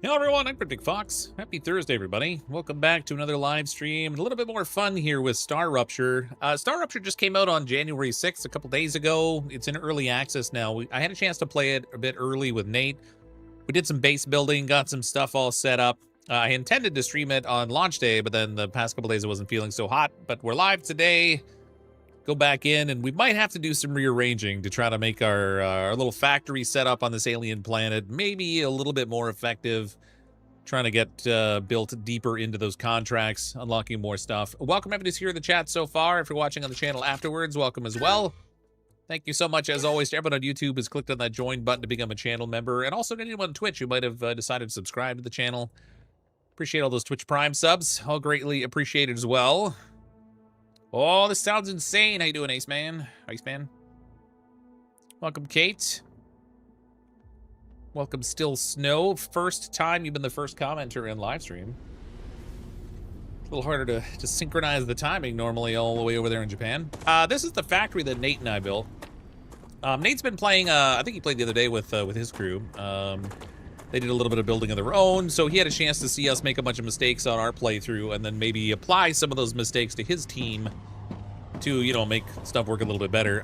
Hello everyone, I'm CrypticFox. Happy Thursday, everybody. Welcome back to another live stream. A little bit more fun here with StarRupture. StarRupture just came out on January 6th, a couple days ago. It's in early access now. I had a chance to play it a bit early with Nate. We did some base building, got some stuff all set up. I intended to stream it on launch day, but then the past couple days I wasn't feeling so hot. But we're live today. Go back in, and we might have to do some rearranging to try to make our little factory setup on this alien planet maybe a little bit more effective. Trying to get built deeper into those contracts, unlocking more stuff. Welcome everybody who's here in the chat so far. If you're watching on the channel afterwards, welcome as well. Thank you so much, as always, to everyone on YouTube who's clicked on that join button to become a channel member, and also to anyone on Twitch who might have decided to subscribe to the channel. Appreciate all those Twitch Prime subs. All greatly appreciated as well. Oh, this sounds insane. How you doing, Ace Man? Iceman? Welcome, Kate. Welcome, Still Snow. First time you've been the first commenter in live stream. A little harder to synchronize the timing normally all the way over there in Japan. This is the factory that Nate and I built. Nate's been playing, I think he played the other day with his crew. They did a little bit of building of their own, so he had a chance to see us make a bunch of mistakes on our playthrough and then maybe apply some of those mistakes to his team to, you know, make stuff work a little bit better.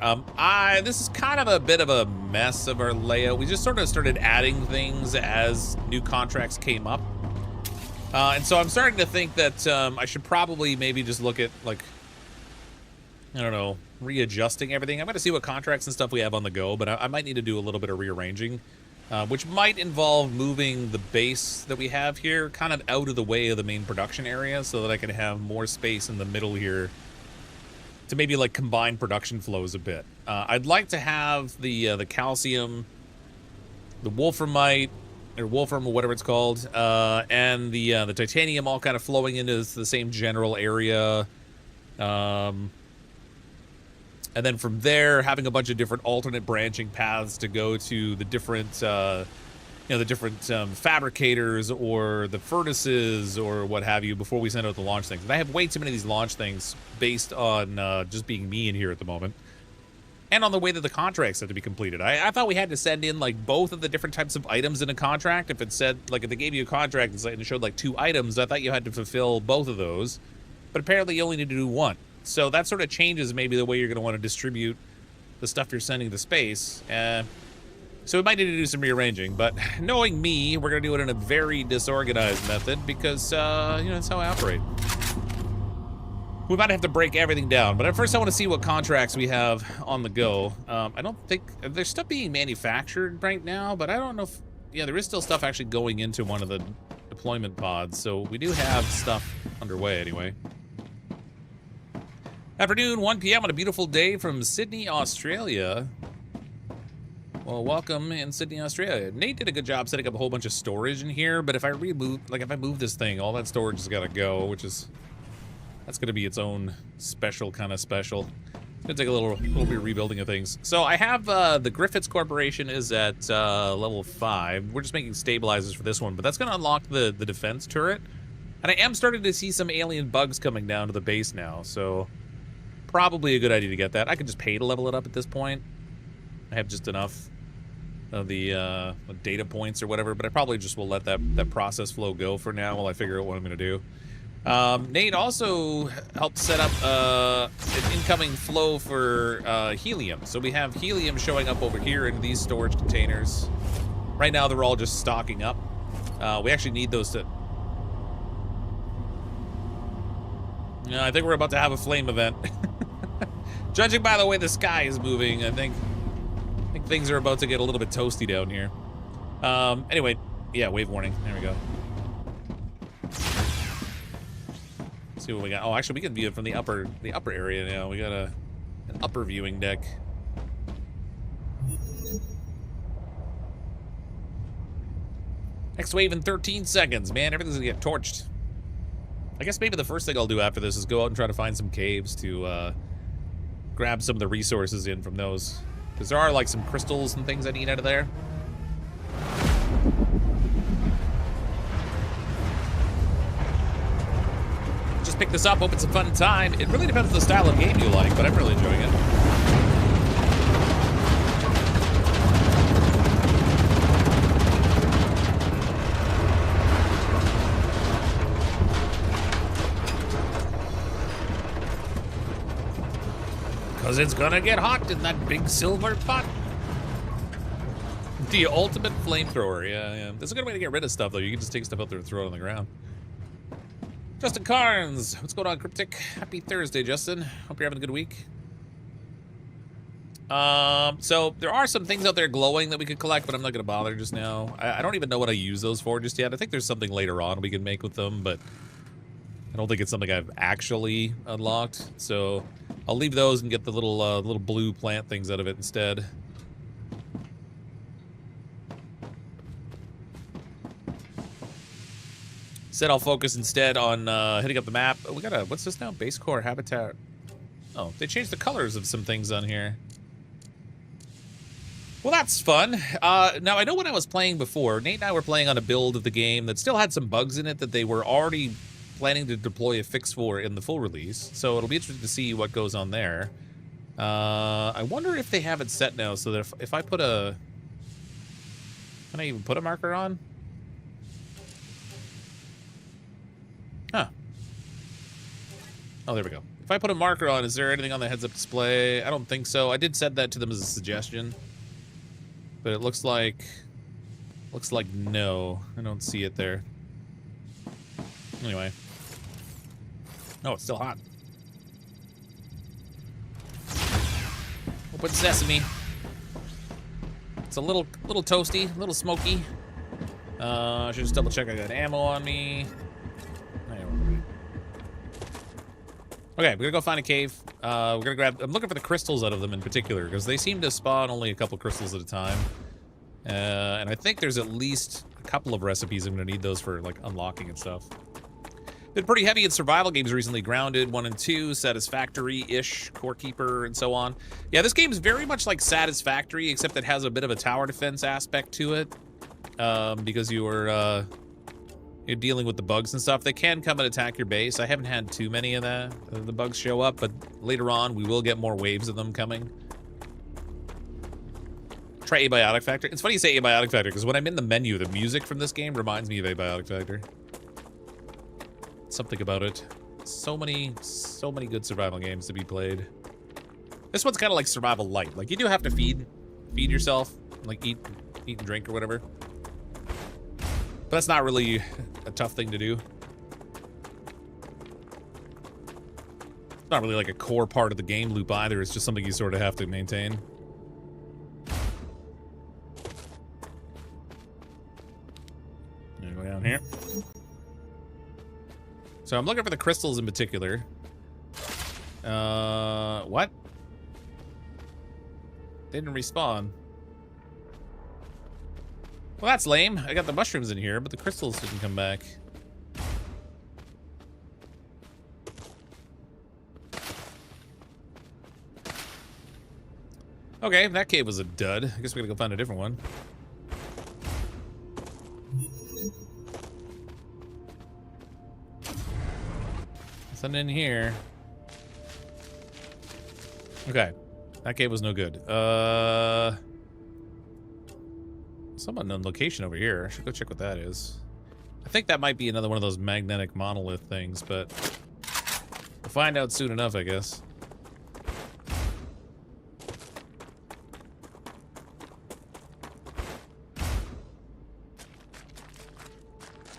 This is kind of a bit of a mess of our layout. We just sort of started adding things as new contracts came up. And so I'm starting to think that I should probably maybe just look at, like, I don't know, readjusting everything. I'm going to see what contracts and stuff we have on the go, but I might need to do a little bit of rearranging. Which might involve moving the base that we have here kind of out of the way of the main production area so that I can have more space in the middle here to maybe like combine production flows a bit. I'd like to have the calcium, the wolframite, or wolfram or whatever it's called, and the titanium all kind of flowing into the same general area. And then from there, having a bunch of different alternate branching paths to go to the different, fabricators or the furnaces or what have you before we send out the launch things. And I have way too many of these launch things based on just being me in here at the moment. And on the way that the contracts have to be completed. I thought we had to send in, like, both of the different types of items in a contract. If it said, like, if they gave you a contract and it showed, like, 2 items, I thought you had to fulfill both of those. But apparently you only need to do 1. So that sort of changes maybe the way you're going to want to distribute the stuff you're sending to space. So we might need to do some rearranging, but knowing me, we're going to do it in a very disorganized method because, you know, that's how I operate. We might have to break everything down, but at first I want to see what contracts we have on the go. I don't think there's stuff being manufactured right now, but I don't know if, yeah, there is still stuff actually going into one of the deployment pods. So we do have stuff underway anyway. Afternoon, 1 p.m. on a beautiful day from Sydney, Australia. Well, welcome in Sydney, Australia. Nate did a good job setting up a whole bunch of storage in here, but if I move this thing, all that storage has got to go, that's going to be its own special kind of special. It's going to take a little bit of rebuilding of things. So I have the Griffiths Corporation is at level 5. We're just making stabilizers for this one, but that's going to unlock the defense turret. And I am starting to see some alien bugs coming down to the base now, so probably a good idea to get that. I could just pay to level it up at this point. I have just enough of the data points or whatever, but I probably just will let that process flow go for now while I figure out what I'm going to do. Nate also helped set up an incoming flow for helium. So we have helium showing up over here in these storage containers. Right now they're all just stocking up. We actually need those to... I think we're about to have a flame event. Judging by the way the sky is moving, I think things are about to get a little bit toasty down here. Anyway, yeah, wave warning. There we go. Let's see what we got. Oh, actually, we can view it from the upper area now. We got an upper viewing deck. Next wave in 13 seconds. Man, everything's gonna get torched. I guess maybe the first thing I'll do after this is go out and try to find some caves to grab some of the resources in from those. Because there are, like, some crystals and things I need out of there. Just pick this up, hope it's a fun time. It really depends on the style of game you like, but I'm really enjoying it. 'Cause it's gonna get hot in that big silver pot. The ultimate flamethrower, yeah. That's a good way to get rid of stuff, though. You can just take stuff out there and throw it on the ground. Justin Carnes, what's going on, Cryptic? Happy Thursday, Justin. Hope you're having a good week. So there are some things out there glowing that we could collect, but I'm not gonna bother just now. I don't even know what I use those for just yet. I think there's something later on we can make with them, but I don't think it's something I've actually unlocked. So I'll leave those and get the little blue plant things out of it instead. Said I'll focus instead on hitting up the map. Oh, we got a, what's this now? Base core habitat. Oh, they changed the colors of some things on here. Well, that's fun. Now, I know when I was playing before, Nate and I were playing on a build of the game that still had some bugs in it that they were already planning to deploy a fix for in the full release. So it'll be interesting to see what goes on there. I wonder if they have it set now so that if I put a... Can I even put a marker on? Huh. Oh, there we go. If I put a marker on, is there anything on the heads-up display? I don't think so. I did send that to them as a suggestion. But it looks like no. I don't see it there. Anyway. Oh, it's still hot. Open sesame. It's a little toasty, a little smoky. I should just double check I got ammo on me. Okay, we're gonna go find a cave. We're gonna grab... I'm looking for the crystals out of them in particular, because they seem to spawn only a couple crystals at a time. And I think there's at least a couple of recipes I'm gonna need those for, like, unlocking and stuff. Been pretty heavy in survival games recently. Grounded 1 and 2, Satisfactory-ish, Core Keeper, and so on. Yeah, this game is very much like Satisfactory, except it has a bit of a tower defense aspect to it. Because you're dealing with the bugs and stuff. They can come and attack your base. I haven't had too many of the bugs show up, but later on we will get more waves of them coming. Try Abiotic Factor. It's funny you say Abiotic Factor, because when I'm in the menu, the music from this game reminds me of Abiotic Factor. Something about it. So many good survival games to be played. This one's kind of like survival light. Like, you do have to feed yourself, like eat and drink or whatever. But that's not really a tough thing to do. It's not really like a core part of the game loop either. It's just something you sort of have to maintain. Go down here. So I'm looking for the crystals in particular. What? They didn't respawn. Well, that's lame. I got the mushrooms in here, but the crystals didn't come back. Okay, that cave was a dud. I guess we gotta go find a different one. Nothing in here. Okay. That cave was no good. Some unknown location over here. I should go check what that is. I think that might be another one of those magnetic monolith things, but we'll find out soon enough, I guess.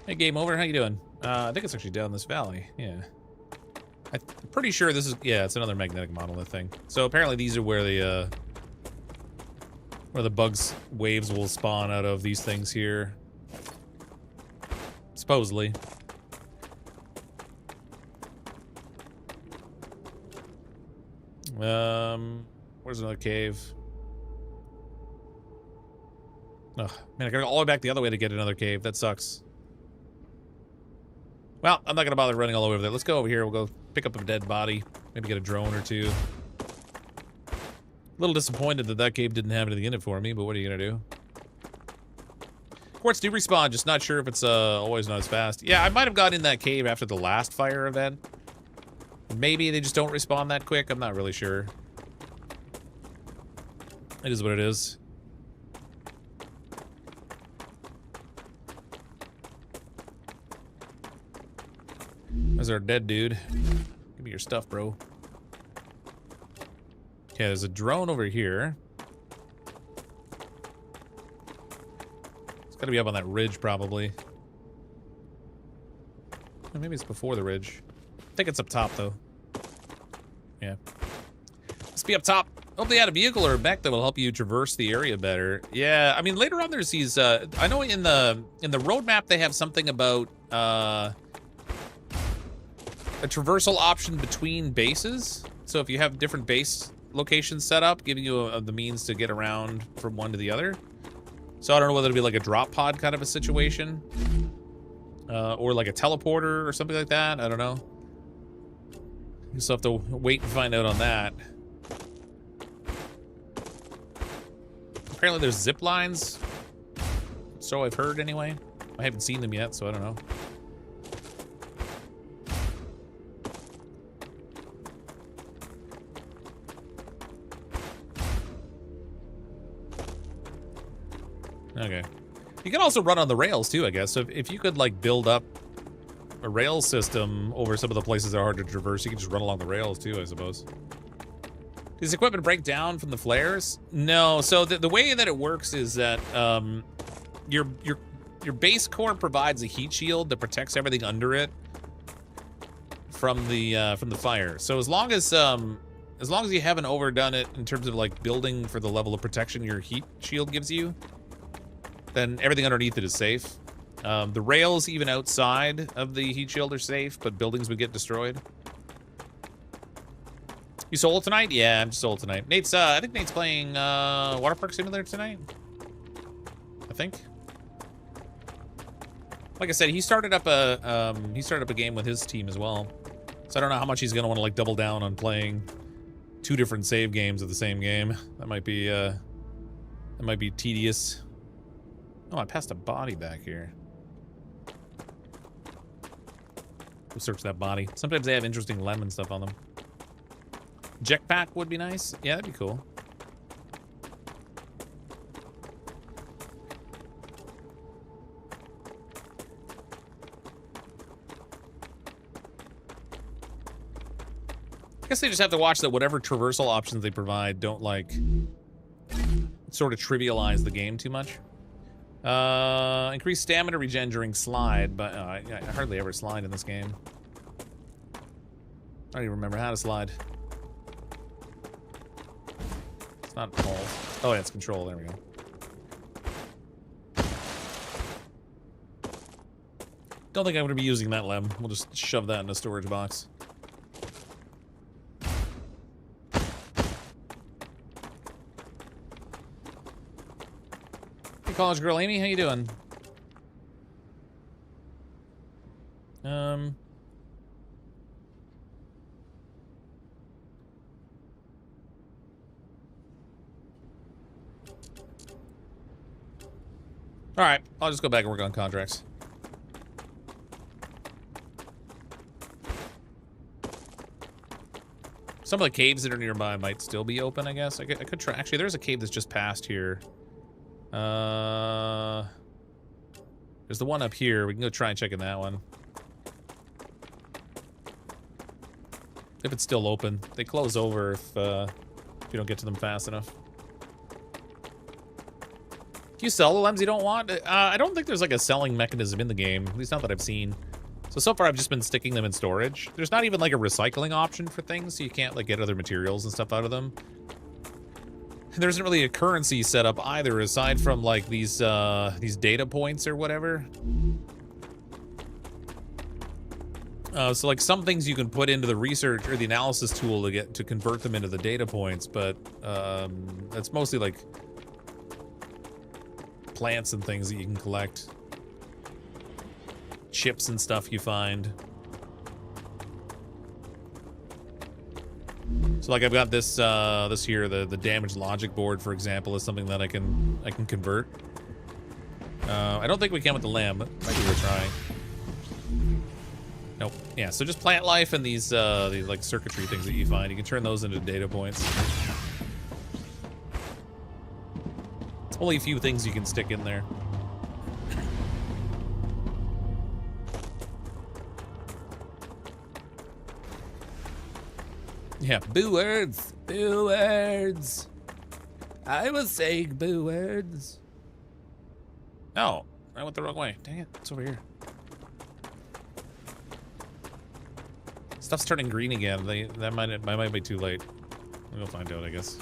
Hey, Game Over, how you doing? I think it's actually down this valley. Yeah. I'm pretty sure this is... Yeah, it's another magnetic monolith thing. So apparently these are where the bugs waves will spawn out of these things here. Supposedly. Where's another cave? Oh, man, I gotta go all the way back the other way to get another cave. That sucks. Well, I'm not gonna bother running all over there. Let's go over here. We'll go pick up a dead body. Maybe get a drone or two. A little disappointed that that cave didn't have anything in it for me, but what are you gonna do? Quartz do respawn, just not sure if it's always not as fast. Yeah, I might have gotten in that cave after the last fire event. Maybe they just don't respawn that quick. I'm not really sure. It is what it is. There's our dead dude. Give me your stuff, bro. Okay, there's a drone over here. It's gotta be up on that ridge, probably. Or maybe it's before the ridge. I think it's up top, though. Yeah. Must be up top. Hope they had a vehicle or a mech that will help you traverse the area better. Yeah, I mean, later on there's these, I know in the roadmap they have something about, a traversal option between bases. So if you have different base locations set up, giving you the means to get around from one to the other. So I don't know whether it'll be like a drop pod kind of a situation. Or like a teleporter or something like that. I don't know. You still have to wait and find out on that. Apparently there's zip lines. So I've heard anyway. I haven't seen them yet, so I don't know. Okay. You can also run on the rails too, I guess. So if you could like build up a rail system over some of the places that are hard to traverse, you can just run along the rails too, I suppose. Does equipment break down from the flares? No. So the way that it works is that your base core provides a heat shield that protects everything under it from the fire. So as long as you haven't overdone it in terms of like building for the level of protection your heat shield gives you, then everything underneath it is safe. The rails, even outside of the heat shield, are safe, but buildings would get destroyed. You solo tonight? Yeah, I'm just solo tonight. Nate's, I think Nate's playing Water Park Simulator tonight. I think. Like I said, he started up a game with his team as well. So I don't know how much he's gonna want to like double down on playing 2 different save games of the same game. That might be tedious. Oh, I passed a body back here. We'll search that body. Sometimes they have interesting lemon stuff on them. Jetpack would be nice. Yeah, that'd be cool. I guess they just have to watch that whatever traversal options they provide don't, like, sort of trivialize the game too much. Increase stamina regen during slide, but I hardly ever slide in this game. I don't even remember how to slide. It's not pulse. Oh, yeah, it's control. There we go. Don't think I'm going to be using that lem. We'll just shove that in a storage box. College girl Amy, how you doing? All right, I'll just go back and work on contracts. Some of the caves that are nearby might still be open, I guess. I could try. Actually, there's a cave that's just passed here. There's the one up here. We can go try and check in that one. If it's still open. They close over if you don't get to them fast enough. Do you sell the lems you don't want? I don't think there's like a selling mechanism in the game. At least not that I've seen. So far I've just been sticking them in storage. There's not even like a recycling option for things, so you can't like get other materials and stuff out of them. There isn't really a currency set up either, aside from like these data points or whatever. So like some things you can put into the research or the analysis tool to convert them into the data points, but that's mostly like plants and things that you can collect, chips and stuff you find. So like I've got this this here, the damaged logic board, for example, is something that I can convert. I don't think we can with the lamb, but might be worth trying. Nope. Yeah, so just plant life and these like circuitry things that you find, you can turn those into data points. Only a few things you can stick in there. Yeah, boo words. Boo words. I was saying boo words. Oh, I went the wrong way. Dang it, it's over here. Stuff's turning green again. That might be too late. We'll find out, I guess.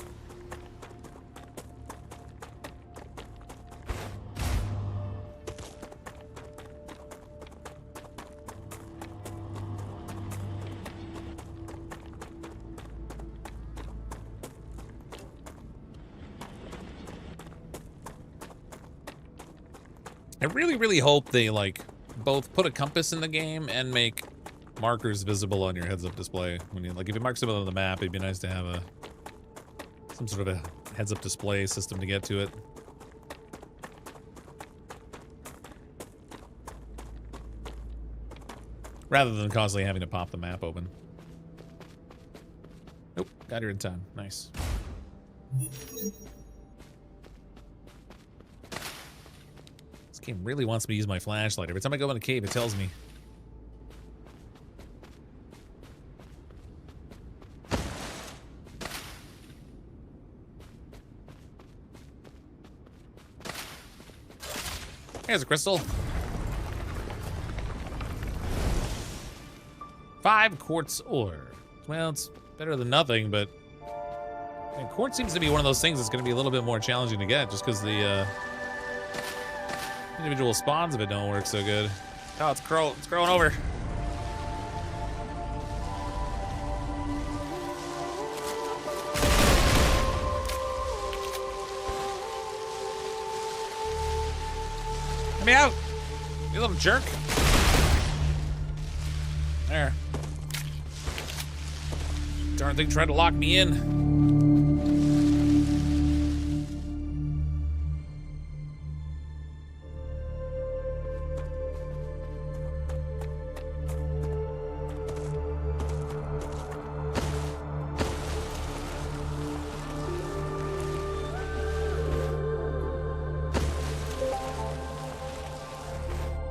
I really, really hope they, like, both put a compass in the game and make markers visible on your heads-up display. When you, like, if you mark something on the map, it'd be nice to have some sort of a heads-up display system to get to it. Rather than constantly having to pop the map open. Nope, got here in time. Nice. Game really wants me to use my flashlight. Every time I go in a cave, it tells me. Here's a crystal. 5 quartz ore. Well, it's better than nothing, but and quartz seems to be one of those things that's going to be a little bit more challenging to get, just because the individual spawns of it don't work so good. Oh, it's growing over. Get me out, you little jerk. There. Darn thing tried to lock me in.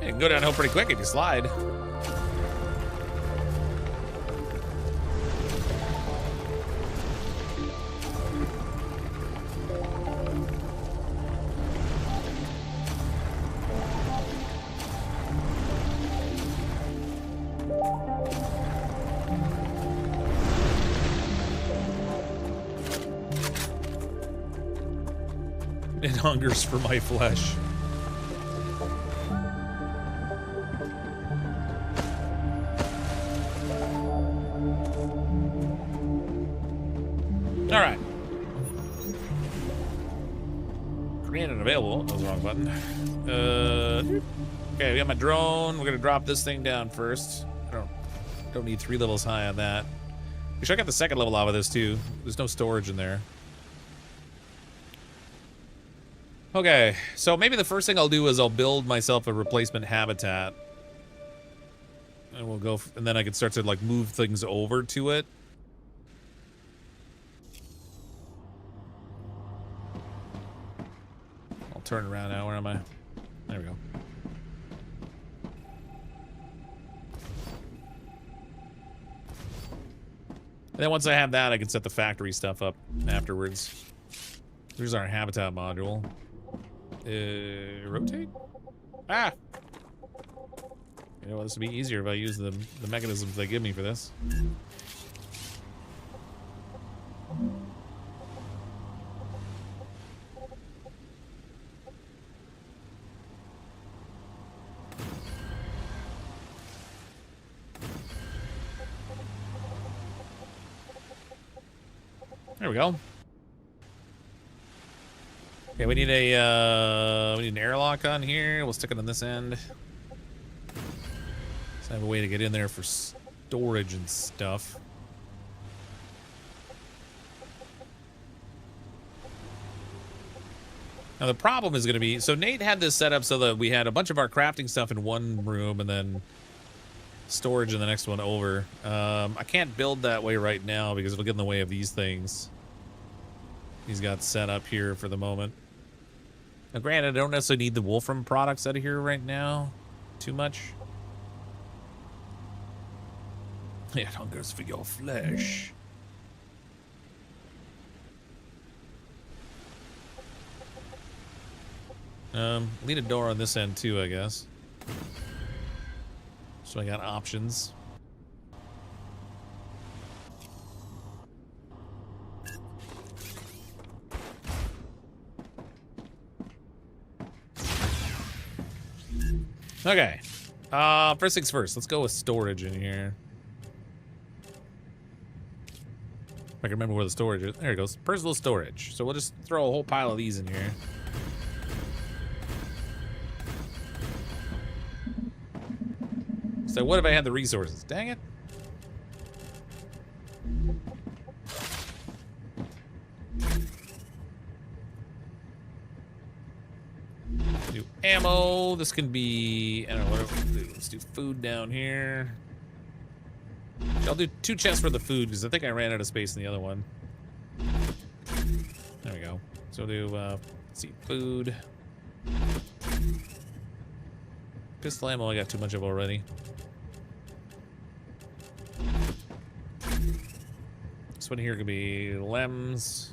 You can go downhill pretty quick if you slide. It hungers for my flesh. All right. Granted available. That was the wrong button. Okay, we got my drone. We're gonna drop this thing down first. I don't need 3 levels high on that. Actually, I got the 2nd level out of this too. There's no storage in there. Okay, so maybe the first thing I'll do is I'll build myself a replacement habitat. And we'll go, and then I can start to like move things over to it. I'll turn around now. Where am I? There we go. And then once I have that, I can set the factory stuff up afterwards. Here's our habitat module. Rotate? Ah! You know what, this would be easier if I use the mechanisms they give me for this. There we go. Okay, we need an airlock on here. We'll stick it on this end. So I have a way to get in there for storage and stuff. Now the problem is going to be, so Nate had this set up so that we had a bunch of our crafting stuff in one room and then storage in the next one over. I can't build that way right now because it'll get in the way of these things he's got set up here for the moment. Now granted, I don't necessarily need the Wolfram products out of here right now too much. It hungers for your flesh. Need a door on this end too, I guess. So I got options. Okay. First things first, let's go with storage in here. If I can remember where the storage is. There it goes. Personal storage. So we'll just throw a whole pile of these in here. So what if I had the resources? Dang it. Do ammo. This can be, I don't know, let's do food down here. I'll do 2 chests for the food because I think I ran out of space in the other one. There we go. So we'll do, let's see, food. Pistol ammo I got too much of already. This one here could be lems.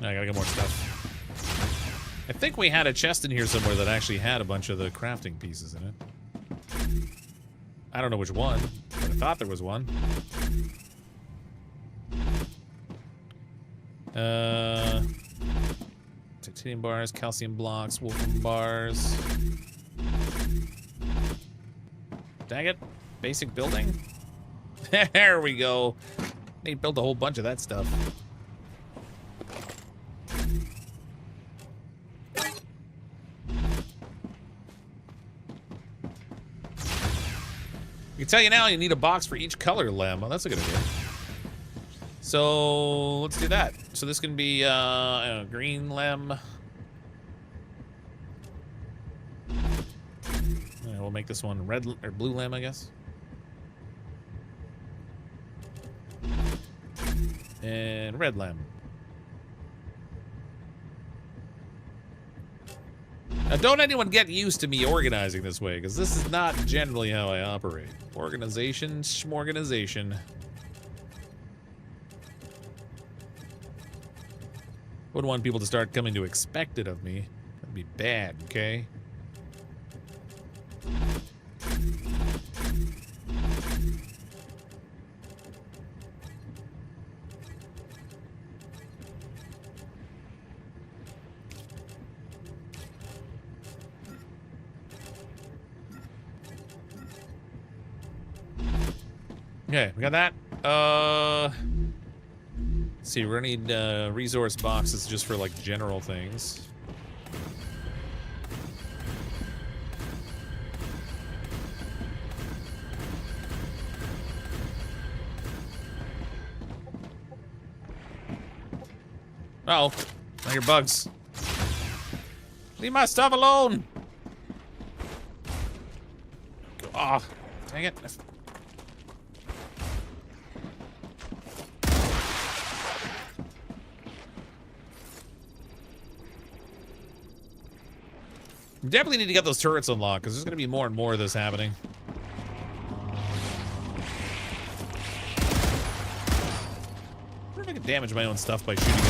I gotta get more stuff. I think we had a chest in here somewhere that actually had a bunch of the crafting pieces in it. I don't know which one, but I thought there was one. Titanium bars, calcium blocks, wolfram bars. Dang it. Basic building. There we go. They built a whole bunch of that stuff. I can tell you now, you need a box for each color lem. Oh, that's a good idea. So let's do that. So this can be green lem. We'll make this one red or blue lem, I guess. And red lem. Now, don't anyone get used to me organizing this way, because this is not generally how I operate. Organization, schmorganization. Wouldn't want people to start coming to expect it of me. That'd be bad, okay? Okay, we got that. Let's see, we're gonna need resource boxes just for like general things. Uh oh, now your bugs. Leave my stuff alone. Ah, oh, dang it. Definitely need to get those turrets unlocked, because there's going to be more and more of this happening. I wonder if I can damage my own stuff by shooting it.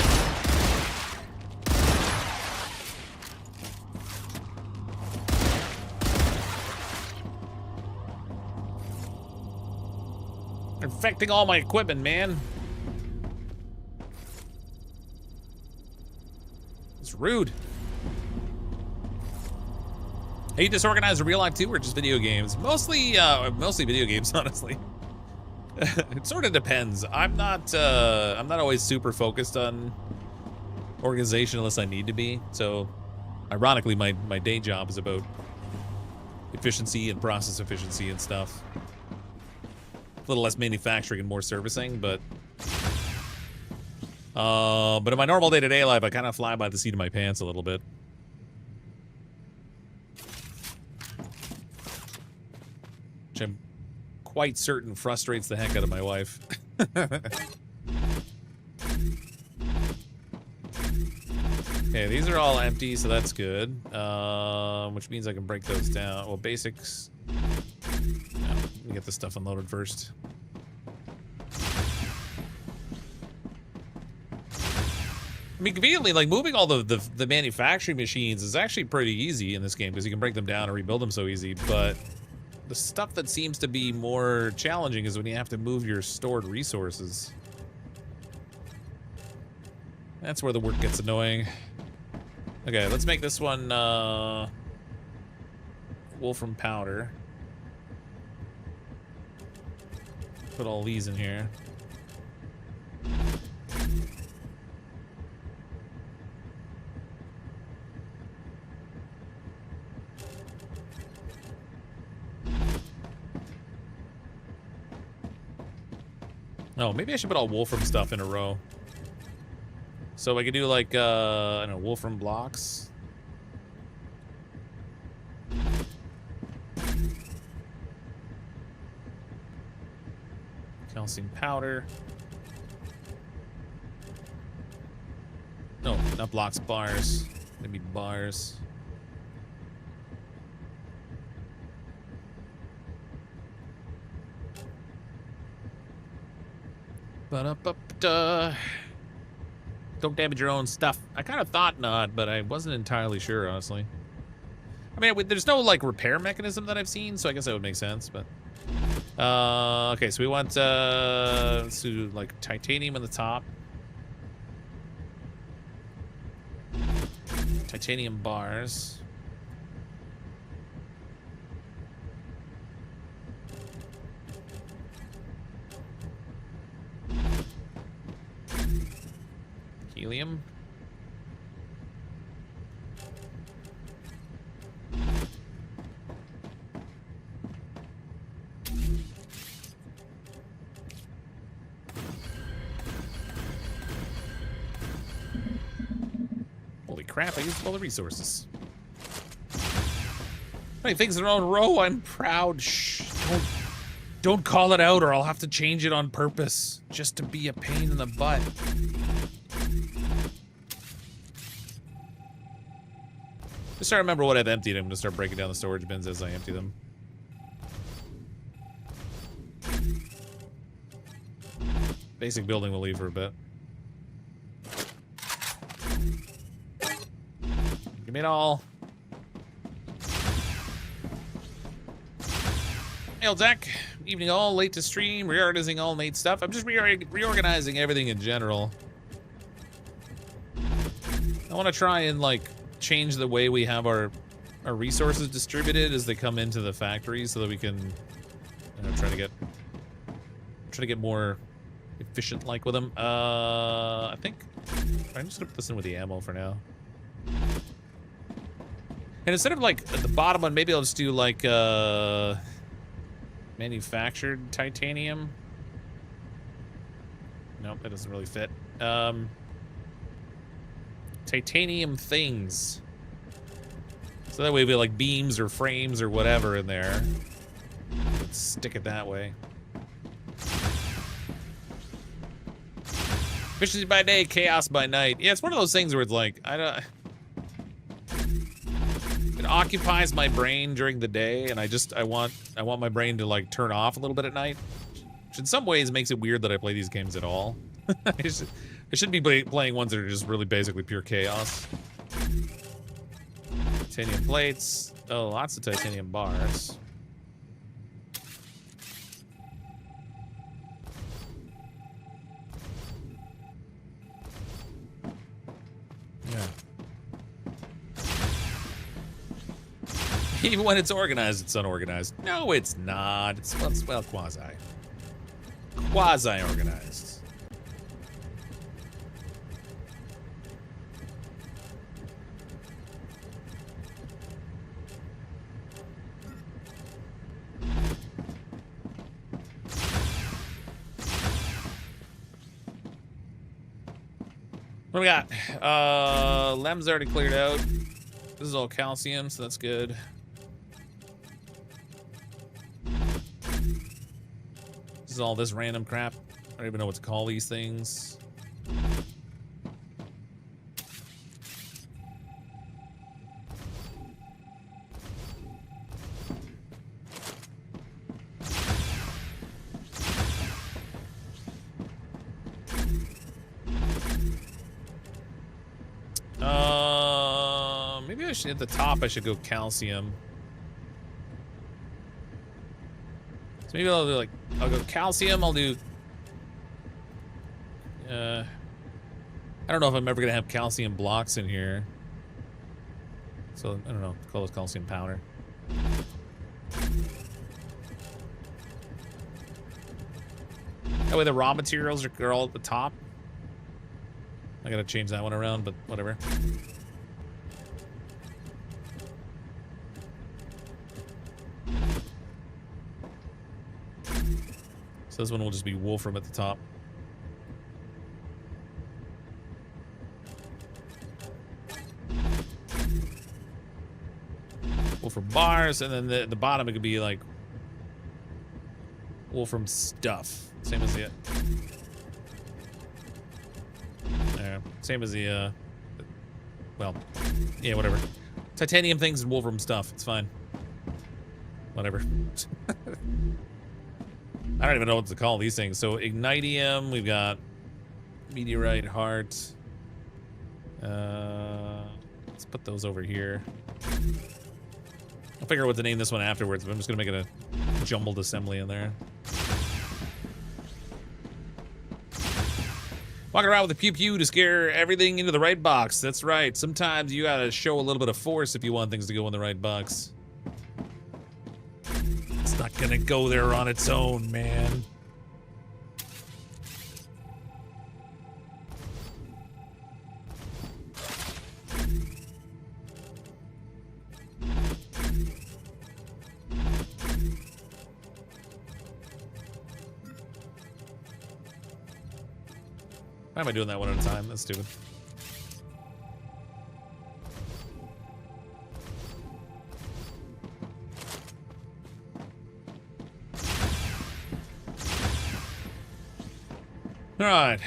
They're infecting all my equipment, man. It's rude. Are you disorganized in real life too, or just video games? Mostly video games, honestly. It sort of depends. I'm not always super focused on organization unless I need to be. So, ironically, my day job is about efficiency and process efficiency and stuff. A little less manufacturing and more servicing, but in my normal day-to-day life, I kind of fly by the seat of my pants a little bit. Which I'm quite certain frustrates the heck out of my wife. Okay, these are all empty, so that's good. Which means I can break those down. Well, basics. No, let me get this stuff unloaded first. I mean, conveniently, like, moving all the manufacturing machines is actually pretty easy in this game because you can break them down and rebuild them so easy, but the stuff that seems to be more challenging is when you have to move your stored resources. That's where the work gets annoying. Okay, let's make this one, Wolfram powder. Put all these in here. Oh, maybe I should put all Wolfram stuff in a row. So I could do like, I don't know, Wolfram blocks. Calcium powder. No, not blocks, bars. Maybe bars. Ba-da-ba-da. Don't damage your own stuff. I kind of thought not, but I wasn't entirely sure, honestly. I mean, there's no, like, repair mechanism that I've seen, so I guess that would make sense, but... okay, so we want, let's do, like, titanium on the top. Titanium bars. Helium. Holy crap, I used all the resources. Many things in a row, I'm proud. Shh, don't call it out or I'll have to change it on purpose. Just to be a pain in the butt. Just trying to remember what I've emptied. I'm gonna start breaking down the storage bins as I empty them. Basic building we'll leave for a bit. Give me it all. Hey, old Zach. Evening all, late to stream, reorganizing all Nate stuff. I'm just reorganizing everything in general. I want to try and, like, change the way we have our resources distributed as they come into the factory so that we can, you know, try to get more efficient like with them. I think I'm just gonna put this in with the ammo for now. And instead of like at the bottom one, maybe I'll just do like manufactured titanium. Nope, that doesn't really fit. Titanium things. So that way we have like beams or frames or whatever in there. Let's stick it that way. Efficiency by day, chaos by night. Yeah, it's one of those things where it's like, it occupies my brain during the day, and I want my brain to like turn off a little bit at night. Which in some ways makes it weird that I play these games at all. I shouldn't be playing ones that are just really basically pure chaos. Titanium plates. Oh, lots of titanium bars. Yeah. Even when it's organized, it's unorganized. No, it's not. It's, well, quasi. Quasi-organized. What do we got? Lem's already cleared out. This is all calcium, so that's good. This is all this random crap. I don't even know what to call these things. Maybe I should, at the top, I should go calcium. So maybe I'll do like, I'll go calcium, I'll do... I don't know if I'm ever gonna have calcium blocks in here. So, I don't know, call this calcium powder. That way the raw materials are all at the top. I gotta change that one around, but whatever. So this one will just be Wolfram at the top. Wolfram bars, and then the bottom it could be like Wolfram stuff. Same as the same as the well, yeah, whatever. Titanium things and Wolfram stuff. It's fine. Whatever. I don't even know what to call these things. So Ignitium, we've got Meteorite Heart. Let's put those over here. I'll figure out what to name this one afterwards, but I'm just gonna make it a jumbled assembly in there. Walking around with a pew-pew to scare everything into the right box. That's right. Sometimes you gotta show a little bit of force if you want things to go in the right box. It's not gonna go there on its own, man. Why am I doing that one at a time? That's stupid. All right,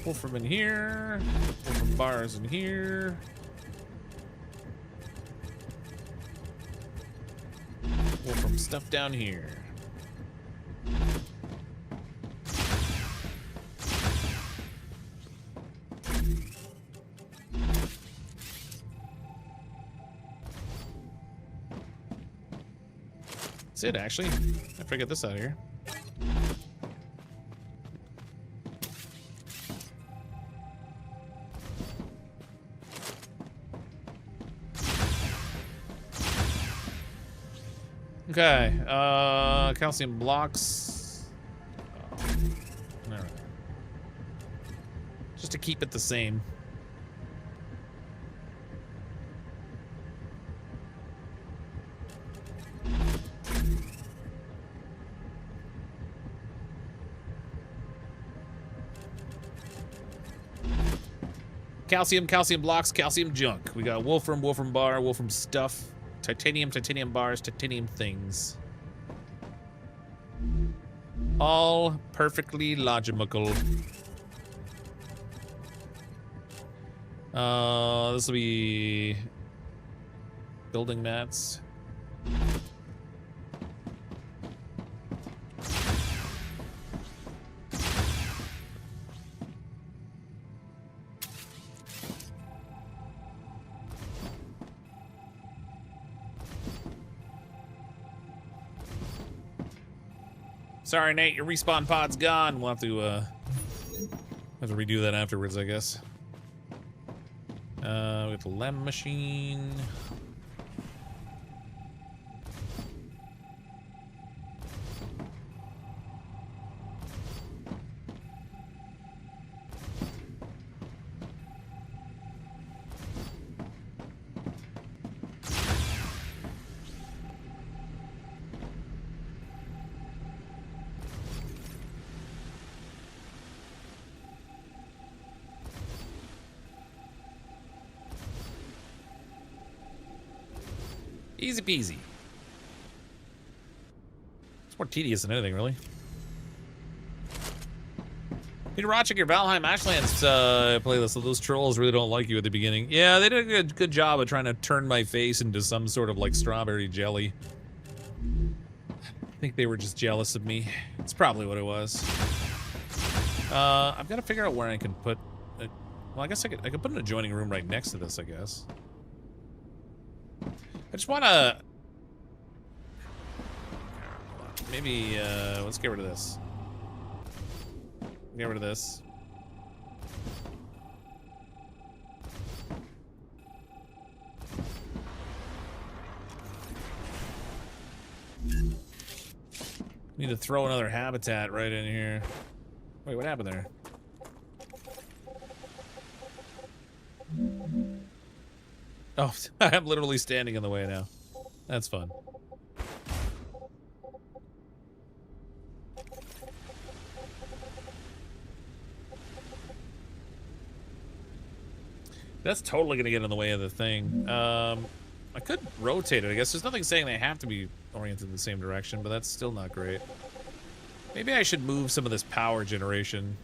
Wolfram in here, Wolfram bars in here. Wolfram stuff down here. That's it, actually. After I get this out of here. Okay, calcium blocks. All right. Just to keep it the same. Calcium, calcium blocks, calcium junk. We got Wolfram, Wolfram bar, Wolfram stuff, titanium, titanium bars, titanium things. All perfectly logical. This will be building mats. Sorry, Nate, your respawn pod's gone. We'll have to redo that afterwards, I guess. We have the lem machine. Easy peasy. It's more tedious than anything, really. Peter Rochik, your Valheim Ashlands playlist. So those trolls really don't like you at the beginning. Yeah, they did a good job of trying to turn my face into some sort of like strawberry jelly. I think they were just jealous of me. It's probably what it was. I've got to figure out where I can put. Well, I guess I could put an adjoining room right next to this, I guess. I just want to... Maybe, let's get rid of this. Get rid of this. Need to throw another habitat right in here. Wait, what happened there? Oh, I'm literally standing in the way now. That's fun. That's totally gonna get in the way of the thing. I could rotate it, I guess. There's nothing saying they have to be oriented in the same direction, but that's still not great. Maybe I should move some of this power generation.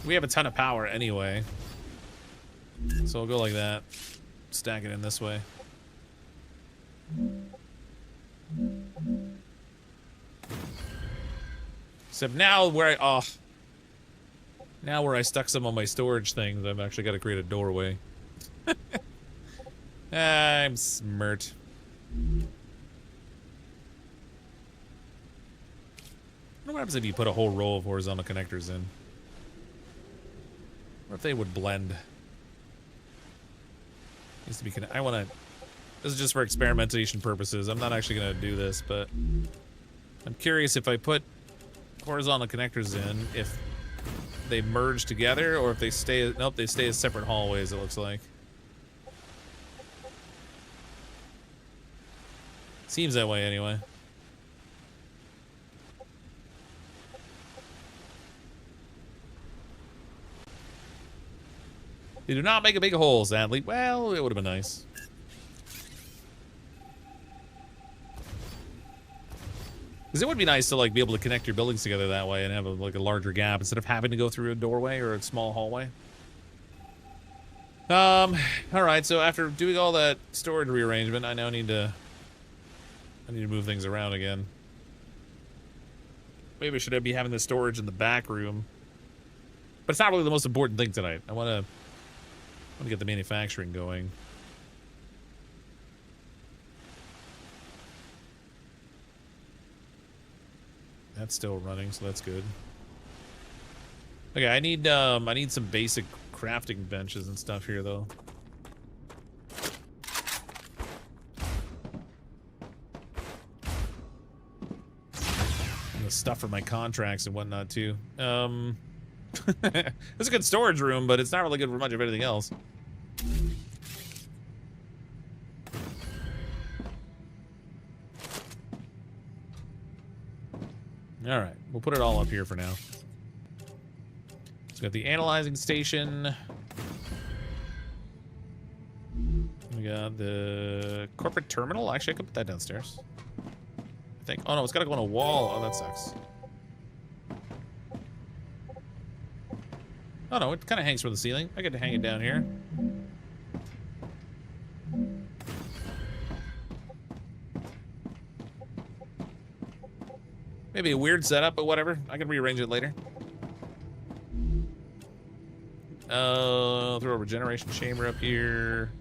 We have a ton of power anyway. So we'll go like that. Stack it in this way. Except now where now where I stuck some of my storage things, I've actually got to create a doorway. I'm smart. What happens if you put a whole row of horizontal connectors in? What if they would blend? Needs to be I want to... This is just for experimentation purposes. I'm not actually going to do this, but I'm curious if I put horizontal connectors in, if they merge together or if they stay... Nope, they stay as separate hallways, it looks like. Seems that way anyway. They do not make a big hole, sadly. Well, it would have been nice. Because it would be nice to like be able to connect your buildings together that way and have like a larger gap instead of having to go through a doorway or a small hallway. All right. So after doing all that storage rearrangement, I now need to move things around again. Maybe I should be having the storage in the back room, but it's not really the most important thing tonight. I want to get the manufacturing going. That's still running, so that's good. Okay, I need some basic crafting benches and stuff here though. And the stuff for my contracts and whatnot too. It's a good storage room, but it's not really good for much of anything else. All right, we'll put it all up here for now. So we got the analyzing station. We got the corporate terminal. Actually, I could put that downstairs, I think. Oh no, it's got to go on a wall. Oh, that sucks. Oh no, it kind of hangs from the ceiling. I get to hang it down here. Maybe a weird setup, but whatever. I can rearrange it later. Throw a regeneration chamber up here.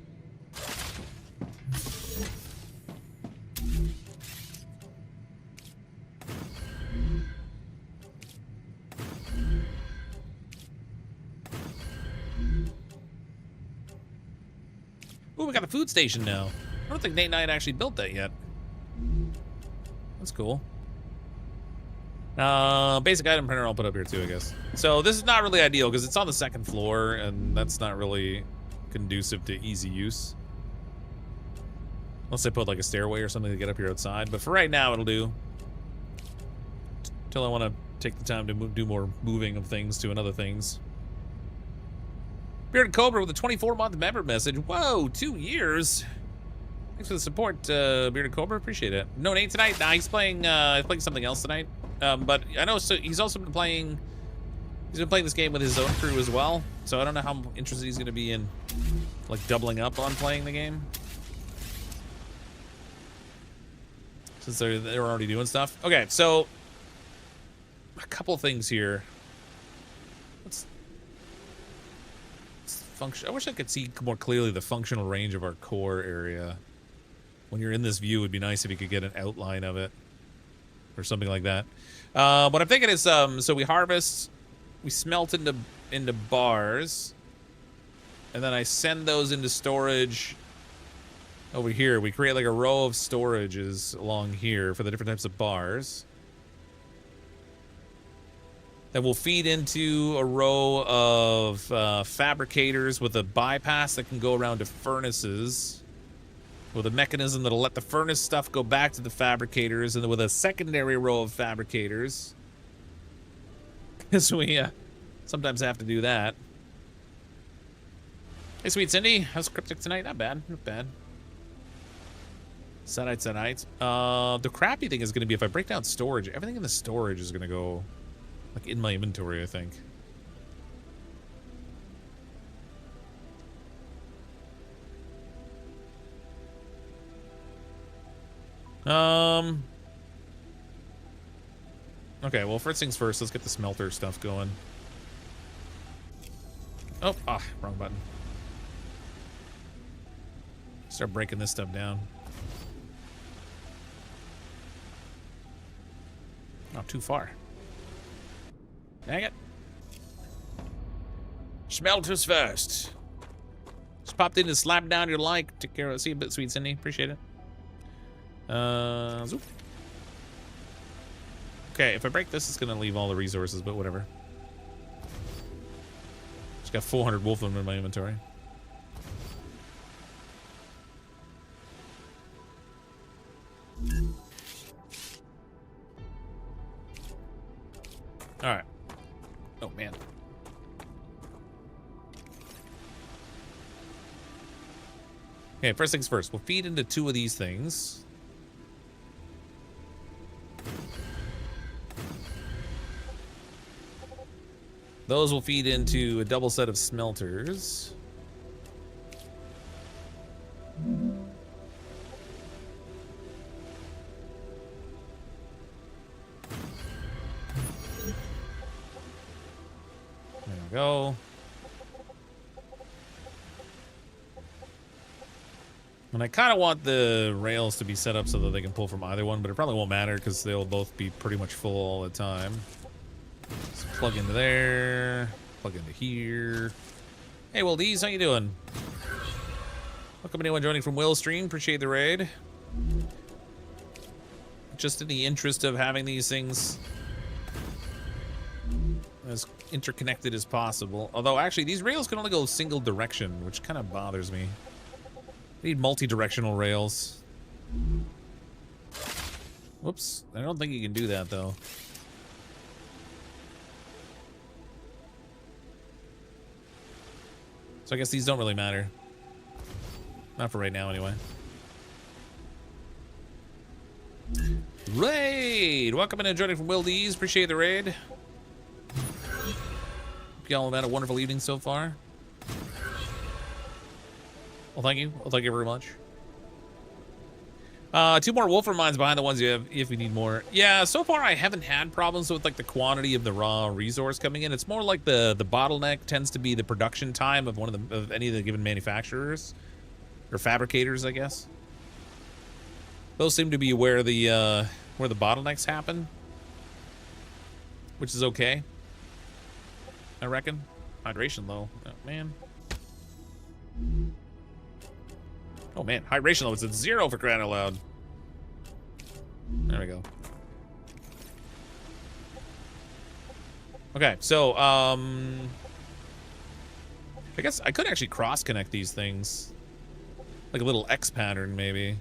Ooh, we got a food station now. I don't think Nate and I had actually built that yet. That's cool. Basic item printer I'll put up here too, I guess. So this is not really ideal because it's on the second floor and that's not really conducive to easy use. Unless I put like a stairway or something to get up here outside. But for right now, it'll do. Till I want to take the time to do more moving of things to another things. Bearded Cobra with a 24-month member message. Whoa, 2 years. Thanks for the support, Bearded Cobra. Appreciate it. No Nate tonight. Nah, he's playing something else tonight. But I know he's also been playing. He's been playing this game with his own crew as well. So I don't know how interested he's going to be in, like, doubling up on playing the game. Since they're already doing stuff. Okay, so a couple things here. Let's function. I wish I could see more clearly the functional range of our core area. When you're in this view, it'd be nice if you could get an outline of it or something like that. What I'm thinking is, so we harvest, we smelt into bars, and then I send those into storage over here. We create like a row of storages along here for the different types of bars. Then we'll feed into a row of fabricators with a bypass that can go around to furnaces, with a mechanism that'll let the furnace stuff go back to the fabricators, and then with a secondary row of fabricators, because we sometimes have to do that. Hey, Sweet Cindy, how's Cryptic tonight? Not bad, not bad. Sadites. The crappy thing is going to be if I break down storage, everything in the storage is going to go like in my inventory, I think. Okay, well, first things first, let's get the smelter stuff going. Oh, wrong button. Start breaking this stuff down. Not too far. Dang it. Smelters first. Just popped in to slap down your like. Take care of it. See you a bit, Sweet Cindy. Appreciate it. Zoop. Okay, if I break this, it's gonna leave all the resources, but whatever. Just got 400 wolfram in my inventory. All right. Oh man. Okay, first things first. We'll feed into 2 of these things. Those will feed into a double set of smelters. There we go. And I kind of want the rails to be set up so that they can pull from either one, but it probably won't matter because they'll both be pretty much full all the time. So plug into there, plug into here. Hey, Wildies, how you doing? Welcome anyone joining from Will's stream. Appreciate the raid. Just in the interest of having these things as interconnected as possible. Although, actually, these rails can only go single direction, which kind of bothers me. I need multi-directional rails. Whoops. I don't think you can do that, though. So I guess these don't really matter. Not for right now, anyway. Raid! Welcome in and joining from Will D's. Appreciate the raid. Hope y'all have had a wonderful evening so far. Well, thank you. Well, thank you very much. 2 more Wolfram mines behind the ones you have if you need more. Yeah, so far I haven't had problems with like the quantity of the raw resource coming in. It's more like the bottleneck tends to be the production time of of any of the given manufacturers or fabricators, I guess. Those seem to be where the bottlenecks happen, which is okay, I reckon. Hydration low. Oh, man. Oh man, hydration low. It's at 0 for crying out loud. There we go. Okay, so I guess I could actually cross-connect these things, like a little X pattern maybe,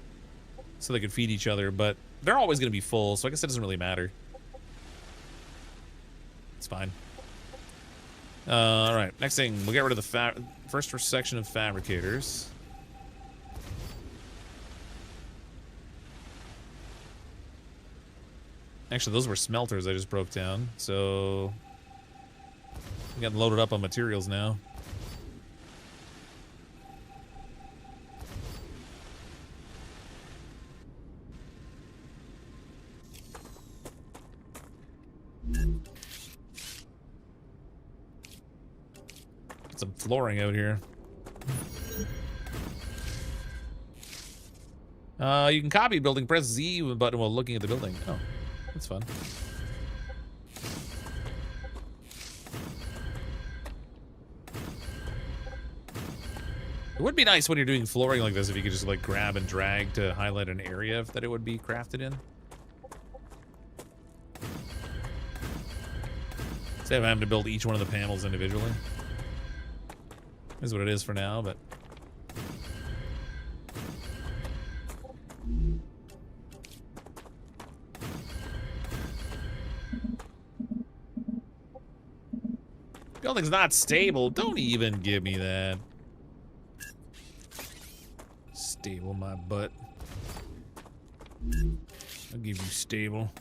so they could feed each other. But they're always going to be full, so I guess it doesn't really matter. It's fine. All right, next thing, we'll get rid of the first section of fabricators. Actually, those were smelters I just broke down, so I'm getting loaded up on materials now. Put some flooring out here. You can copy a building. Press Z button while looking at the building. Oh, that's fun. It would be nice when you're doing flooring like this if you could just like grab and drag to highlight an area that it would be crafted in. Instead of having to build each one of the panels individually. Is what it is for now, but... Building's not stable. Don't even give me that. Stable my butt. I'll give you stable.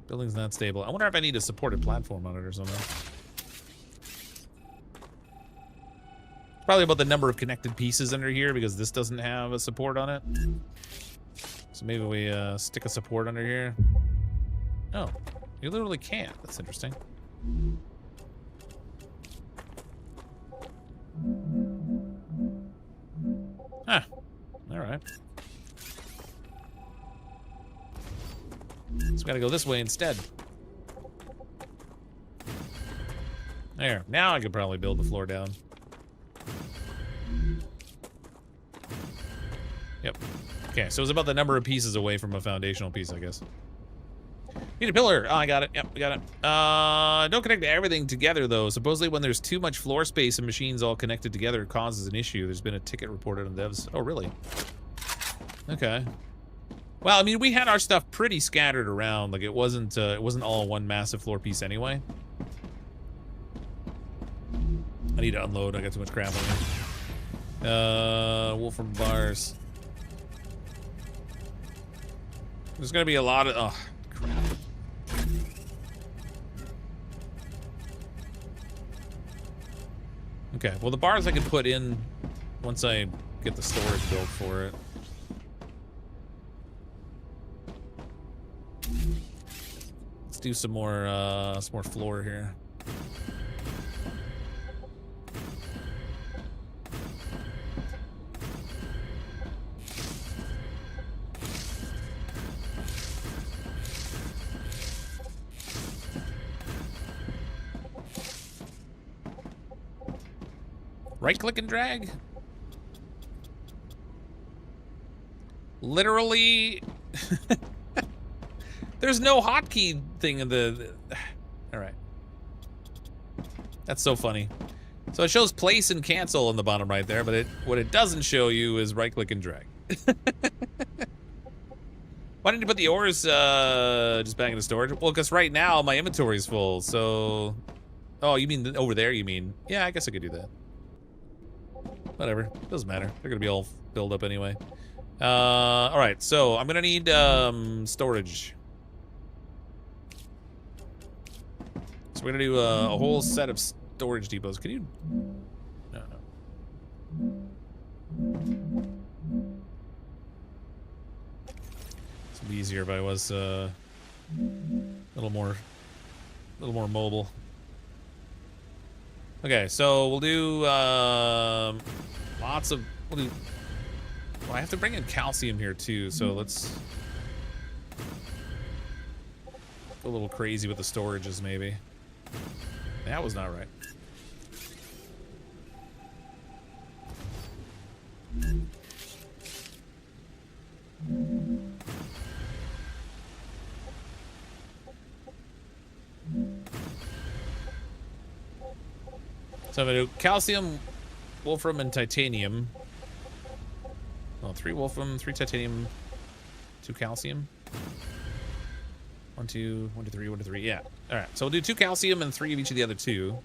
Building's not stable. I wonder if I need a supported platform on it or something. Probably about the number of connected pieces under here because this doesn't have a support on it. So maybe we stick a support under here. Oh, you literally can't. That's interesting. Huh. All right. So we gotta go this way instead. There. Now I could probably build the floor down. Yep. Okay, so it's about the number of pieces away from a foundational piece, I guess. Need a pillar. Oh, I got it. Yep, we got it. Don't connect everything together, though. Supposedly when there's too much floor space and machines all connected together, it causes an issue. There's been a ticket reported on devs. Oh, really? Okay. Well, I mean, we had our stuff pretty scattered around. Like, it wasn't all one massive floor piece anyway. I need to unload. I got too much crap on me. Wolfram bars. There's gonna be a lot of... Oh, crap. Okay, well, the bars I can put in once I get the storage built for it. Let's do some more floor here. Right click and drag? Literally. There's no hotkey thing in the... All right. That's so funny. So it shows place and cancel in the bottom right there, but what it doesn't show you is right click and drag. Why didn't you put the ores just back into storage? Well, because right now my inventory is full, so... Oh, you mean over there, you mean? Yeah, I guess I could do that. Whatever, doesn't matter. They're gonna be all filled up anyway. All right, so I'm gonna need storage. So we're gonna do a whole set of storage depots. Can you? No. This would be easier if I was a little more mobile. Okay, so we'll do lots of. We'll do. Well, I have to bring in calcium here too, so let's go a little crazy with the storages, maybe. That was not right. So I'm gonna do calcium, wolfram, and titanium. Well, 3 wolfram, 3 titanium, 2 calcium. 1, 2, 1, 2, 3, 1, 2, 3. Yeah. All right. So we'll do 2 calcium and 3 of each of the other 2.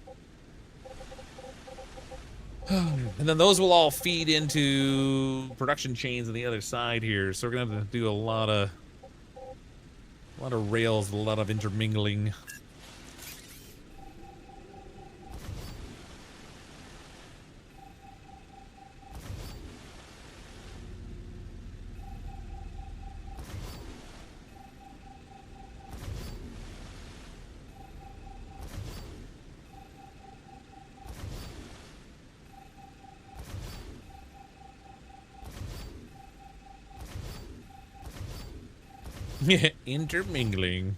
And then those will all feed into production chains on the other side here. So we're gonna have to do a lot of rails, a lot of intermingling. Intermingling.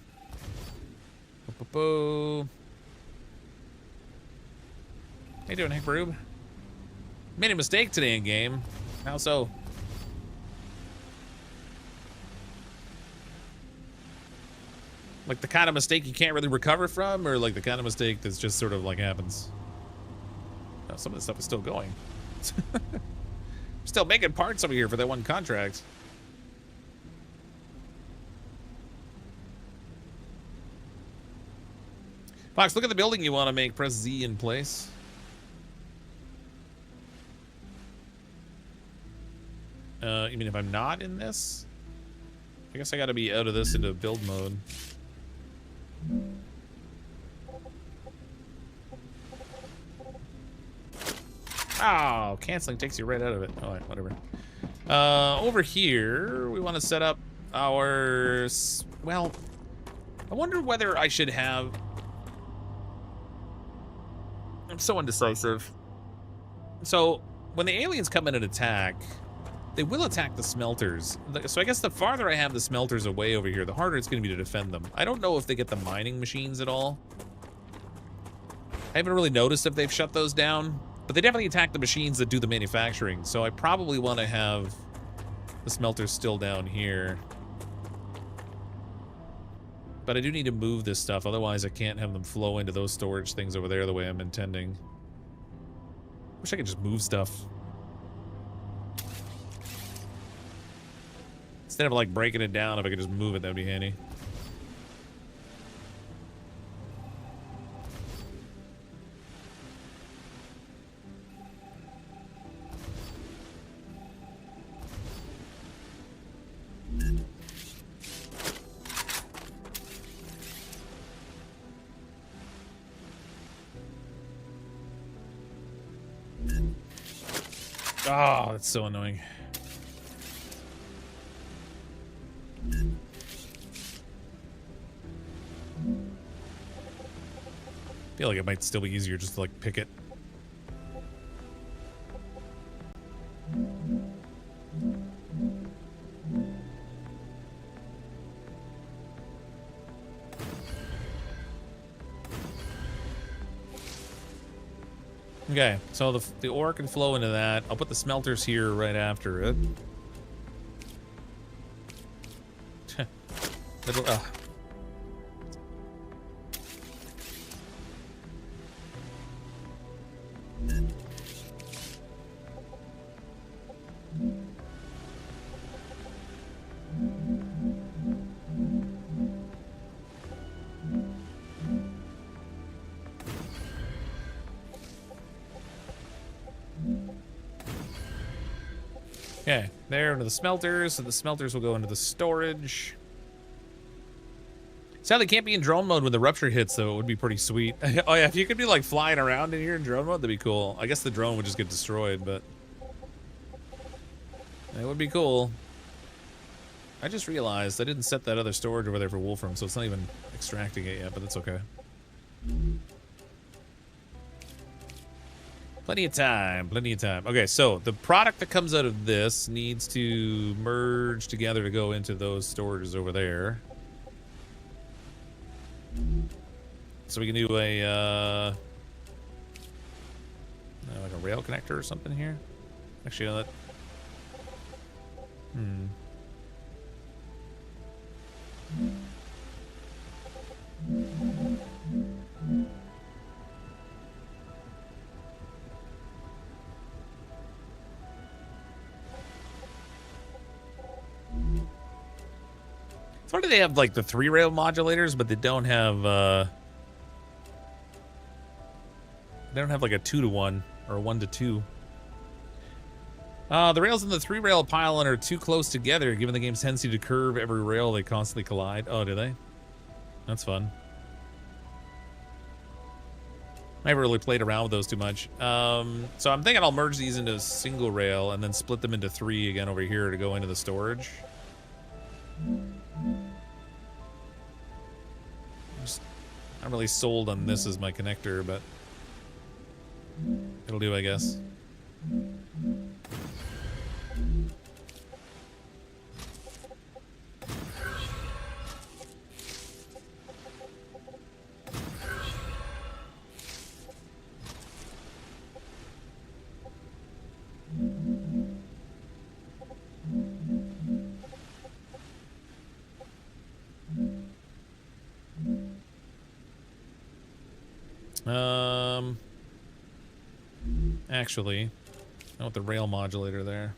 How you doing, Hank Rube? Made a mistake today in game. How so? Like the kind of mistake you can't really recover from, or like the kind of mistake that's just sort of like happens? Oh, some of this stuff is still going. Still making parts over here for that one contract. Fox, look at the building you want to make. Press Z in place. You mean if I'm not in this? I guess I got to be out of this into build mode. Oh, canceling takes you right out of it. All right, whatever. Over here, we want to set up our... Well, I wonder whether I should have... I'm so indecisive. So, when the aliens come in and attack, they will attack the smelters. So I guess the farther I have the smelters away over here, the harder it's going to be to defend them. I don't know if they get the mining machines at all. I haven't really noticed if they've shut those down, but they definitely attack the machines that do the manufacturing. So I probably want to have the smelters still down here. But I do need to move this stuff, otherwise I can't have them flow into those storage things over there the way I'm intending. Wish I could just move stuff. Instead of like breaking it down, if I could just move it, that'd be handy. Oh, that's so annoying. I feel like it might still be easier just to like pick it. Okay, so the ore can flow into that. I'll put the smelters here right after it. Okay, there into the smelters, and the smelters will go into the storage. Sadly, can't be in drone mode when the rupture hits, though. It would be pretty sweet. Oh yeah, if you could be like flying around in here in drone mode, that'd be cool. I guess the drone would just get destroyed, but it would be cool. I just realized I didn't set that other storage over there for Wolfram, so it's not even extracting it yet, but that's okay. Plenty of time, plenty of time. Okay, so the product that comes out of this needs to merge together to go into those storages over there. So we can do a like a rail connector or something here. Actually, that. It's funny they have like the 3-rail modulators, but they don't have like a 2-to-1 or a 1-to-2. The rails in the 3-rail pylon are too close together, given the game's tendency to curve every rail. They constantly collide. Oh, do they? That's fun. I never really played around with those too much. So I'm thinking I'll merge these into a single rail and then split them into 3 again over here to go into the storage. I'm really sold on this as my connector, but it'll do, I guess. Actually, I want the rail modulator there.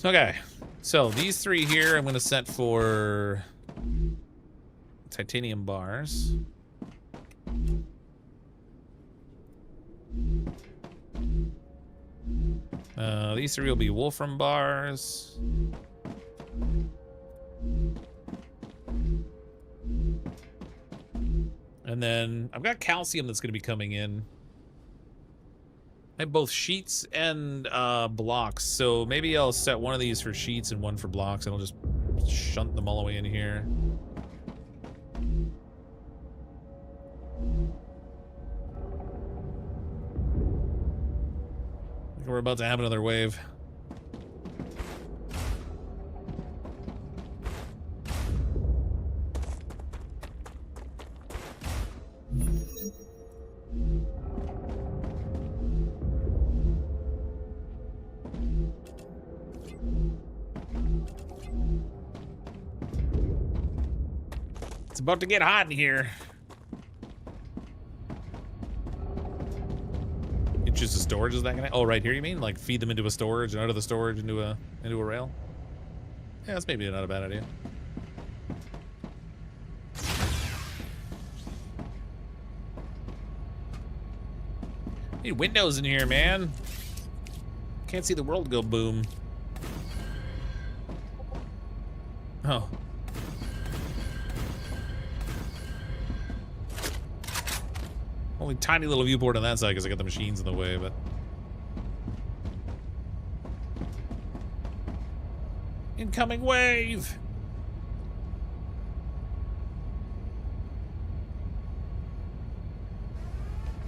Okay, so these three here I'm going to set for titanium bars. These three will be wolfram bars. And then I've got calcium that's going to be coming in. I have both sheets and blocks, so maybe I'll set one of these for sheets and one for blocks, and I'll just shunt them all the way in here. I think we're about to have another wave. It's about to get hot in here. It's just a storage, is that gonna? Oh, right here you mean? Like feed them into a storage and out of the storage into a rail? Yeah, that's maybe not a bad idea. Need windows in here, man. Can't see the world go boom. Oh. Only tiny little viewport on that side because I got the machines in the way, but... Incoming wave!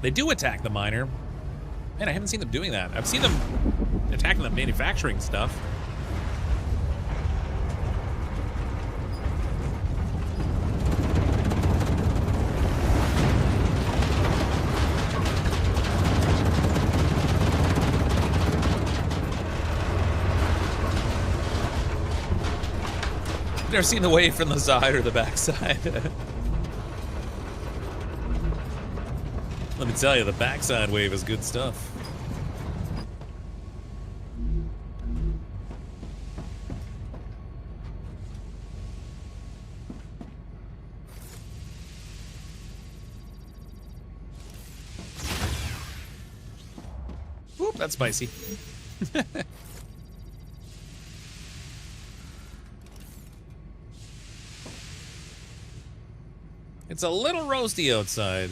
They do attack the miner. Man, I haven't seen them doing that. I've seen them attacking the manufacturing stuff. I've never seen the wave from the side or the back side. Let me tell you, the backside wave is good stuff. Whoop, that's spicy. It's a little roasty outside.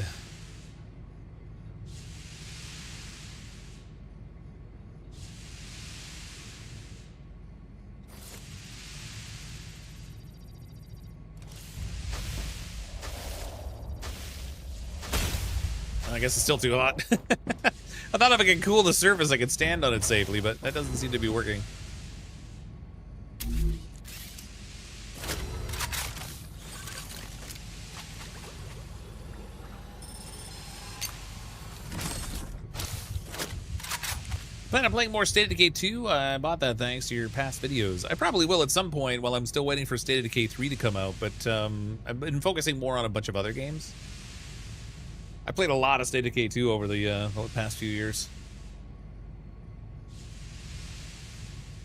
I guess it's still too hot. I thought if I could cool the surface, I could stand on it safely, but that doesn't seem to be working. Plan on playing more State of Decay 2? I bought that thanks to your past videos. I probably will at some point while I'm still waiting for State of Decay 3 to come out, but I've been focusing more on a bunch of other games. I played a lot of State of Decay 2 over the past few years.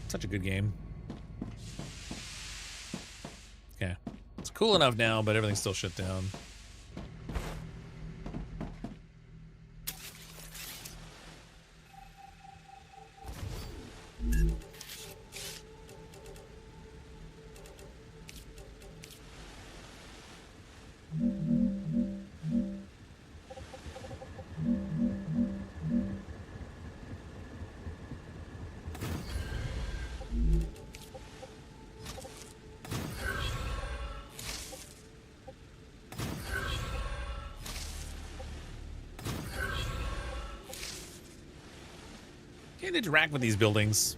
Such a good game. Okay. It's cool enough now, but everything's still shut down. Can't interact with these buildings.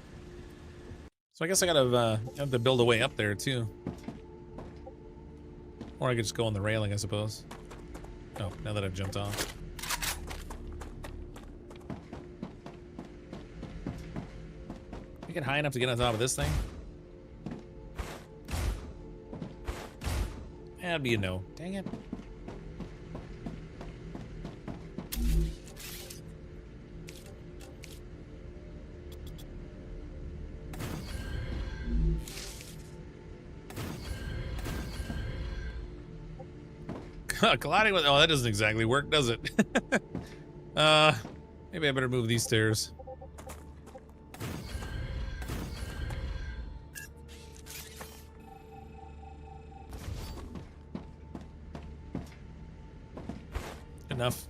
So I guess I gotta have to build a way up there too. Or I could just go on the railing, I suppose. Oh, now that I've jumped off. You get high enough to get on top of this thing? That'd be a no. Dang it. Colliding with... Oh, that doesn't exactly work, does it? Maybe I better move these stairs. Enough.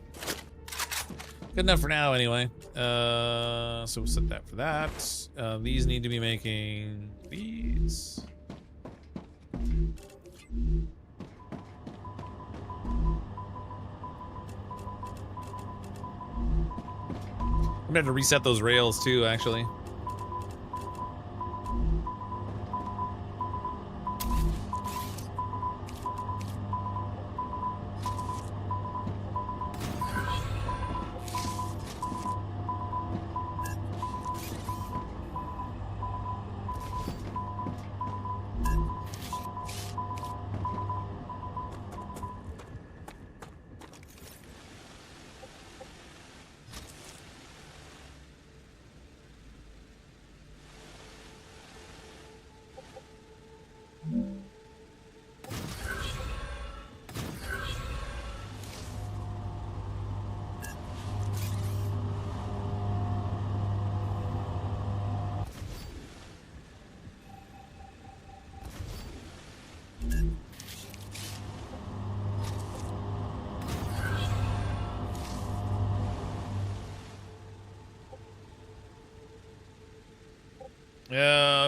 Good enough for now, anyway. So we'll set that for that. These need to be making these. I'm gonna have to reset those rails too, actually.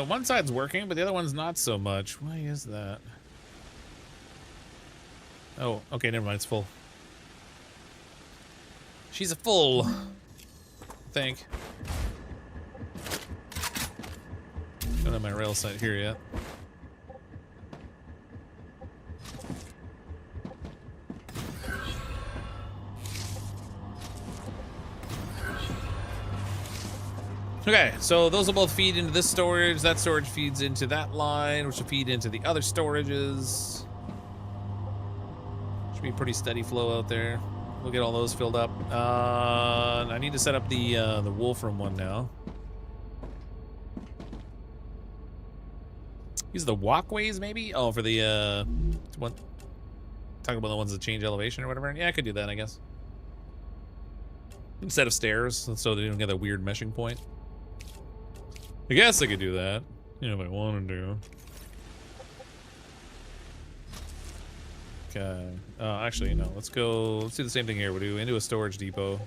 One side's working, but the other one's not so much. Why is that? Oh, okay, never mind, it's full. She's a full, I think. Don't have my rail set here yet. Okay, so those will both feed into this storage. That storage feeds into that line, which will feed into the other storages. Should be a pretty steady flow out there. We'll get all those filled up. I need to set up the Wolfram one now. Use the walkways, maybe? Oh, for the, what? Talking about the ones that change elevation or whatever? Yeah, I could do that, I guess. Instead of stairs, so they don't get that weird meshing point. I guess I could do that, you know, if I wanted to. Okay. Actually, no. Let's do the same thing here. We'll do into a storage depot.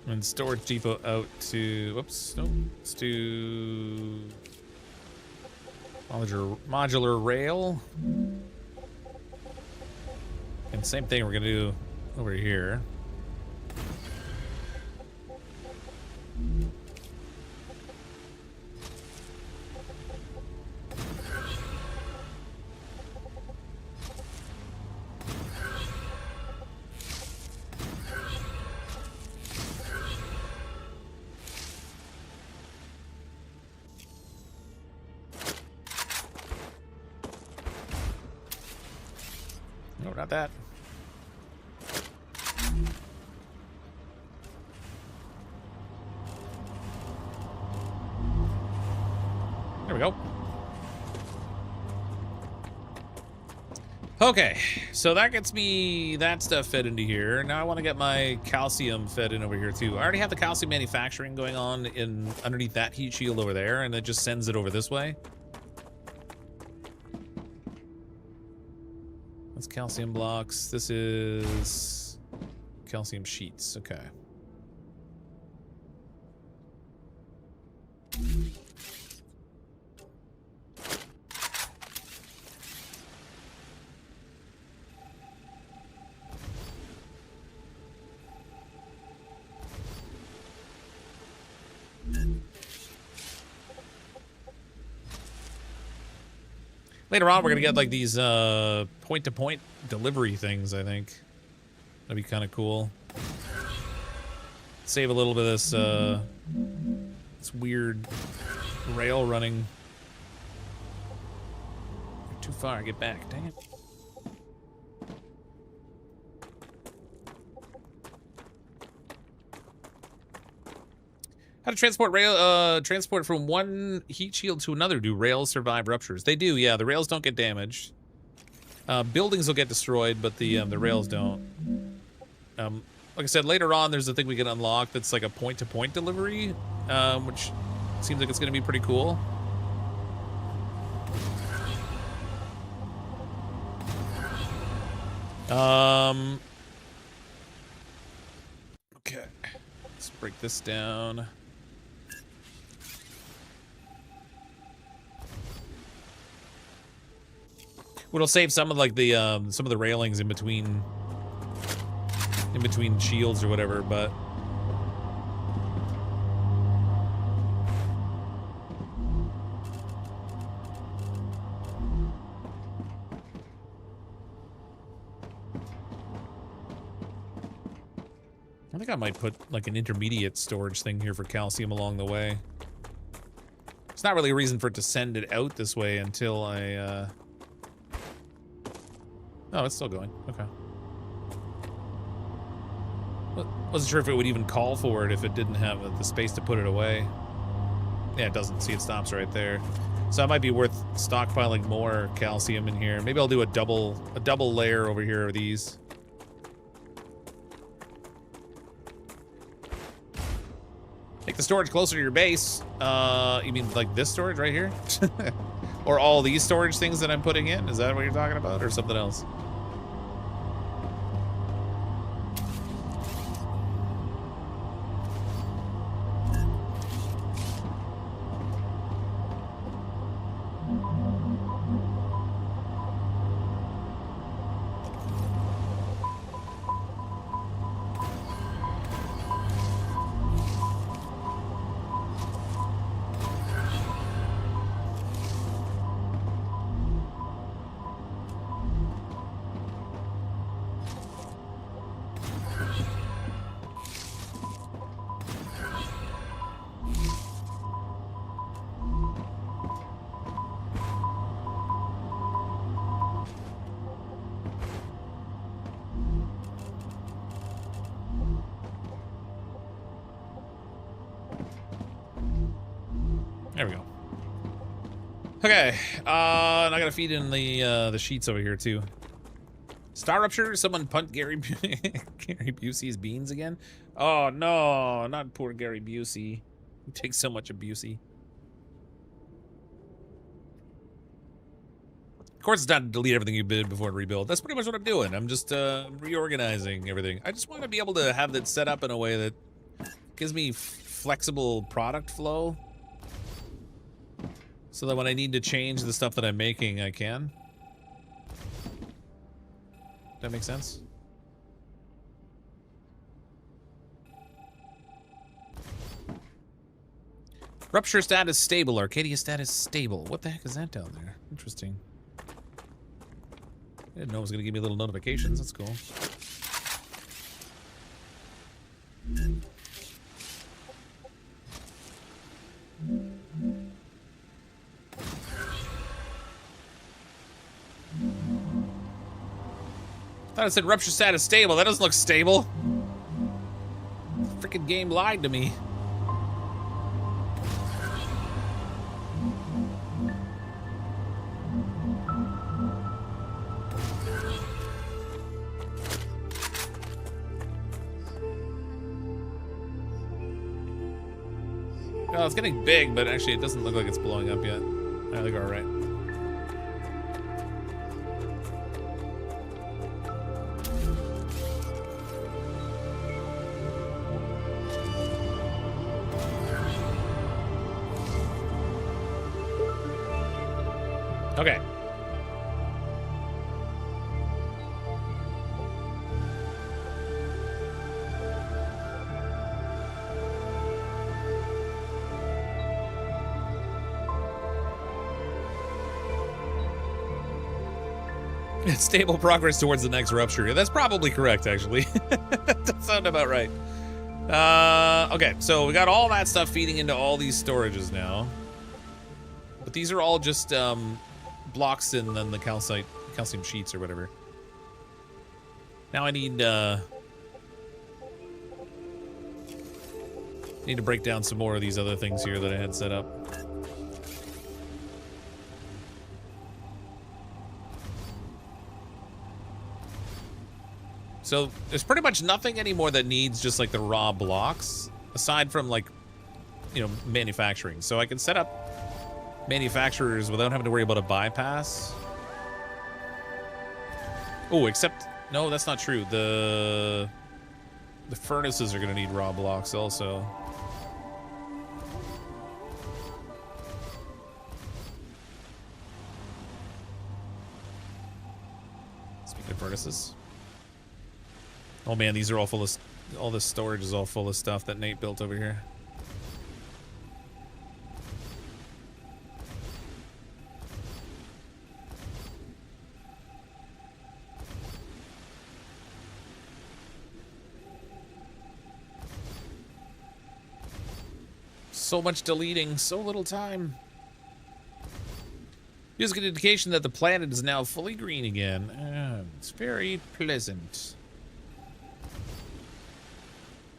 And storage depot out to, whoops, no, let's do modular rail. And same thing we're gonna do over here. No, not that. There we go. Okay, so that gets me that stuff fed into here. Now I want to get my calcium fed in over here too. I already have the calcium manufacturing going on in underneath that heat shield over there, and it just sends it over this way. That's calcium blocks. This is calcium sheets. Okay. Later on, we're gonna get like these point-to-point delivery things. I think that'd be kind of cool. Save a little bit of this weird rail running. You're too far. Get back. Dang it. How to transport from one heat shield to another. Do rails survive ruptures? They do, yeah. The rails don't get damaged. Buildings will get destroyed, but the rails don't. Like I said, later on, there's a thing we can unlock that's like a point-to-point delivery, which seems like it's going to be pretty cool. Okay. Let's break this down. It'll save some of like the some of the railings in between shields or whatever, but I think I might put like an intermediate storage thing here for calcium along the way. It's not really a reason for it to send it out this way until I oh, it's still going. Okay. Wasn't sure if it would even call for it if it didn't have the space to put it away. Yeah, it doesn't. See, it stops right there. So it might be worth stockpiling more calcium in here. Maybe I'll do a double layer over here of these. Take the storage closer to your base. You mean like this storage right here? Or all these storage things that I'm putting in? Is that what you're talking about, or something else? There we go. Okay, and I gotta feed in the sheets over here too. StarRupture, someone punt Gary Gary Busey's beans again. Oh no, not poor Gary Busey. He takes so much abusey. Of course, it's not to delete everything you did before rebuild. That's pretty much what I'm doing. I'm just reorganizing everything. I just want to be able to have that set up in a way that gives me flexible product flow, so that when I need to change the stuff that I'm making, I can. That make sense? Rupture status stable. Arcadia status stable. What the heck is that down there? Interesting. I didn't know it was going to give me little notifications. That's cool. Thought it said Rupture status stable. That doesn't look stable. The freaking game lied to me. Oh, it's getting big, but actually it doesn't look like it's blowing up yet. I think we're all right. Okay. Stable progress towards the next rupture. Yeah, that's probably correct, actually. That sounds about right. Okay, so we got all that stuff feeding into all these storages now. But these are all just blocks and then the calcium sheets or whatever. Now I need to break down some more of these other things here that I had set up. So there's pretty much nothing anymore that needs just like the raw blocks, aside from like, you know, manufacturing. So I can set up manufacturers without having to worry about a bypass. Oh, except, no, that's not true. The furnaces are gonna need raw blocks also. Speaking of furnaces. Oh man, these are all full of, all this storage is all full of stuff that Nate built over here. So much deleting, so little time. Here's an indication that the planet is now fully green again. It's very pleasant.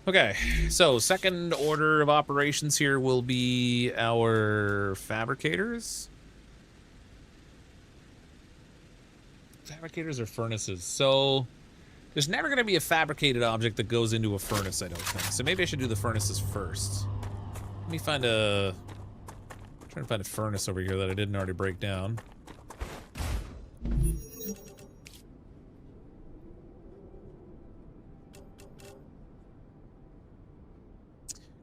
Okay, so second order of operations here will be our fabricators. Fabricators or furnaces. So there's never going to be a fabricated object that goes into a furnace, I don't think. So maybe I should do the furnaces first. Let me find a... I'm trying to find a furnace over here that I didn't already break down.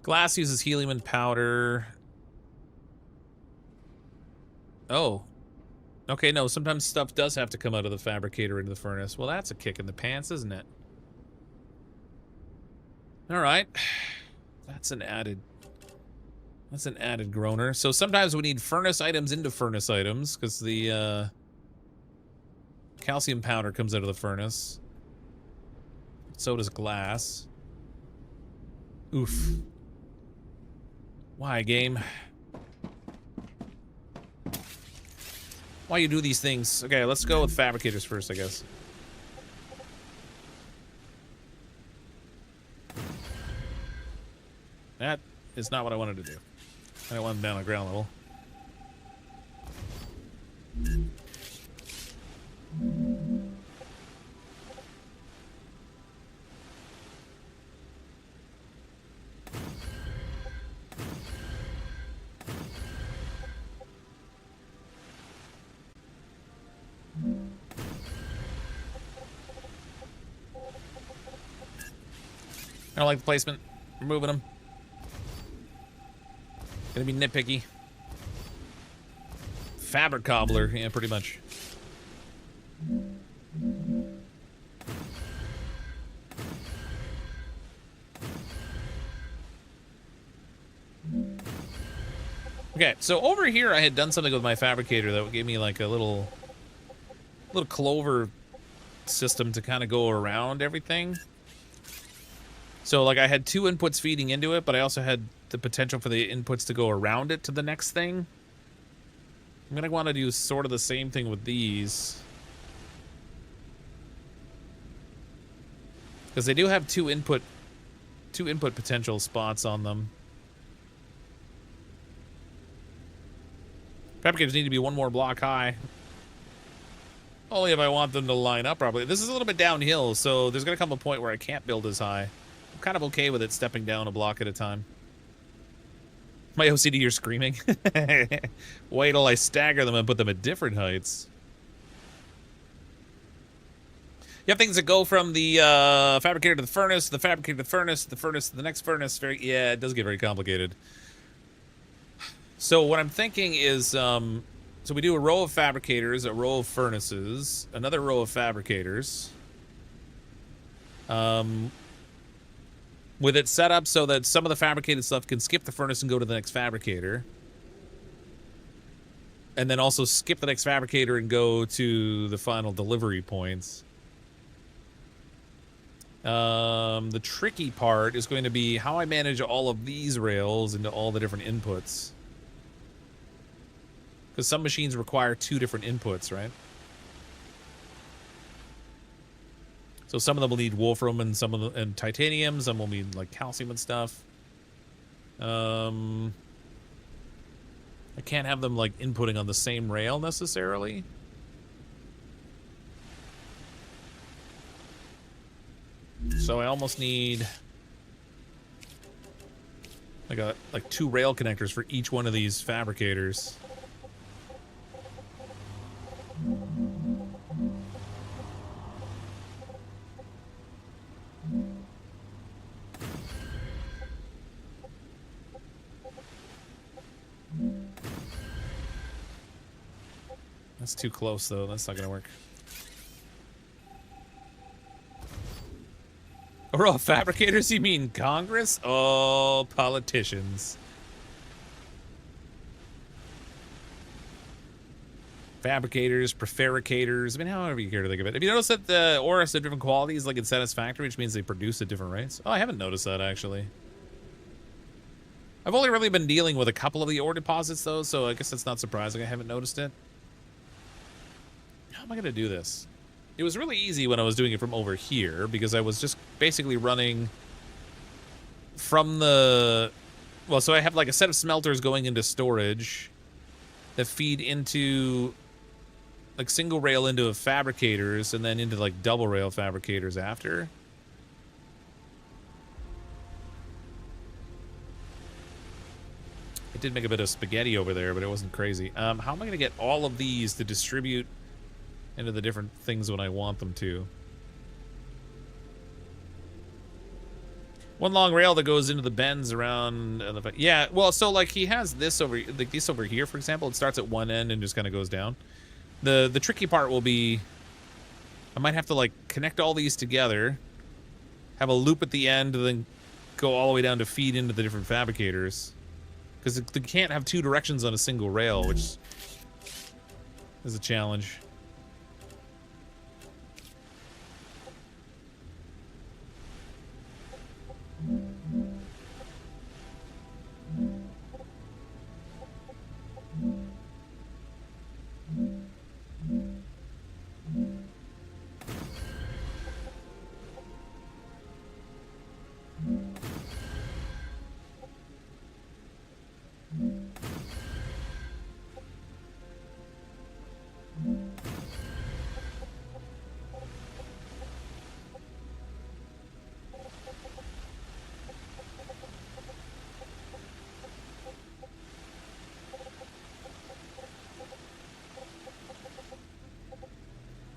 Glass uses helium and powder. Oh. Okay, no, sometimes stuff does have to come out of the fabricator into the furnace. Well, that's a kick in the pants, isn't it? All right. That's an added groaner. So sometimes we need furnace items into furnace items because the calcium powder comes out of the furnace. So does glass. Oof. Why, game? Why you do these things? Okay, let's go with fabricators first, I guess. That is not what I wanted to do. I want them down on ground level. I don't like the placement. We're moving them. Gonna be nitpicky. Fabric cobbler, yeah, pretty much. Okay, so over here I had done something with my fabricator that gave me like a little clover system to kind of go around everything. So like I had two inputs feeding into it, but I also had the potential for the inputs to go around it to the next thing. I'm gonna want to do sort of the same thing with these. Because they do have two input potential spots on them. Fabricators need to be one more block high. Only if I want them to line up properly. This is a little bit downhill, so there's gonna come a point where I can't build as high. I'm kind of okay with it stepping down a block at a time. My OCD, you're screaming. Wait till I stagger them and put them at different heights. You have things that go from the fabricator to the furnace, the fabricator to the furnace to the next furnace. Yeah, it does get very complicated. So what I'm thinking is So we do a row of fabricators, a row of furnaces, another row of fabricators. With it set up so that some of the fabricated stuff can skip the furnace and go to the next fabricator. And then also skip the next fabricator and go to the final delivery points. The tricky part is going to be how I manage all of these rails into all the different inputs. Because some machines require 2 different inputs, right? So some of them will need wolfram and some of them and titanium. Some will need like calcium and stuff. I can't have them like inputting on the same rail necessarily. So I almost need like 2 rail connectors for each one of these fabricators. That's too close, though. That's not gonna work. A row of fabricators? You mean Congress? Oh, politicians. Fabricators, prefaricators. I mean, however you care to think of it. Have you noticed that the ores have different qualities, like in Satisfactory, which means they produce at different rates? Oh, I haven't noticed that, actually. I've only really been dealing with a couple of the ore deposits, though, so I guess that's not surprising I haven't noticed it. How am I going to do this? It was really easy when I was doing it from over here, because I was just basically running from the... Well, so I have like a set of smelters going into storage that feed into like single rail into fabricators and then into like double rail fabricators after. It did make a bit of spaghetti over there, but it wasn't crazy. How am I going to get all of these to distribute into the different things when I want them to? One long rail that goes into the bends around the... Yeah, well, so like he has this over, like this over here, for example. It starts at one end and just kind of goes down. The tricky part will be I might have to like connect all these together, have a loop at the end, and then go all the way down to feed into the different fabricators. Because you can't have 2 directions on a single rail, which is a challenge.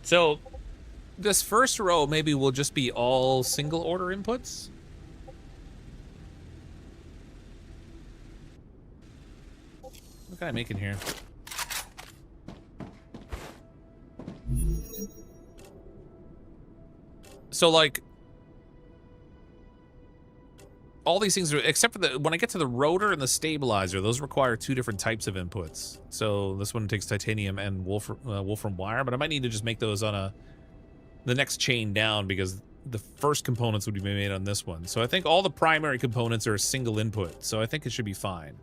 So, this first row maybe will just be all single order inputs. What can I make in here? So, like, all these things are, except for the, when I get to the rotor and the stabilizer, those require 2 different types of inputs. So this one takes titanium and wolfram wire, but I might need to just make those on the next chain down, because the first components would be made on this one. So I think all the primary components are a single input, so I think it should be fine.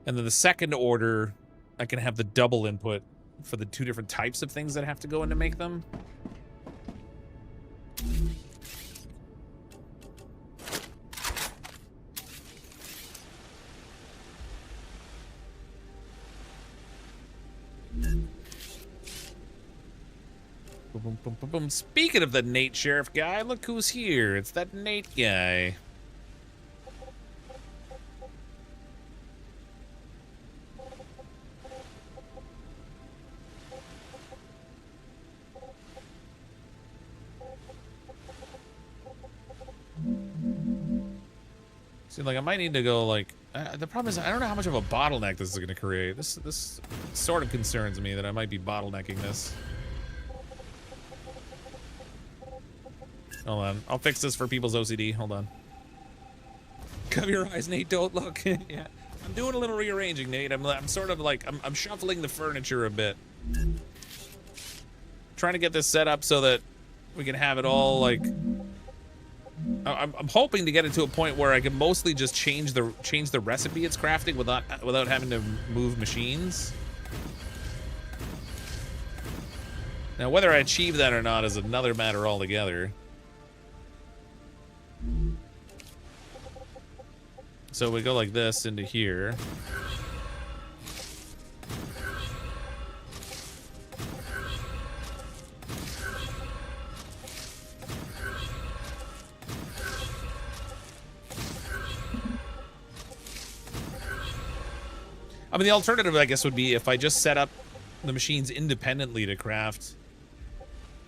And then the second order, I can have the double input for the 2 different types of things that have to go in to make them. Boom, boom, boom, boom. Speaking of the Nate Sheriff guy, look who's here. It's that Nate guy. See, like, I might need to go, like, The problem is I don't know how much of a bottleneck this is going to create. This sort of concerns me that I might be bottlenecking this. Hold on. I'll fix this for people's OCD. Hold on. Cover your eyes, Nate. Don't look. Yeah. I'm doing a little rearranging, Nate. I'm sort of like, I'm shuffling the furniture a bit. Trying to get this set up so that we can have it all, like... I'm hoping to get it to a point where I can mostly just change the recipe it's crafting without having to move machines. Now, whether I achieve that or not is another matter altogether. So we go like this into here. I mean, the alternative, I guess, would be if I just set up the machines independently to craft.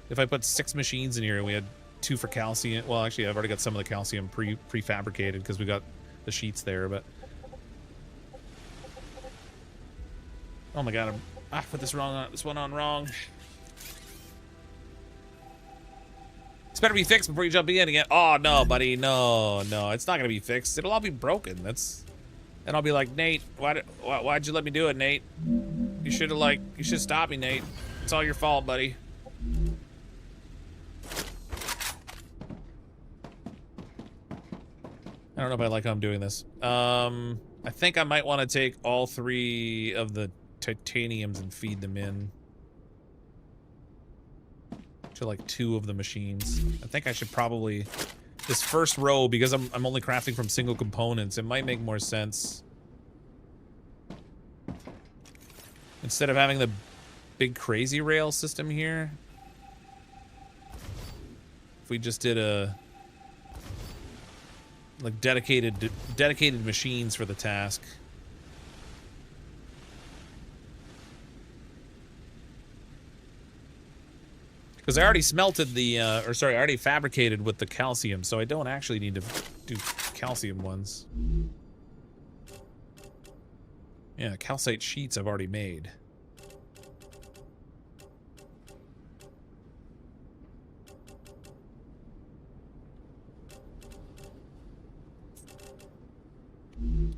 If I put 6 machines in here and we had 2 for calcium. Well, actually, I've already got some of the calcium prefabricated because we got the sheets there, but... Oh my god, I put this one on wrong. It's better be fixed before you jump in again. Oh, no, buddy, no, it's not gonna be fixed. It'll all be broken. And I'll be like, Nate, why'd you let me do it, Nate? You should stop me, Nate. It's all your fault, buddy. I don't know if I like how I'm doing this. I think I might want to take all 3 of the titaniums and feed them in to like 2 of the machines. I think I should probably... This first row, because I'm only crafting from single components, it might make more sense. Instead of having the big crazy rail system here, if we just did a like dedicated machines for the task. Because I already smelted the, I already fabricated with the calcium, so I don't actually need to do calcium ones. Yeah, calcite sheets I've already made.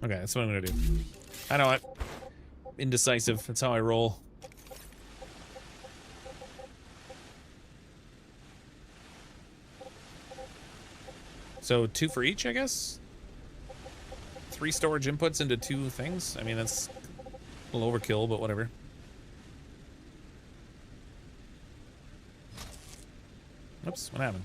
Okay, that's what I'm gonna do. I know it. Indecisive, that's how I roll. So 2 for each, I guess? 3 storage inputs into 2 things? I mean, that's a little overkill, but whatever. Oops, what happened?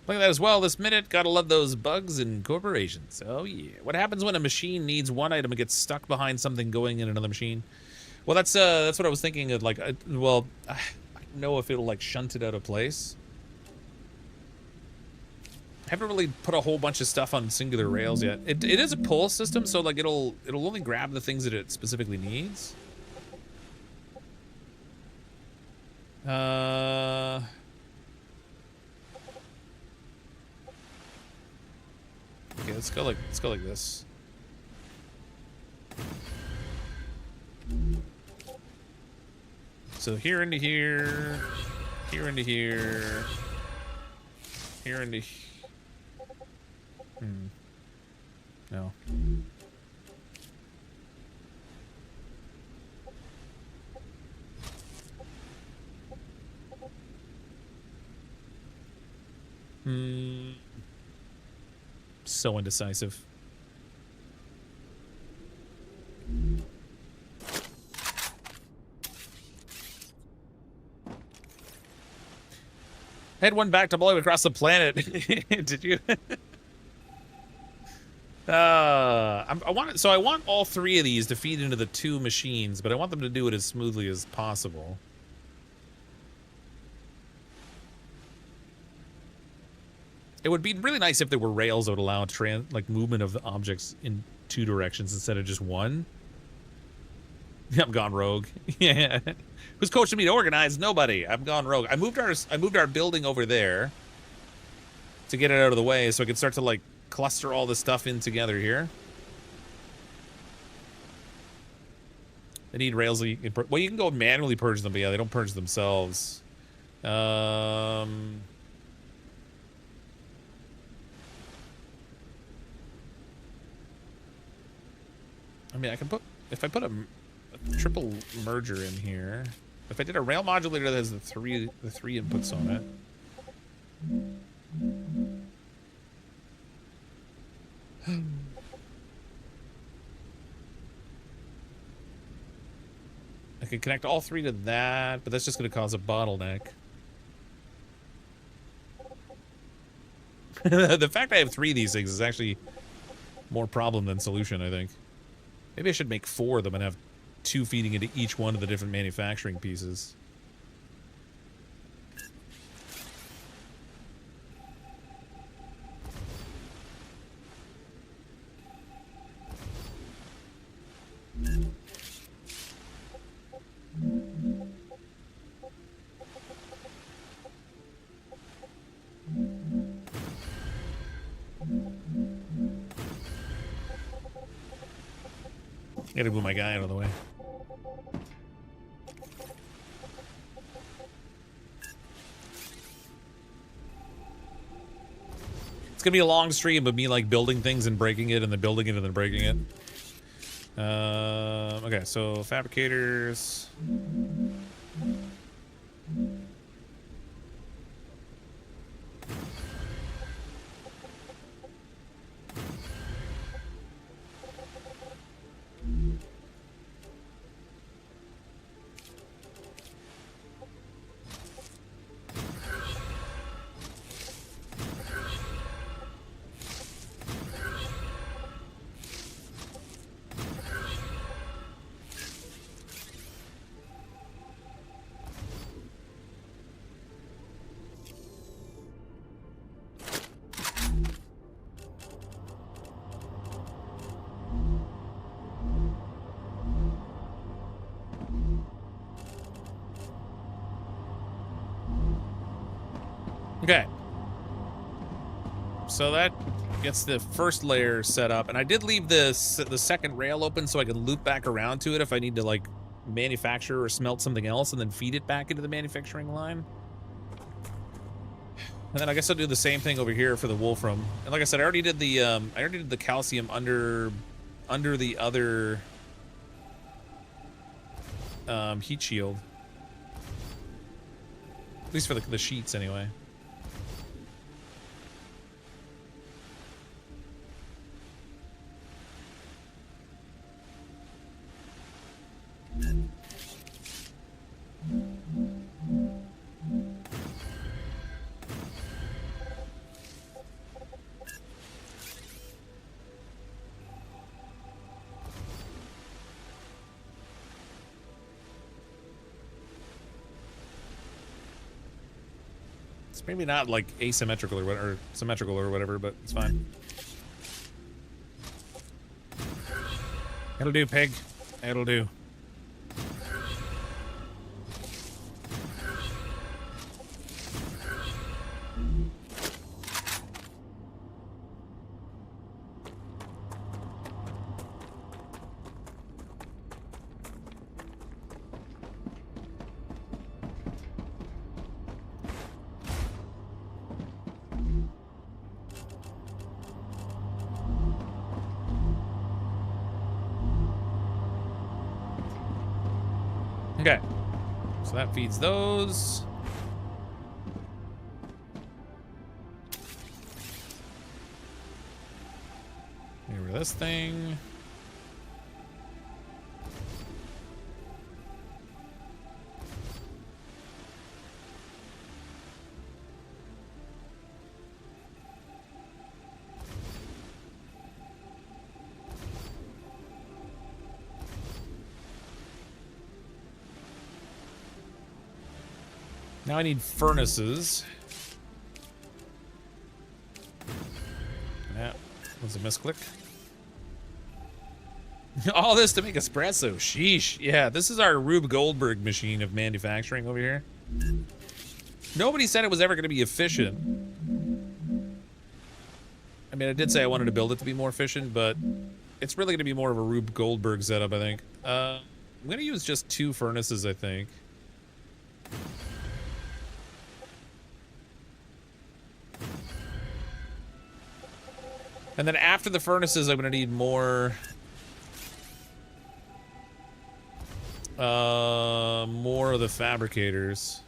Look at that as well this minute. Gotta love those bugs in corporations. Oh yeah. What happens when a machine needs one item and gets stuck behind something going in another machine? Well, that's what I was thinking of. Like, I don't know if it'll like shunt it out of place. I haven't really put a whole bunch of stuff on singular rails yet. It is a pull system, so like it'll only grab the things that it specifically needs. Okay, let's go like this. So here into here, here into here, here into. No. So indecisive. Head one back to blowing across the planet. Did you? I want all 3 of these to feed into the 2 machines, but I want them to do it as smoothly as possible. It would be really nice if there were rails that would allow like movement of the objects in 2 directions instead of just one. I'm gone rogue. Yeah. Who's coaching me to organize? Nobody. I'm gone rogue. I moved our building over there to get it out of the way so I could start to like cluster all this stuff in together here. They need rails. Well, you can go manually purge them, but yeah, they don't purge themselves. I mean, I can put, if I put a triple merger in here, if I did a rail modulator that has the three inputs on it. I can connect all 3 to that, but that's just going to cause a bottleneck. The fact I have 3 of these things is actually more problem than solution, I think. Maybe I should make 4 of them and have 2 feeding into each one of the different manufacturing pieces. Gotta move my guy out of the way. It's gonna be a long stream of me like building things and breaking it and then building it and then breaking it. Okay, so fabricators. Okay. So that gets the first layer set up, and I did leave the second rail open so I could loop back around to it if I need to like manufacture or smelt something else and then feed it back into the manufacturing line. And then I guess I'll do the same thing over here for the wolfram. And like I said, I already did the calcium under the other heat shield. At least for the sheets anyway. It's maybe not like asymmetrical or whatever, or symmetrical or whatever, but it's fine. It'll do, pig. It'll do. Okay, so that feeds those. Get rid of this thing. Now I need furnaces. was a misclick. All this to make espresso. Sheesh. Yeah, this is our Rube Goldberg machine of manufacturing over here. Nobody said it was ever going to be efficient. I mean, I did say I wanted to build it to be more efficient, but it's really going to be more of a Rube Goldberg setup, I think. I'm going to use just 2 furnaces, I think. And then after the furnaces, I'm going to need more of the fabricators.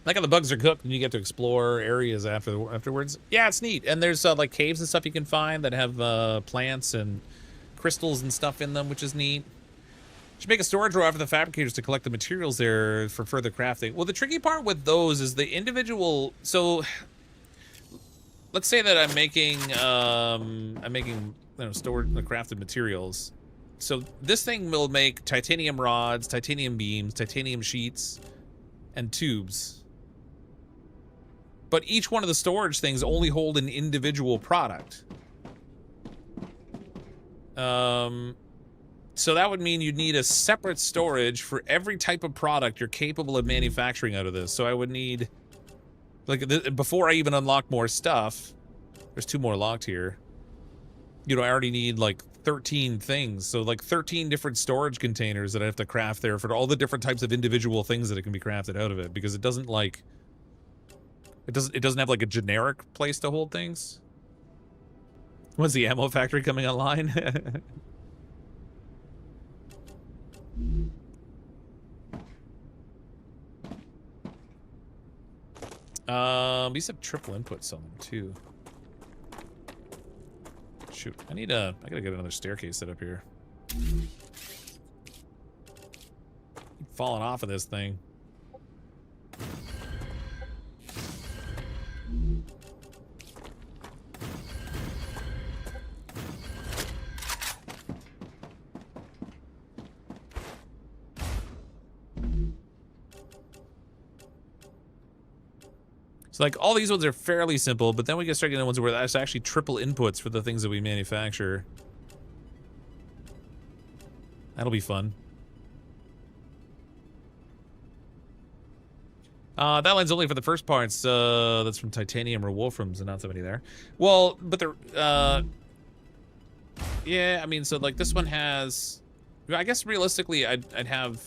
Like how the bugs are cooked and you get to explore areas afterwards. Yeah, it's neat. And there's like caves and stuff you can find that have plants and crystals and stuff in them, which is neat. Should make a storage drawer for the fabricators to collect the materials there for further crafting. Well, the tricky part with those is the individual. So let's say that I'm making stored crafted materials. So this thing will make titanium rods, titanium beams, titanium sheets, and tubes. But each one of the storage things only hold an individual product. So that would mean you'd need a separate storage for every type of product you're capable of manufacturing out of this. So I would need, like, before I even unlock more stuff, there's 2 more locked here. You know, I already need like 13 things. So like 13 different storage containers that I have to craft there for all the different types of individual things that it can be crafted out of it, because it doesn't like, it doesn't have like a generic place to hold things. When's the ammo factory coming online? We used to have triple inputs on them too. Shoot, I gotta get another staircase set up here. Keep falling off of this thing. So like all these ones are fairly simple, but then we get started getting the ones where that's actually triple inputs for the things that we manufacture. That'll be fun. That line's only for the first parts. That's from titanium or wolframs, and not so many there. Well, but they're yeah, I mean, so like this one has, I guess realistically, I'd have,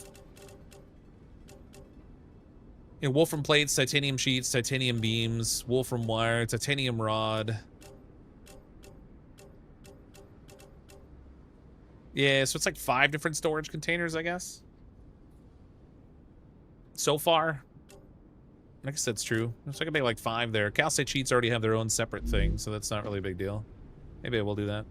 you know, wolfram plates, titanium sheets, titanium beams, wolfram wire, titanium rod. Yeah, so it's like 5 different storage containers, I guess. So far. I guess that's true. So I can make like 5 there. Calcite sheets already have their own separate thing, so that's not really a big deal. Maybe I will do that.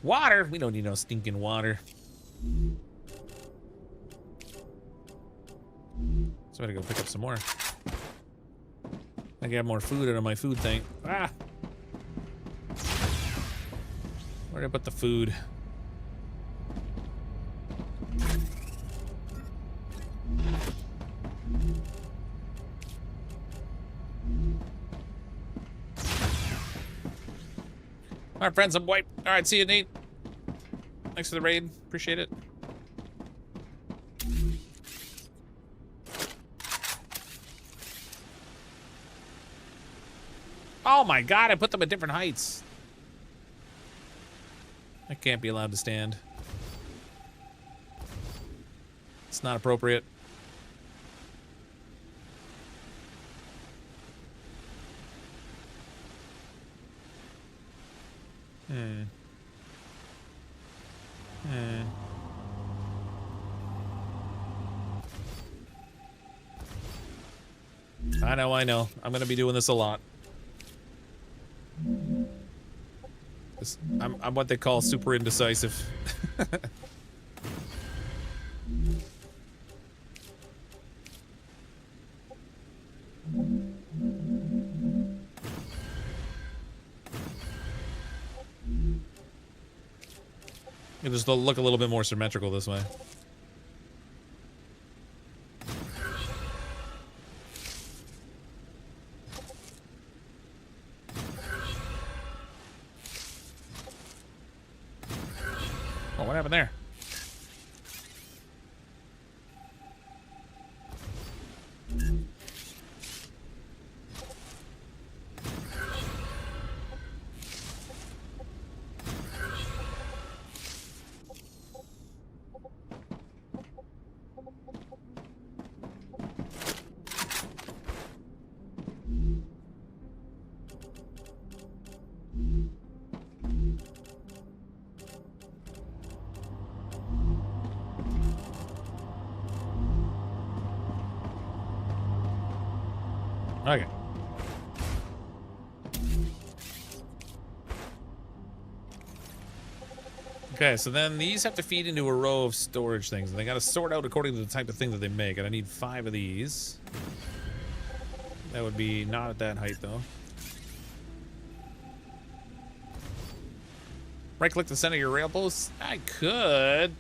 Water! We don't need no stinking water. So I gotta go pick up some more. I can have more food out of my food thing. Ah! Where did I put the food? All right, friends, I'm white. All right, see you, Nate. Thanks for the raid. Appreciate it. Oh my god, I put them at different heights. I can't be allowed to stand. It's not appropriate. I know. I'm gonna be doing this a lot. I'm what they call super indecisive. It'll just look a little bit more symmetrical this way. Oh, what happened there? Okay. Okay, so then these have to feed into a row of storage things, and they got to sort out according to the type of thing that they make. And I need 5 of these. That would be not at that height, though. Right-click the center of your rail posts. I could.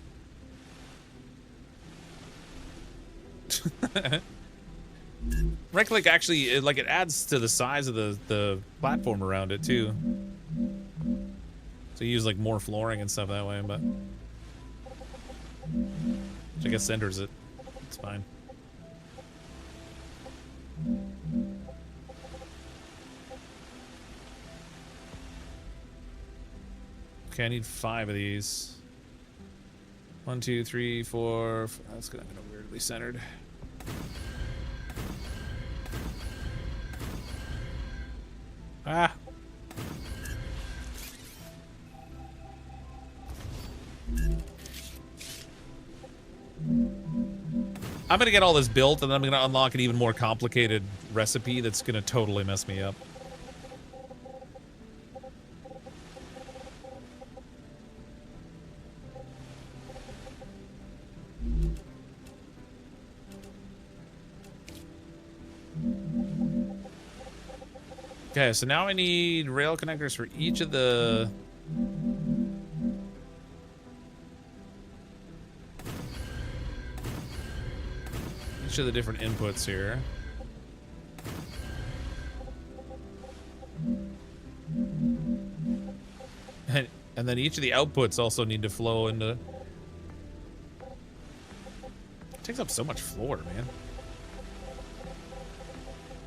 Right-click actually, it adds to the size of the platform around it too. So you use like more flooring and stuff that way, but which I guess centers it. It's fine. Okay, I need 5 of these. 1, 2, 3, 4. That's gonna be weirdly centered. Ah. I'm gonna get all this built, and then I'm gonna unlock an even more complicated recipe that's gonna totally mess me up. Okay, so now I need rail connectors for each of the... each of the different inputs here. And then each of the outputs also need to flow into... It takes up so much floor, man.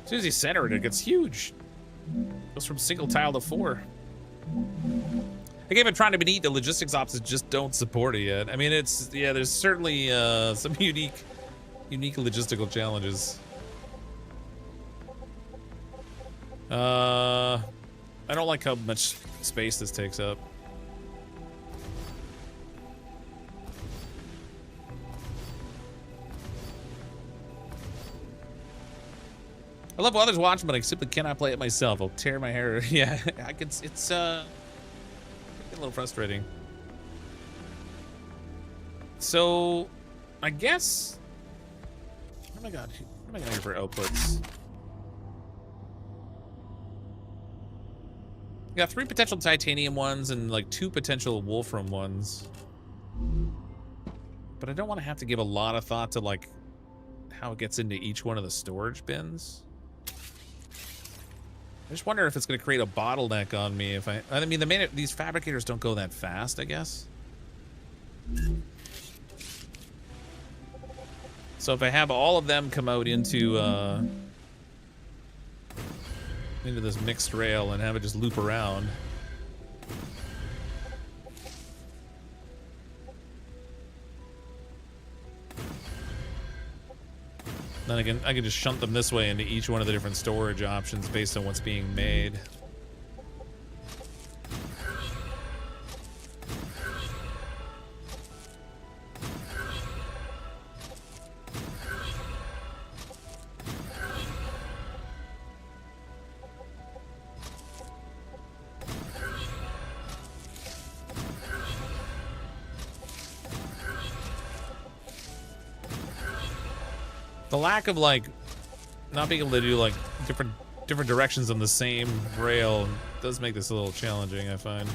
As soon as you center it, it gets huge. Goes from single tile to 4. I keep on trying to be neat. The logistics ops just don't support it yet. I mean, it's, yeah, there's certainly some unique logistical challenges. I don't like how much space this takes up. I love what others watch, but I simply cannot play it myself. I'll tear my hair. Yeah, I could. It's a little frustrating. So, I guess. Oh my god, what am I gonna do for outputs? We got 3 potential titanium ones and like 2 potential wolfram ones. But I don't want to have to give a lot of thought to like how it gets into each one of the storage bins. I just wonder if it's going to create a bottleneck on me if I mean, these fabricators don't go that fast, I guess. So if I have all of them come out into this mixed rail and have it just loop around. Then I can just shunt them this way into each one of the different storage options based on what's being made. The lack of like not being able to do like different directions on the same rail does make this a little challenging, I find.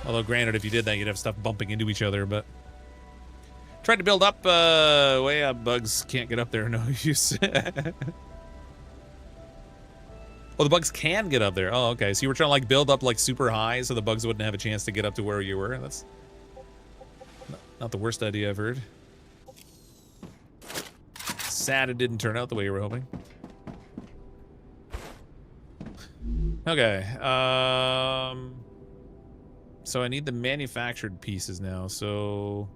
Although granted, if you did that, you'd have stuff bumping into each other, but tried to build up way up, bugs can't get up there, no use. Oh, the bugs can get up there. Oh, okay. So you were trying to like build up like super high so the bugs wouldn't have a chance to get up to where you were. That's not the worst idea I've heard. Sad it didn't turn out the way you were hoping. Okay. So I need the manufactured pieces now. So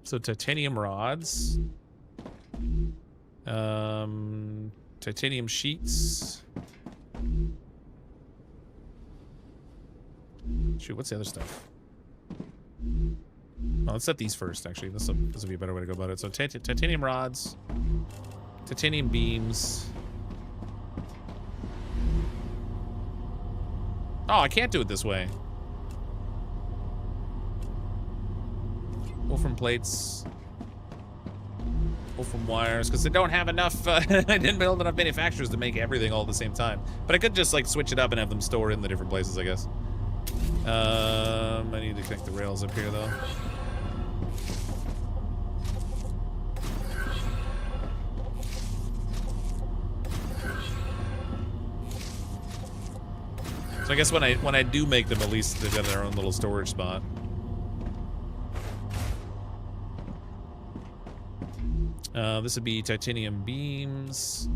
titanium rods, titanium sheets. Shoot, what's the other stuff? Oh, let's set these first, actually. This will be a better way to go about it. So titanium rods, titanium beams. Oh, I can't do it this way. Wolfram plates. Wolfram wires, because they don't have enough, I didn't build enough manufacturers to make everything all at the same time. But I could just like switch it up and have them store in the different places, I guess. I need to connect the rails up here though. So I guess when I do make them, at least they've got their own little storage spot. This would be titanium beams,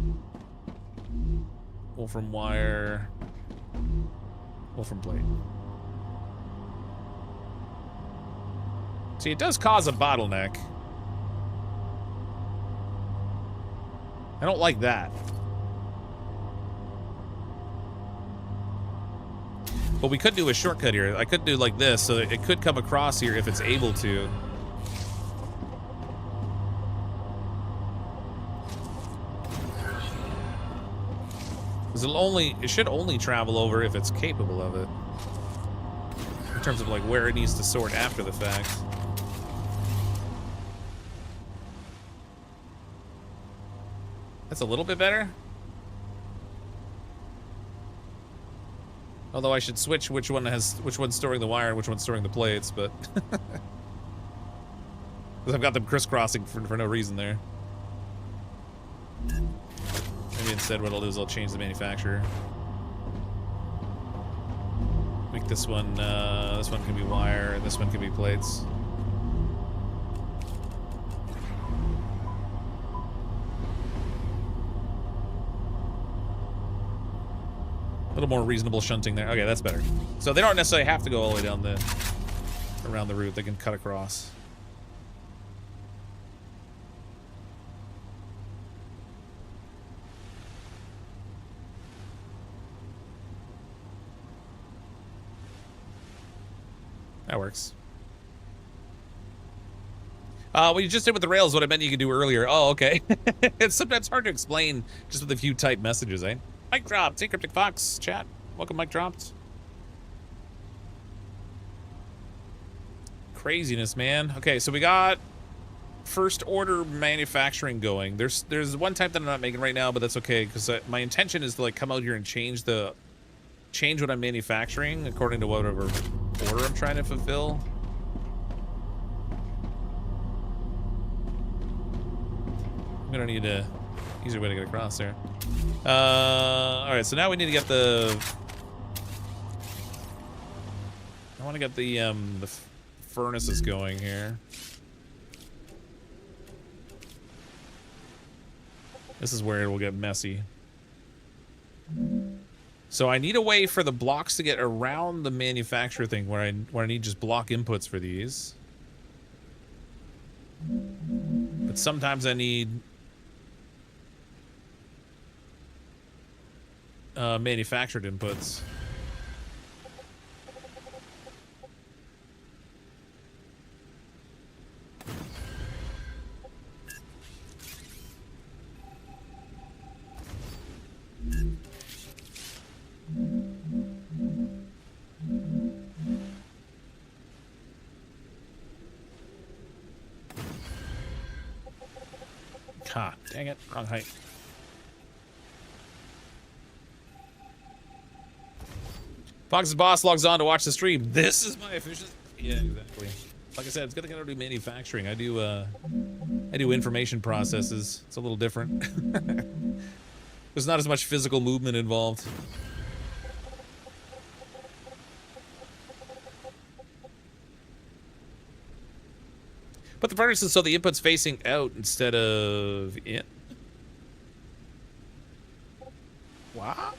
wolfram wire, wolfram plate. See, it does cause a bottleneck. I don't like that. But we could do a shortcut here. I could do like this, so that it could come across here if it's able to. Because it should only travel over if it's capable of it. In terms of like where it needs to sort after the fact. That's a little bit better. Although I should switch which one's storing the wire and which one's storing the plates, but because I've got them crisscrossing for no reason there. Maybe instead what I'll do is I'll change the manufacturer. Make this one can be wire and this one can be plates. A little more reasonable shunting there. Okay, that's better. So they don't necessarily have to go all the way down around the route. They can cut across. That works. What you just did with the rails, what I meant you could do earlier. Oh, okay. It's sometimes hard to explain just with a few typed messages, eh? Mic dropped. Hey, CrypticFox chat. Welcome, mic dropped. Craziness, man. Okay, so we got first order manufacturing going. There's one type that I'm not making right now, but that's okay because my intention is to like come out here and change what I'm manufacturing according to whatever order I'm trying to fulfill. I'm gonna need a easier way to get across there. Alright, so now we need to get I want to get the furnaces going here. This is where it will get messy. So I need a way for the blocks to get around the manufacturer thing where I need just block inputs for these. But sometimes I need manufactured inputs. Ha, dang it, wrong height. Fox's boss logs on to watch the stream. This is my efficiency. Yeah, exactly. Like I said, it's gonna go do manufacturing. I do information processes. It's a little different. There's not as much physical movement involved. But the furnace is so the input's facing out instead of in. Wow.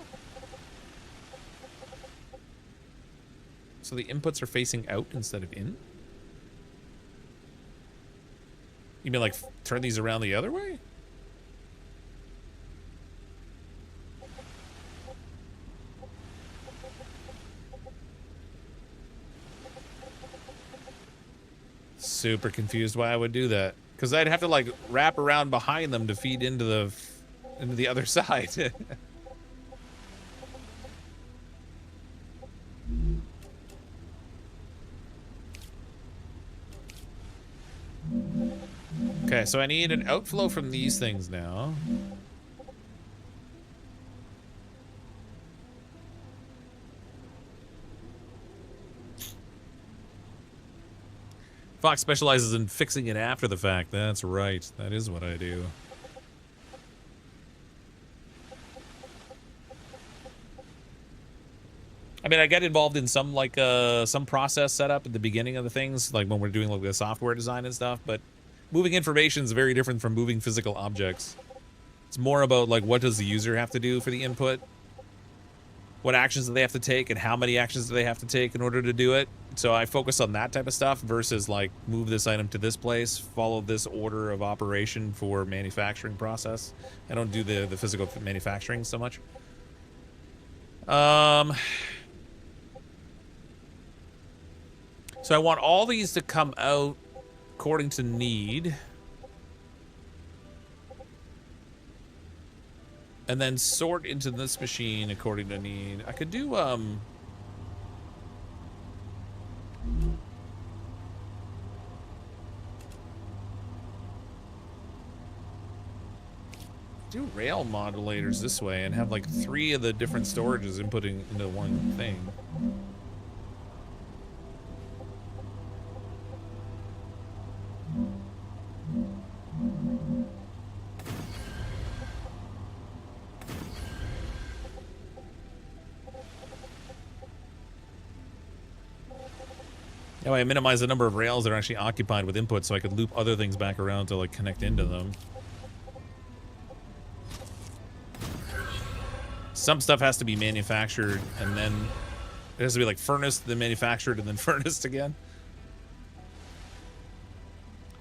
So the inputs are facing out instead of in? You mean like turn these around the other way? Super confused why I would do that. Because I'd have to like wrap around behind them to feed into the other side. Okay, so I need an outflow from these things now. Fox specializes in fixing it after the fact. That's right. That is what I do. I mean, I get involved in some like some process setup at the beginning of the things, like when we're doing like the software design and stuff, but moving information is very different from moving physical objects. It's more about like what does the user have to do for the input? What actions do they have to take and how many actions do they have to take in order to do it? So I focus on that type of stuff versus like move this item to this place, follow this order of operation for manufacturing process. I don't do the physical manufacturing so much. So I want all these to come out according to need. And then sort into this machine according to need. I could do, do rail modulators this way and have like 3 of the different storages inputting into one thing. That way I minimize the number of rails that are actually occupied with input so I could loop other things back around to like connect into them. Some stuff has to be manufactured and then it has to be like furnace, then manufactured, and then furnace again.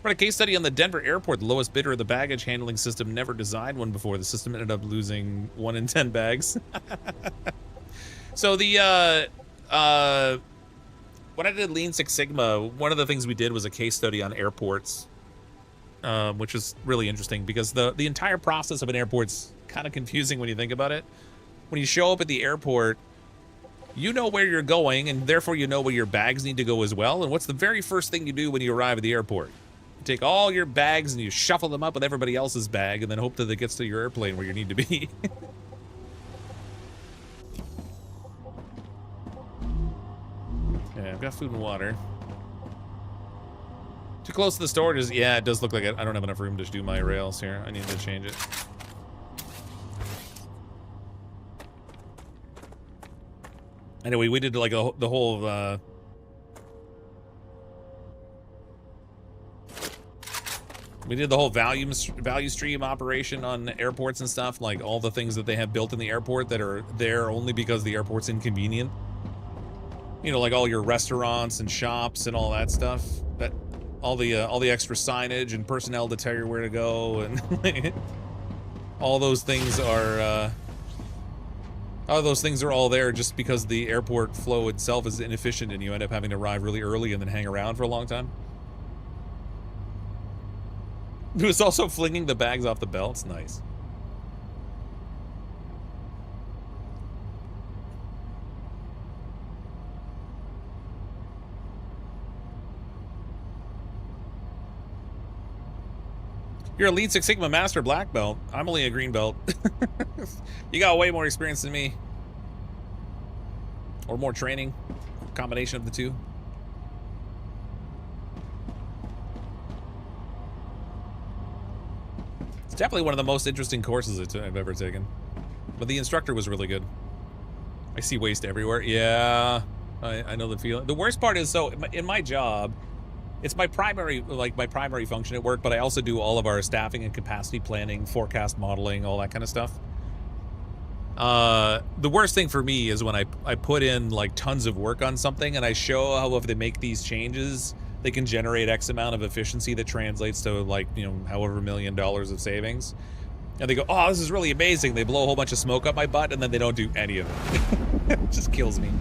Run a case study on the Denver airport. The lowest bidder of the baggage handling system never designed one before. The system ended up losing 1 in 10 bags. So the when I did Lean Six Sigma, one of the things we did was a case study on airports, which is really interesting because the entire process of an airport's kind of confusing when you think about it. When you show up at the airport, you know where you're going, and therefore you know where your bags need to go as well. And what's the very first thing you do when you arrive at the airport? You take all your bags and you shuffle them up with everybody else's bag and then hope that it gets to your airplane where you need to be. Okay, I've got food and water. Too close to the storages. Yeah, it does look like I don't have enough room to do my rails here. I need to change it. Anyway, we did like the whole we did the whole value stream operation on airports and stuff, like all the things that they have built in the airport that are there only because the airport's inconvenient. You know, like all your restaurants and shops and all that stuff. That all the extra signage and personnel to tell you where to go, and all those things are all there just because the airport flow itself is inefficient and you end up having to arrive really early and then hang around for a long time. It was also flinging the bags off the belts. Nice. You're a Lead Six Sigma Master Black Belt. I'm only a green belt. You got way more experience than me. Or more training. Combination of the two. It's definitely one of the most interesting courses I've ever taken. But the instructor was really good. I see waste everywhere. Yeah, I know the feeling. The worst part is, so in my job, it's my primary function at work, but I also do all of our staffing and capacity planning, forecast modeling, all that kind of stuff. The worst thing for me is when I put in like tons of work on something and I show how if they make these changes, they can generate X amount of efficiency that translates to like, you know, however $1 million of savings. And they go, oh, this is really amazing. They blow a whole bunch of smoke up my butt and then they don't do any of it. It just kills me.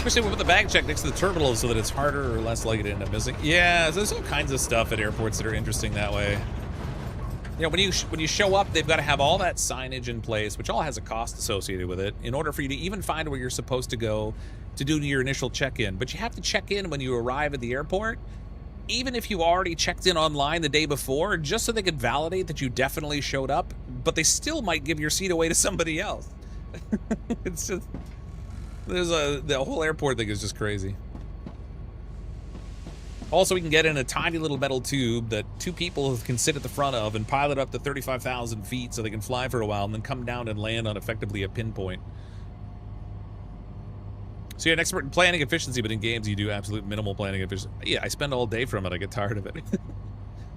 Especially with the bag check next to the terminal so that it's harder or less likely to end up missing. Yeah, there's all kinds of stuff at airports that are interesting that way. You know, when you show up, they've got to have all that signage in place, which all has a cost associated with it, in order for you to even find where you're supposed to go to do your initial check-in. But you have to check in when you arrive at the airport, even if you already checked in online the day before, just so they could validate that you definitely showed up, but they still might give your seat away to somebody else. It's just... the whole airport thing is just crazy. Also, we can get in a tiny little metal tube that 2 people can sit at the front of and pilot up to 35,000 feet so they can fly for a while and then come down and land on effectively a pinpoint. So you're an expert in planning efficiency, but in games you do absolute minimal planning efficiency. Yeah, I spend all day from it. I get tired of it.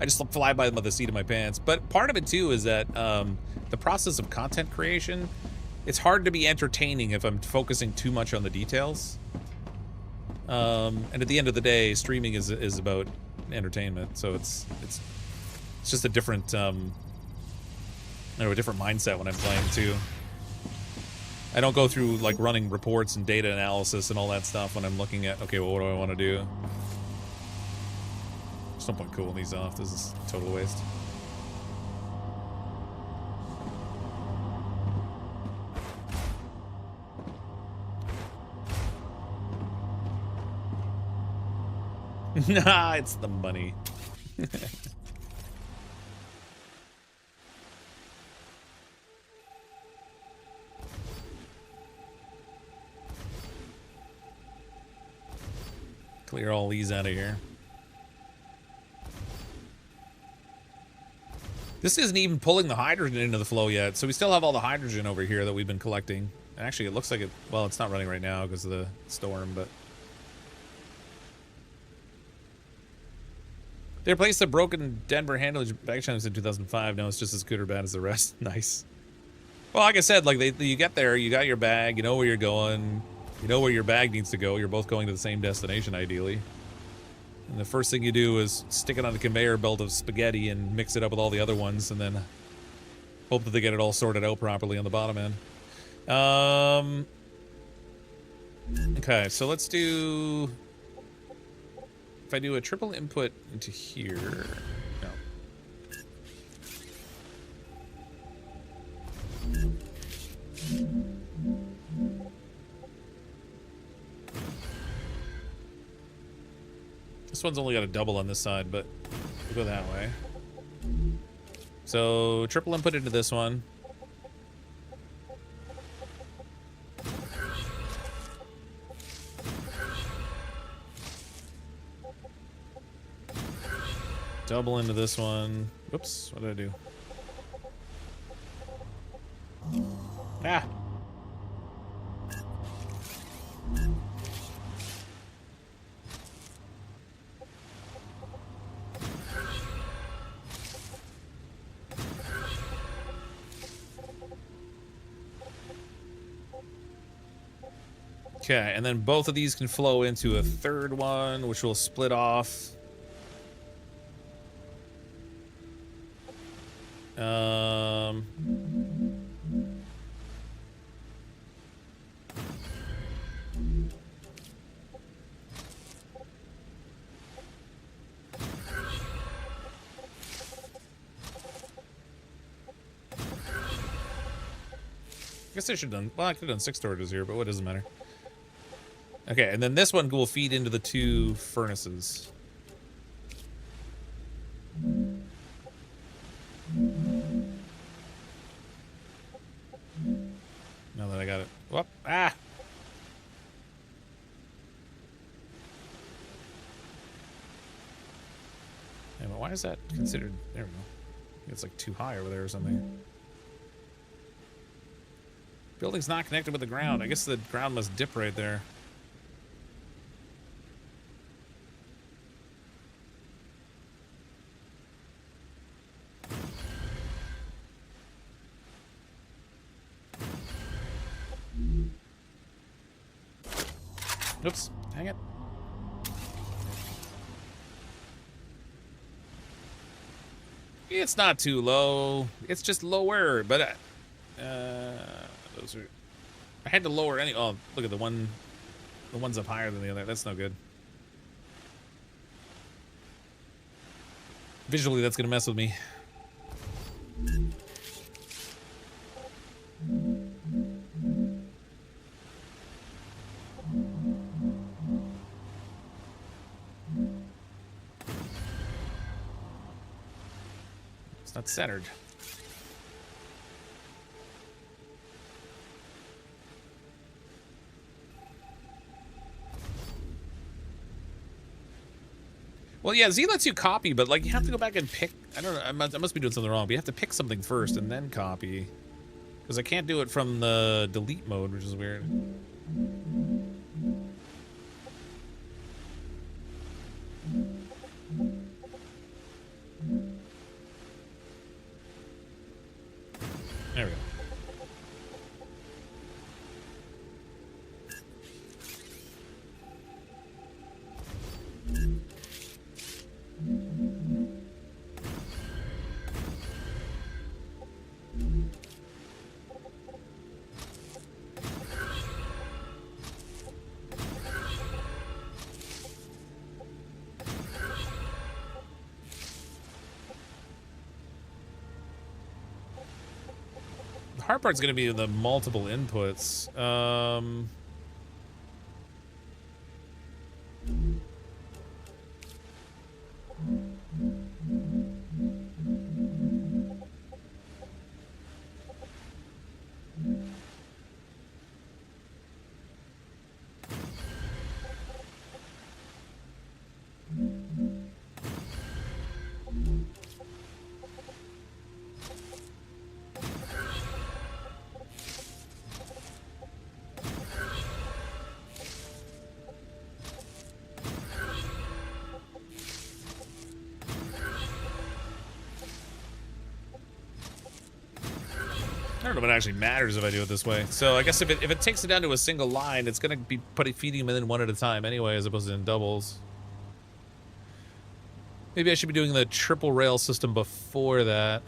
I just fly by them with the seat of my pants. But part of it, too, is that the process of content creation, it's hard to be entertaining if I'm focusing too much on the details. And at the end of the day, streaming is about entertainment, so it's just a different a different mindset when I'm playing too. I don't go through like running reports and data analysis and all that stuff when I'm looking at, okay, well, what do I want to do? There's no point cooling these off. This is a total waste. Nah, it's the money. Clear all these out of here. This isn't even pulling the hydrogen into the flow yet, so we still have all the hydrogen over here that we've been collecting. Actually, it looks like it, well, it's not running right now because of the storm, but... They replaced the broken Denver handling bag channels in 2005. Now it's just as good or bad as the rest. Nice. Well, like I said, like you get there, you got your bag, you know where you're going, you know where your bag needs to go. You're both going to the same destination, ideally. And the first thing you do is stick it on a conveyor belt of spaghetti and mix it up with all the other ones, and then hope that they get it all sorted out properly on the bottom end. Okay, so let's do... If I do a triple input into here... No. This one's only got a double on this side, but we'll go that way. So, triple input into this one. Double into this one. Whoops, what did I do? Ah! Okay, and then both of these can flow into a third one, which will split off. guess I should have done, well, I could have done 6 storages here, but what doesn't matter. Okay, and then this one will feed into the 2 furnaces. Now that I got it. Whoop, ah! Yeah, but why is that considered, there we go. It's like too high over there or something. Building's not connected with the ground. I guess the ground must dip right there. Oops, dang it. It's not too low. It's just lower, but those are. I had to lower any. Oh, look at the one. The one's up higher than the other. That's no good. Visually, that's gonna mess with me. It's not centered. Well, yeah, Z lets you copy, but like you have to go back and pick. I don't know. I must be doing something wrong. But you have to pick something first and then copy, because I can't do it from the delete mode, which is weird. There we go. The hard part's gonna be the multiple inputs. I don't know if it actually matters if I do it this way. So I guess if it takes it down to a single line, it's gonna be feeding them in one at a time anyway, as opposed to in doubles. Maybe I should be doing the triple rail system before that.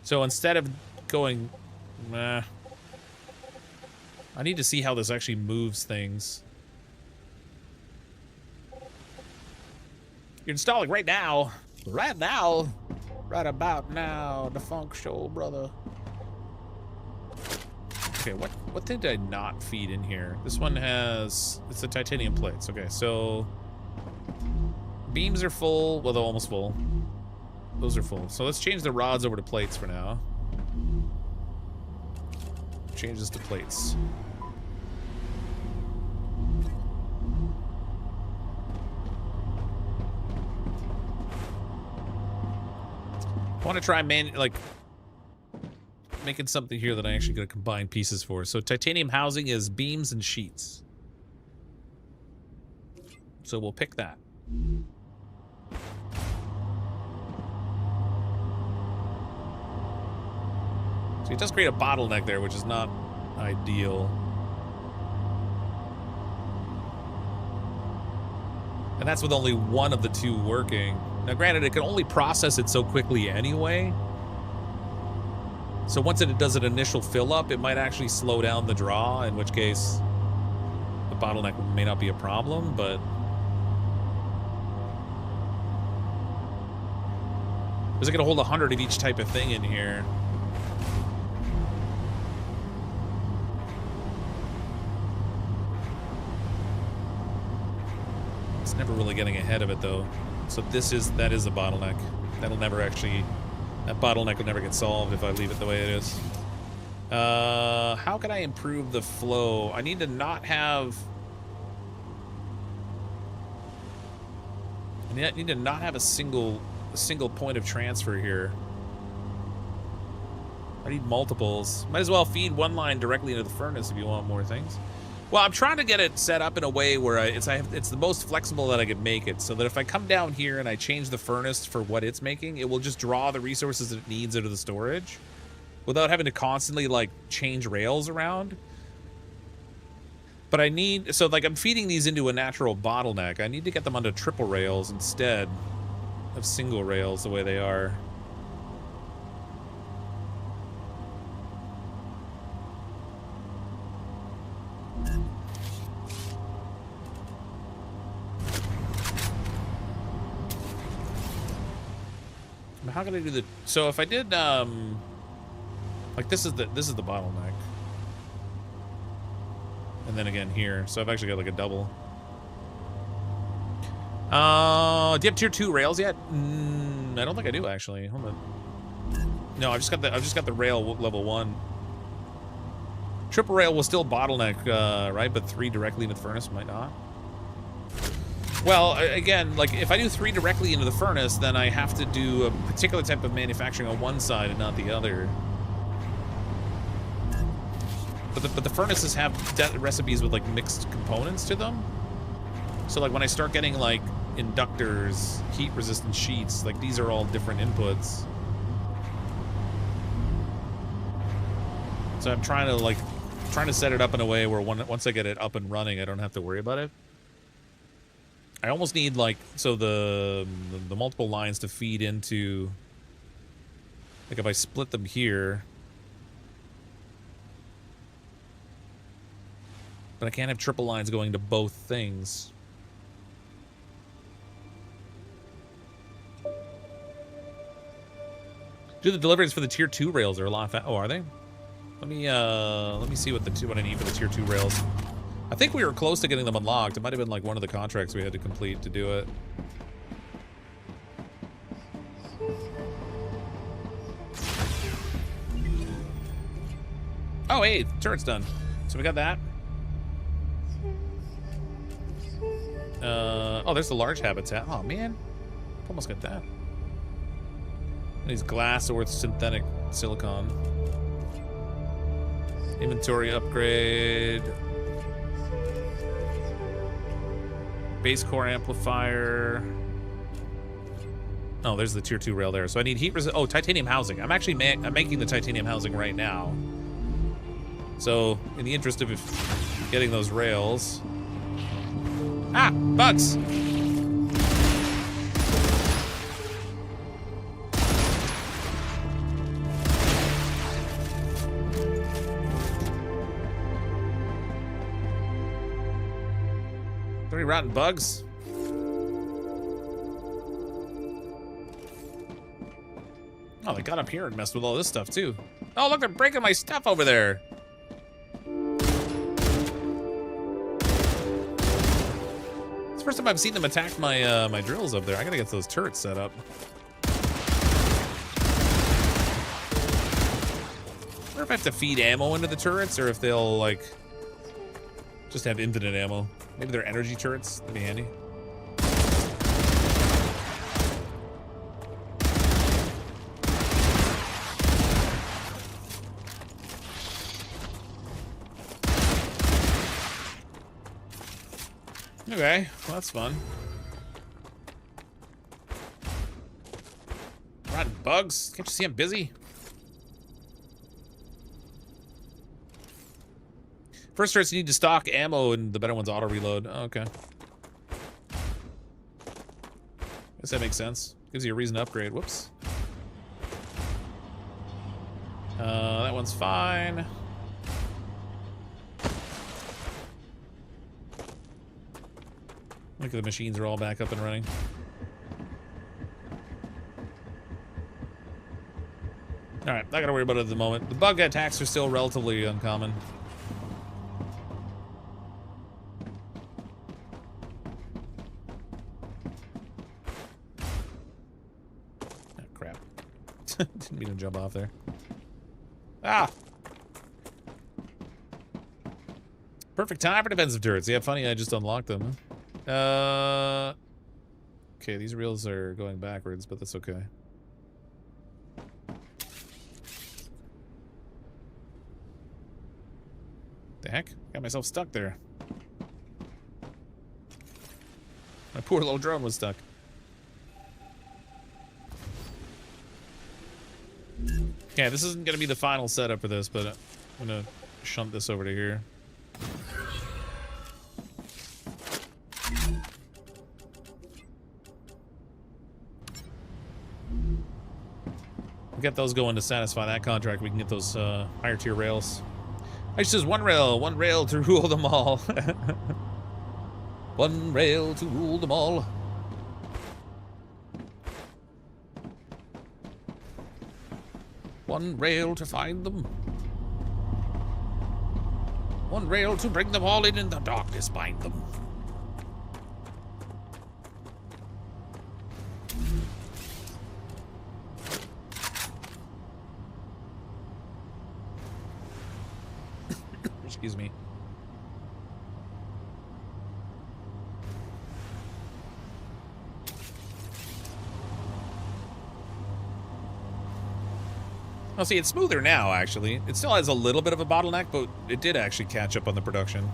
So instead of going, I need to see how this actually moves things. You're installing right now. Right now. Right about now. The funk show, brother. Okay, what thing did I not feed in here? This one has, it's the titanium plates. Okay, so beams are full. Well, they're almost full. Those are full. So let's change the rods over to plates for now. Change this to plates. I want to try making something here that I actually gonna combine pieces for. So titanium housing is beams and sheets. So we'll pick that. So it does create a bottleneck there, which is not ideal. And that's with only one of the two working. Now, granted, it can only process it so quickly anyway. So once it does an initial fill up, it might actually slow down the draw, in which case the bottleneck may not be a problem, but Because I can hold 100 of each type of thing in here. It's never really getting ahead of it though. So that is a bottleneck. That'll never actually, that bottleneck will never get solved if I leave it the way it is. How can I improve the flow? I need to not have, I need to not have a single point of transfer here. I need multiples. Might as well feed one line directly into the furnace if you want more things. Well, I'm trying to get it set up in a way where it's the most flexible that I could make it, so that if I come down here and I change the furnace for what it's making, it will just draw the resources that it needs out of the storage without having to constantly like change rails around. But I need, so like I'm feeding these into a natural bottleneck. I need to get them onto triple rails instead of single rails the way they are. How can I do the, so if I did like this is the bottleneck. And then again here. So I've actually got like a double. Do you have tier 2 rails yet? I don't think I do actually. Hold on. No, I've just got the rail level 1. Triple rail will still bottleneck, right? But 3 directly into the furnace might not. Well, again, like if I do 3 directly into the furnace, then I have to do a particular type of manufacturing on one side and not the other. But the furnaces have recipes with like mixed components to them. So like when I start getting like inductors, heat resistant sheets, like these are all different inputs. So I'm trying to set it up in a way where once I get it up and running, I don't have to worry about it. I almost need like, so the multiple lines to feed into, like if I split them here, but I can't have triple lines going to both things. Do the deliveries for the tier 2 rails are a lot fast. Oh, are they? Let me see what I need for the tier 2 rails. I think we were close to getting them unlocked. It might have been like one of the contracts we had to complete to do it. Oh, hey, the turret's done. So we got that. Oh, there's the large habitat. Oh, man. Almost got that. And these glass or synthetic silicon. Inventory upgrade. Base core amplifier. Oh, there's the tier 2 rail there. So I need heat resist. Oh, titanium housing. I'm actually I'm making the titanium housing right now. So in the interest of getting those rails. Ah, bugs. Rotten bugs. Oh, they got up here and messed with all this stuff too. Oh, look, they're breaking my stuff over there. It's the first time I've seen them attack my my drills up there. I gotta get those turrets set up. I wonder if I have to feed ammo into the turrets or if they'll like just have infinite ammo. Maybe they're energy turrets. That'd be handy. Okay, well, that's fun. Rotten bugs. Can't you see I'm busy? First turrets need to stock ammo and the better ones auto reload. Oh, okay. Guess that makes sense. Gives you a reason to upgrade. Whoops. That one's fine. Look at the machines are all back up and running. Alright, not gonna worry about it at the moment. The bug attacks are still relatively uncommon. Oh, crap. Didn't mean to jump off there. Ah! Perfect time for defensive turrets. Yeah, funny, I just unlocked them. Okay, these reels are going backwards, but that's okay. The heck? Got myself stuck there. My poor little drone was stuck. Yeah, this isn't gonna be the final setup for this, but I'm gonna shunt this over to here. We'll get those going to satisfy that contract. We can get those higher tier rails. I just says one rail to rule them all. One rail to rule them all. One rail to find them. One rail to bring them all in the darkness bind them. Excuse me. Oh, see, it's smoother now, actually. It still has a little bit of a bottleneck, but it did actually catch up on the production.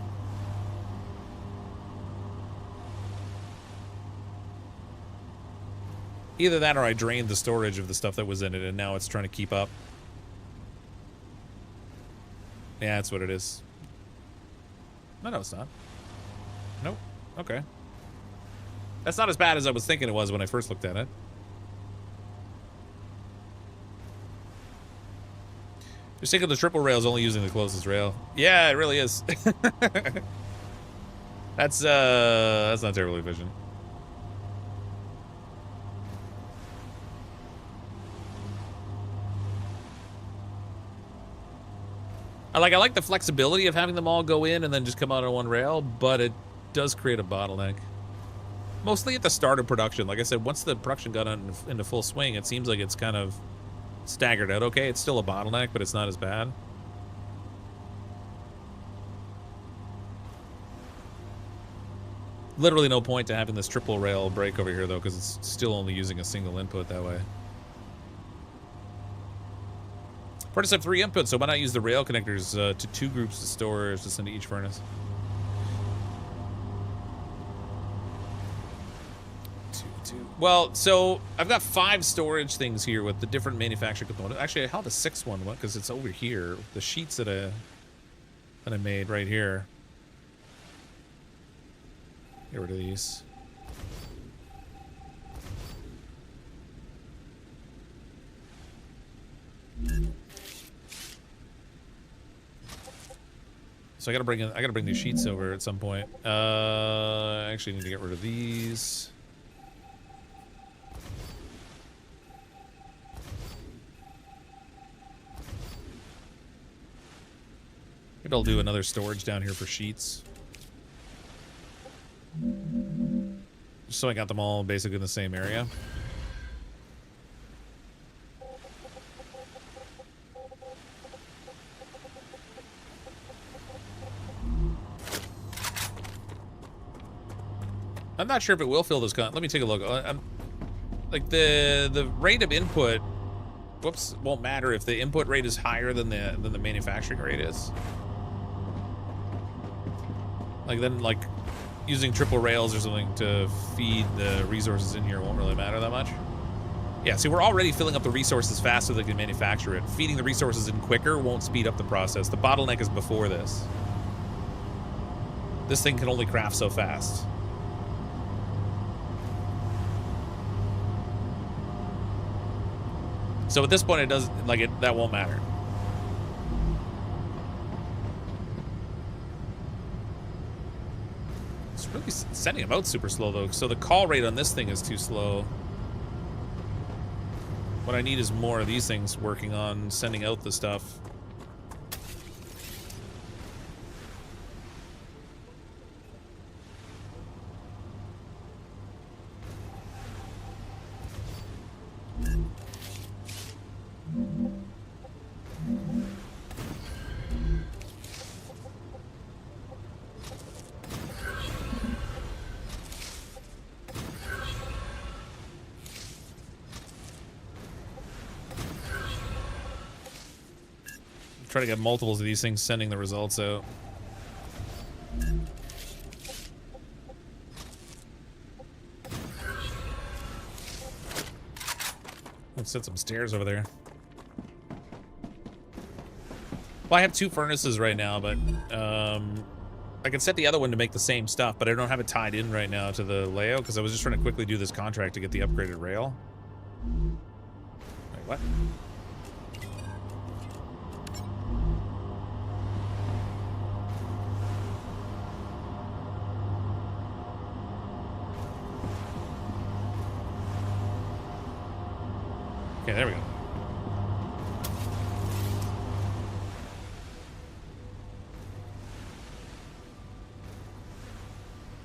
Either that or I drained the storage of the stuff that was in it, and now it's trying to keep up. Yeah, that's what it is. No, it's not. Nope. Okay. That's not as bad as I was thinking it was when I first looked at it. Just thinking the triple rail is only using the closest rail. Yeah, it really is. That's not terribly efficient. I like the flexibility of having them all go in and then just come out on one rail, but it does create a bottleneck. Mostly at the start of production. Like I said, once the production got into full swing, it seems like it's kind of staggered out. Okay, it's still a bottleneck, but it's not as bad. Literally no point to having this triple rail break over here, though, because it's still only using a single input that way. Furnace have 3 inputs, so why not use the rail connectors to 2 groups to store to send to each furnace? Well, so I've got 5 storage things here with the different manufacturing components. Actually, I held a 6th one because it's over here. The sheets that I made right here. Get rid of these. So I gotta bring these sheets over at some point. I actually need to get rid of these. Maybe I'll do another storage down here for sheets. Just so I got them all basically in the same area. I'm not sure if it will fill this con. Let me take a look. Like the rate of input, whoops, won't matter if the input rate is higher than the manufacturing rate is. Like then like using triple rails or something to feed the resources in here won't really matter that much. Yeah, see, we're already filling up the resources faster than they can manufacture it. Feeding the resources in quicker won't speed up the process. The bottleneck is before this. This thing can only craft so fast. So at this point, it doesn't, like, that won't matter. It's really sending them out super slow, though. So the call rate on this thing is too slow. What I need is more of these things working on sending out the stuff. Try to get multiples of these things sending the results out. Let's set some stairs over there. Well, I have 2 furnaces right now, but I can set the other one to make the same stuff, but I don't have it tied in right now to the layout because I was just trying to quickly do this contract to get the upgraded rail. Wait, what? Okay, there we go.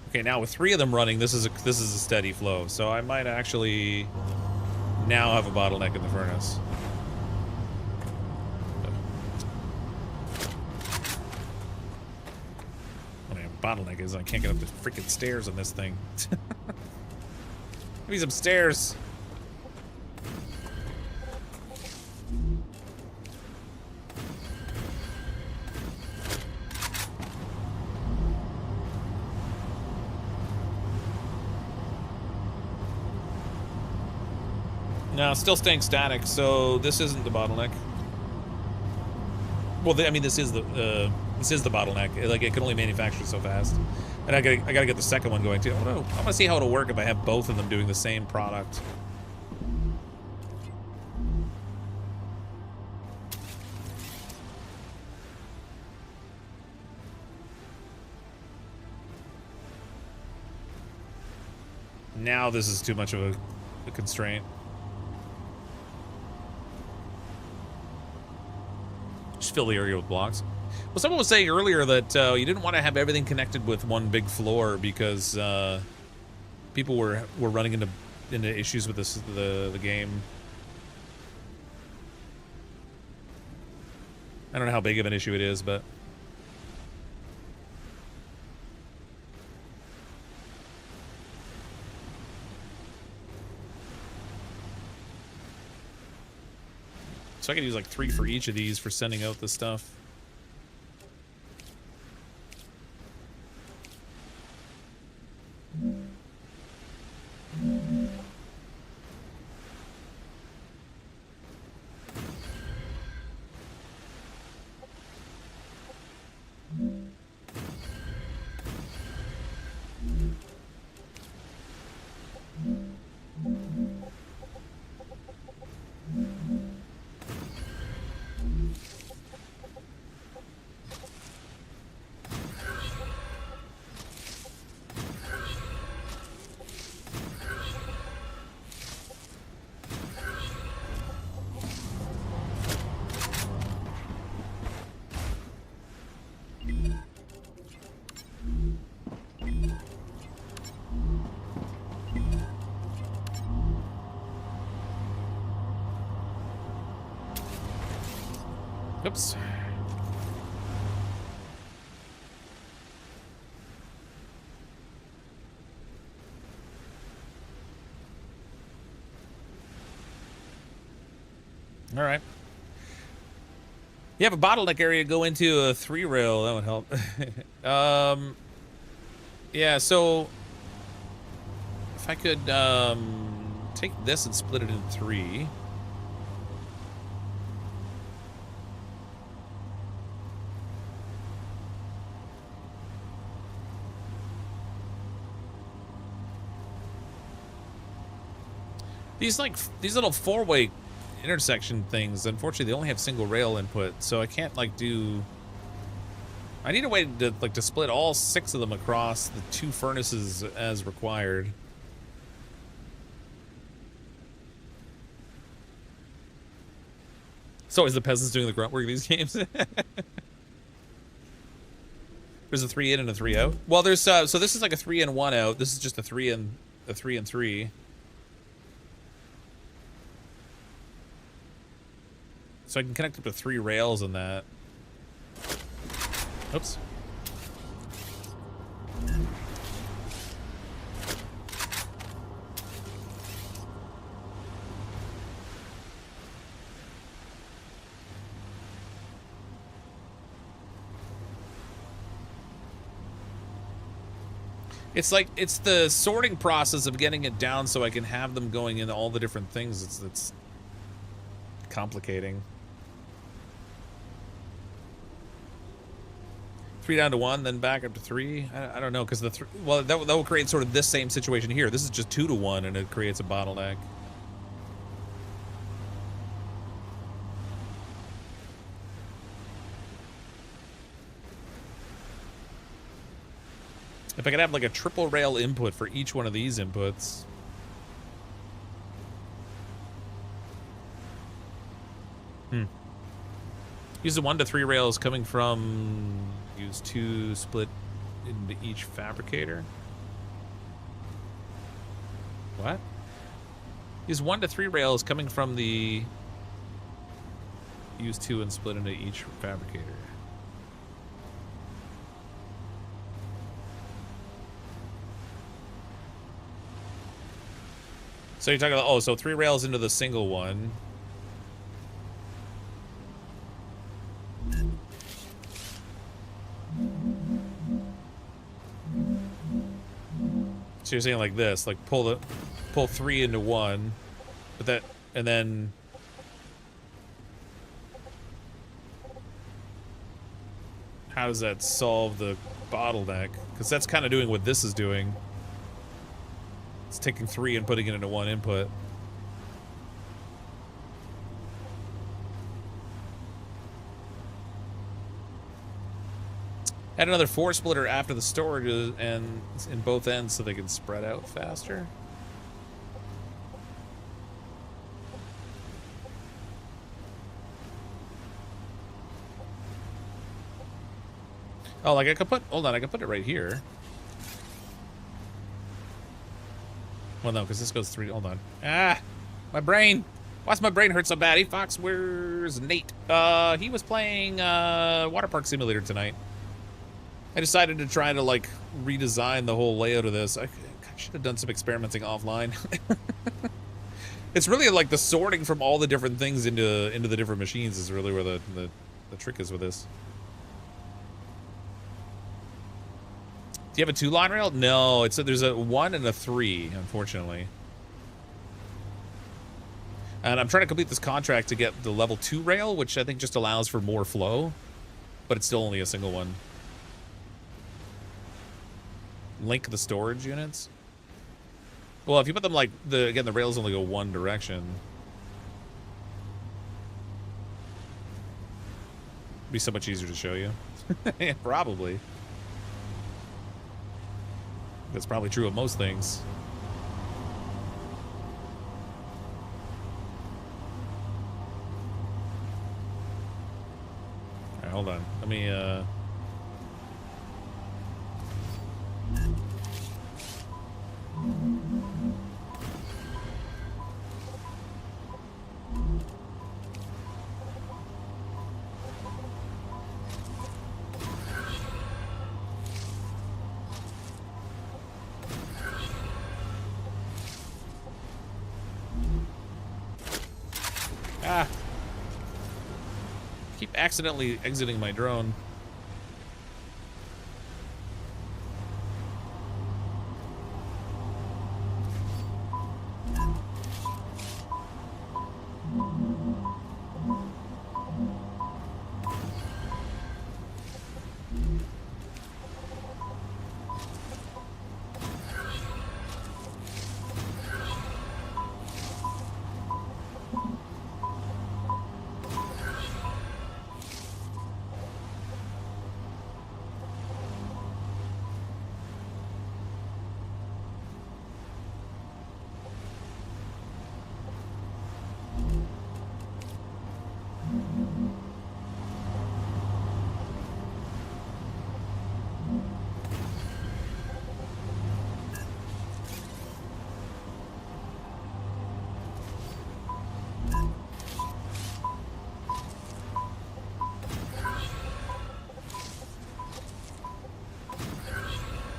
Okay, now with 3 of them running, this is a steady flow. So I might actually now have a bottleneck in the furnace. What a bottleneck is I can't get up the freaking stairs on this thing. Give me some stairs. No, still staying static, so this isn't the bottleneck. Well, I mean, this is the bottleneck. Like, it can only manufacture so fast, and I gotta get the second one going too. I want to see how it'll work if I have both of them doing the same product. Now this is too much of a constraint. Just fill the area with blocks. Well, someone was saying earlier that you didn't want to have everything connected with one big floor because people were running into issues with the game. I don't know how big of an issue it is, but so I could use like 3 for each of these for sending out the stuff. Oops. All right. You have a bottleneck area to go into a 3-rail. That would help. Yeah, so if I could take this and split it in 3. These little 4-way intersection things, unfortunately, they only have single rail input, so I can't like do. I need a way to split all 6 of them across the 2 furnaces as required. It's always the peasants doing the grunt work in these games. There's a 3 in and a 3 out. Well, there's so this is like a 3 in 1 out. This is just a 3 in 3. So I can connect up to 3 rails in that. Oops. It's like, it's the sorting process of getting it down so I can have them going into all the different things. It's complicating. 3 down to 1, then back up to 3. I don't know, because well, that will create sort of this same situation here. This is just 2 to 1, and it creates a bottleneck. If I could have like a triple rail input for each one of these inputs. Use the 1 to 3 rails coming from, use 2 split into each fabricator. What? Use 1 to 3 rails coming from the, use 2 and split into each fabricator. So you're talking about, oh, so 3 rails into the single one. So you're saying like this, like pull 3 into 1, but that, and then how does that solve the bottleneck? Because that's kind of doing what this is doing. It's taking 3 and putting it into 1 input. Add another 4 splitter after the storage and in both ends so they can spread out faster. Oh, like I could put, hold on, I could put it right here. Well, no, because this goes 3, hold on. Ah, my brain. Why's my brain hurt so bad? Hey, Fox, where's Nate? He was playing Water Park Simulator tonight. I decided to try to, like, redesign the whole layout of this. I should have done some experimenting offline. It's really, like, the sorting from all the different things into the different machines is really where the trick is with this. Do you have a 2-line rail? No, there's a 1 and a 3, unfortunately. And I'm trying to complete this contract to get the level 2 rail, which I think just allows for more flow, but it's still only a single one. Link the storage units. Well, if you put them like again, the rails only go one direction. It'd be so much easier to show you. Yeah, probably. That's probably true of most things. All right, hold on. Let me keep accidentally exiting my drone.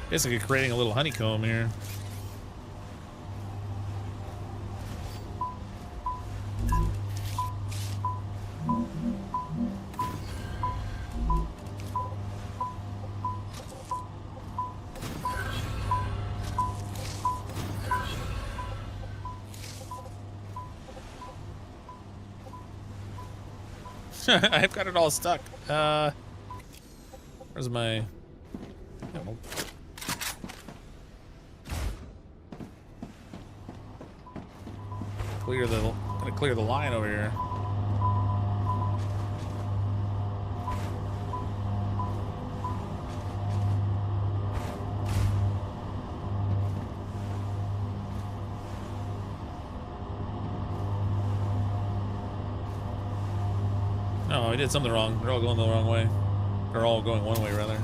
Basically creating a little honeycomb here. I've got it all stuck. Where's my... Gonna clear the line over here. No, I did something wrong. They're all going the wrong way. They're all going one way, rather.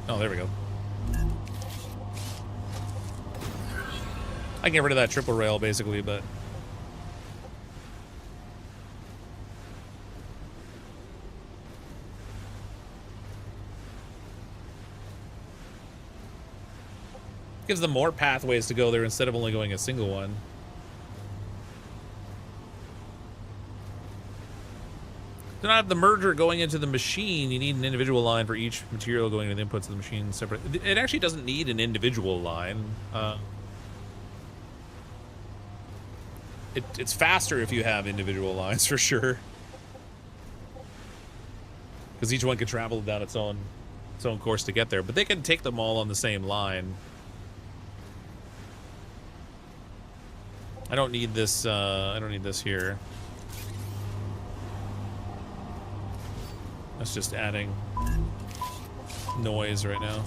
Oh, there we go. I can get rid of that triple rail, basically, but... gives them more pathways to go there instead of only going a single one. To not have the merger going into the machine, you need an individual line for each material going into the inputs of the machine separate. It actually doesn't need an individual line. It's faster if you have individual lines, for sure. Because each one can travel down its own course to get there. But they can take them all on the same line. I don't need this, I don't need this here. That's just adding noise right now.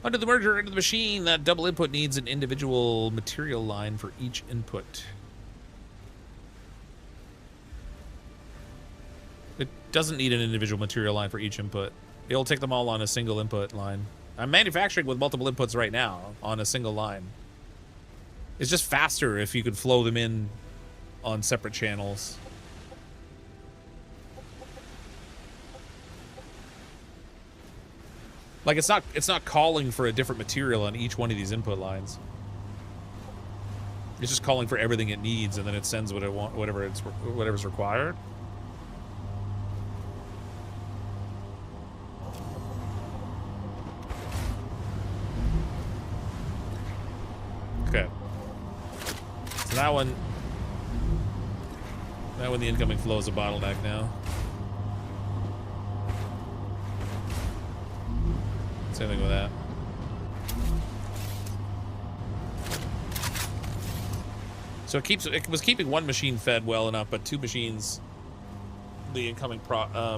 Under the merger into the machine, that double input needs an individual material line for each input. It doesn't need an individual material line for each input. It'll take them all on a single input line. I'm manufacturing with multiple inputs right now on a single line. It's just faster if you could flow them in on separate channels. Like it's not calling for a different material on each one of these input lines. It's just calling for everything it needs, and then it sends what it want, whatever's required. Okay. So that one, the incoming flow is a bottleneck now. Same thing with that. So it was keeping one machine fed well enough, but two machines, the incoming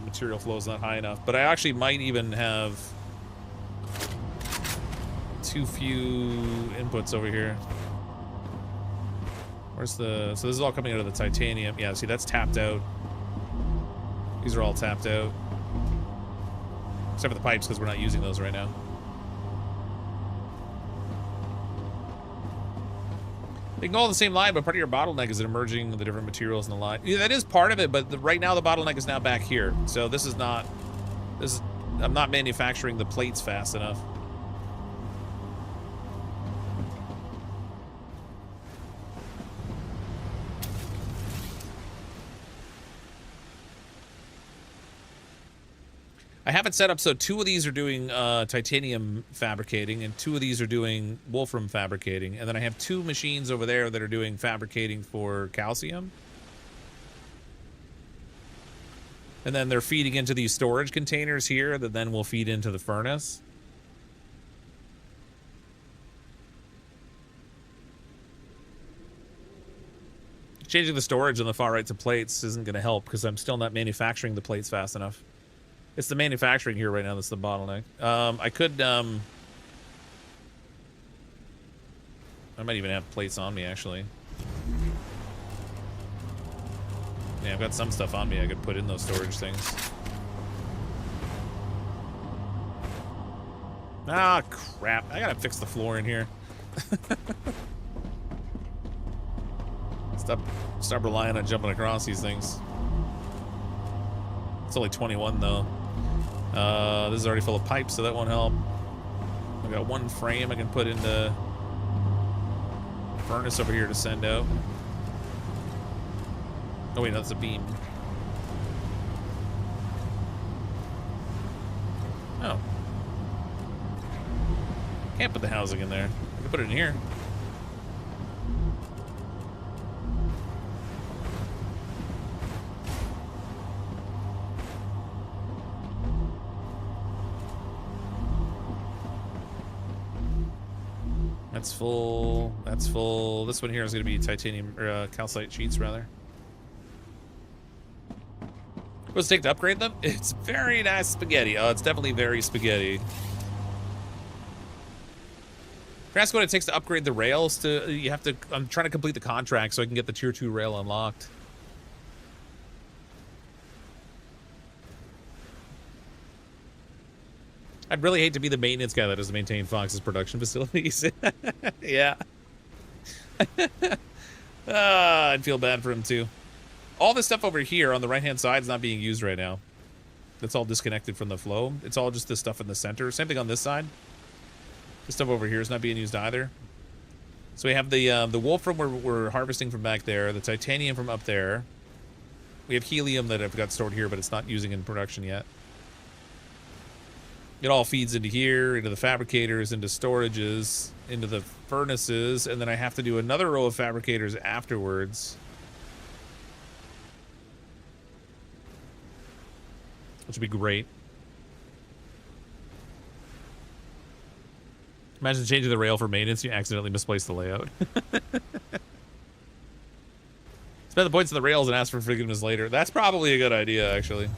material flow is not high enough. But I actually might even have too few inputs over here. Where's the... So this is all coming out of the titanium. Yeah, see, that's tapped out. These are all tapped out. Except for the pipes, because we're not using those right now. They can go on the same line, but part of your bottleneck is merging the different materials in the line. Yeah, that is part of it, but right now the bottleneck is now back here. So this is not... I'm not manufacturing the plates fast enough. I have it set up so two of these are doing titanium fabricating and two of these are doing wolfram fabricating. And then I have two machines over there that are doing fabricating for calcium. And then they're feeding into these storage containers here that then will feed into the furnace. Changing the storage on the far right to plates isn't going to help because I'm still not manufacturing the plates fast enough. It's the manufacturing here right now that's the bottleneck. I could I might even have plates on me, actually. Yeah, I've got some stuff on me I could put in those storage things. Ah, crap. I gotta fix the floor in here. Stop relying on jumping across these things. It's only 21, though. This is already full of pipes, so that won't help. I got one frame I can put in the furnace over here to send out. Oh, wait, that's a beam. Oh. Can't put the housing in there. I can put it in here. That's full. That's full. This one here is going to be titanium, or calcite sheets, rather. What's it take to upgrade them? It's very nice spaghetti. Oh, it's definitely very spaghetti. Ask what it takes to upgrade the rails. You have to. I'm trying to complete the contract so I can get the tier 2 rail unlocked. I'd really hate to be the maintenance guy that doesn't maintain Fox's production facilities. Yeah. I'd feel bad for him too. All this stuff over here on the right-hand side is not being used right now. It's all disconnected from the flow. It's all just this stuff in the center. Same thing on this side. This stuff over here is not being used either. So we have the wolfram we're harvesting from back there, the titanium from up there. We have helium that I've got stored here, but it's not using in production yet. It all feeds into here, into the fabricators, into storages, into the furnaces, and then I have to do another row of fabricators afterwards. Which would be great. Imagine changing the rail for maintenance, you accidentally misplace the layout. Spend the points on the rails and ask for forgiveness later. That's probably a good idea, actually.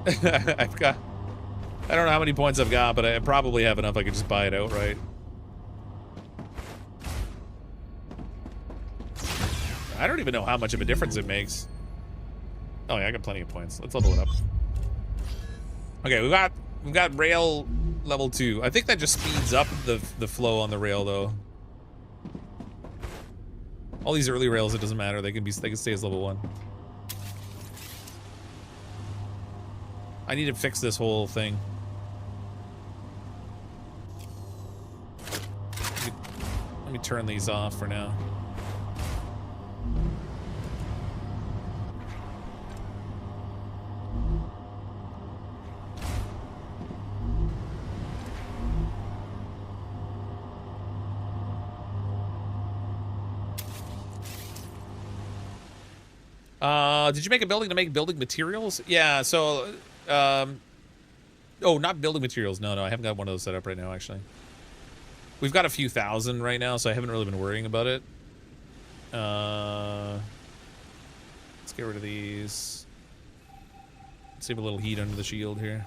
I don't know how many points I've got, but I probably have enough I could just buy it outright. I don't even know how much of a difference it makes. Oh yeah, I got plenty of points. Let's level it up. Okay, we've got rail level 2. I think that just speeds up the flow on the rail though. All these early rails, it doesn't matter. They can stay as level 1. I need to fix this whole thing. Let me turn these off for now. Did you make a building to make building materials? Yeah, so, oh, not building materials. No, I haven't got one of those set up right now, actually. We've got a few thousand right now, so I haven't really been worrying about it. Let's get rid of these. Save a little heat under the shield here.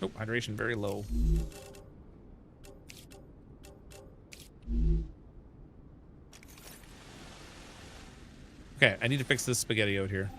Oh, hydration very low. Okay, I need to fix this spaghetti out here.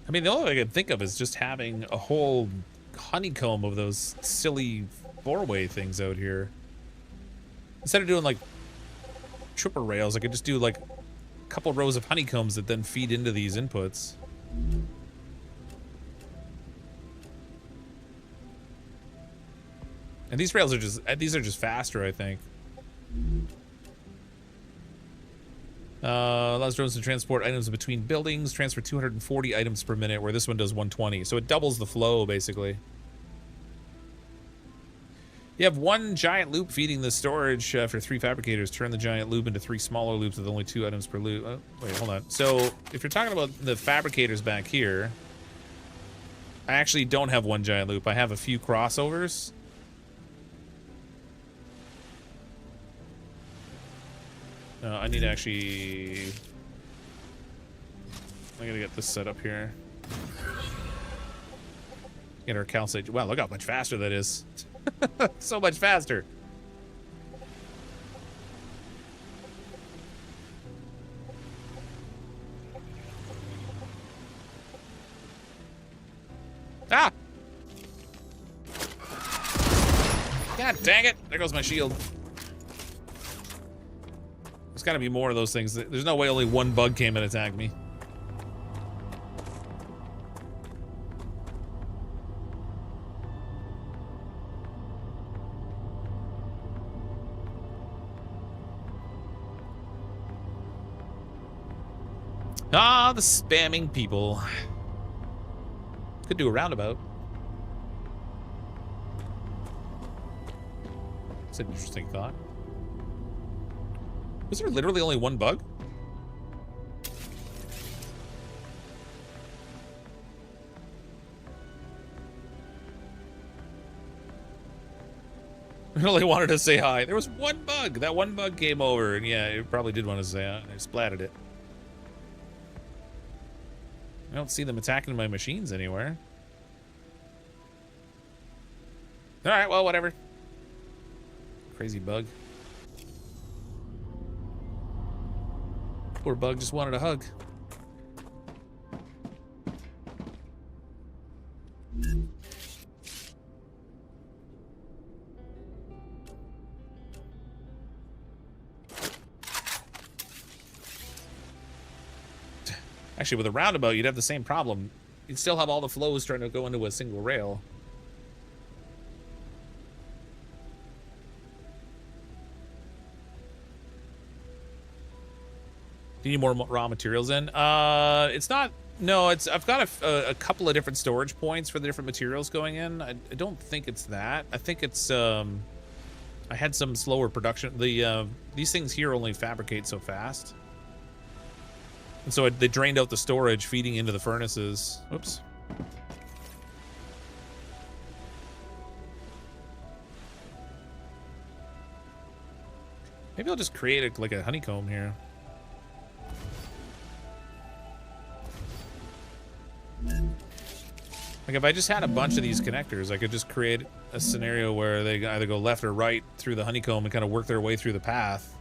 I mean, the only thing I can think of is just having a whole honeycomb of those silly four-way things out here. Instead of doing, like, triple rails, I could just do, like, a couple rows of honeycombs that then feed into these inputs. And these rails are just faster, I think. Allows drones to transport items between buildings, transfer 240 items per minute, where this one does 120. So it doubles the flow, basically. You have one giant loop feeding the storage for 3 fabricators. Turn the giant loop into 3 smaller loops with only 2 items per loop. Oh, wait, hold on. So if you're talking about the fabricators back here, I actually don't have one giant loop. I have a few crossovers. I need to actually... I gotta get this set up here. Get our calcite. Wow, look how much faster that is. So much faster. Ah! God dang it! There goes my shield. There's gotta be more of those things. There's no way only one bug came and attacked me. Ah, the spamming people. Could do a roundabout. That's an interesting thought. Was there literally only one bug? I only wanted to say hi. There was one bug. That one bug came over, and yeah, it probably did want to say hi. I splatted it. I don't see them attacking my machines anywhere. Alright, well, whatever. Crazy bug. Poor bug just wanted a hug. Actually, with a roundabout, you'd have the same problem. You'd still have all the flows trying to go into a single rail. Do you need more raw materials in? It's not. No, it's. I've got a couple of different storage points for the different materials going in. I don't think it's that. I think it's. I had some slower production. These things here only fabricate so fast. And so they drained out the storage, feeding into the furnaces. Oops. Maybe I'll just create like a honeycomb here. Like if I just had a bunch of these connectors, I could just create a scenario where they either go left or right through the honeycomb and kind of work their way through the path.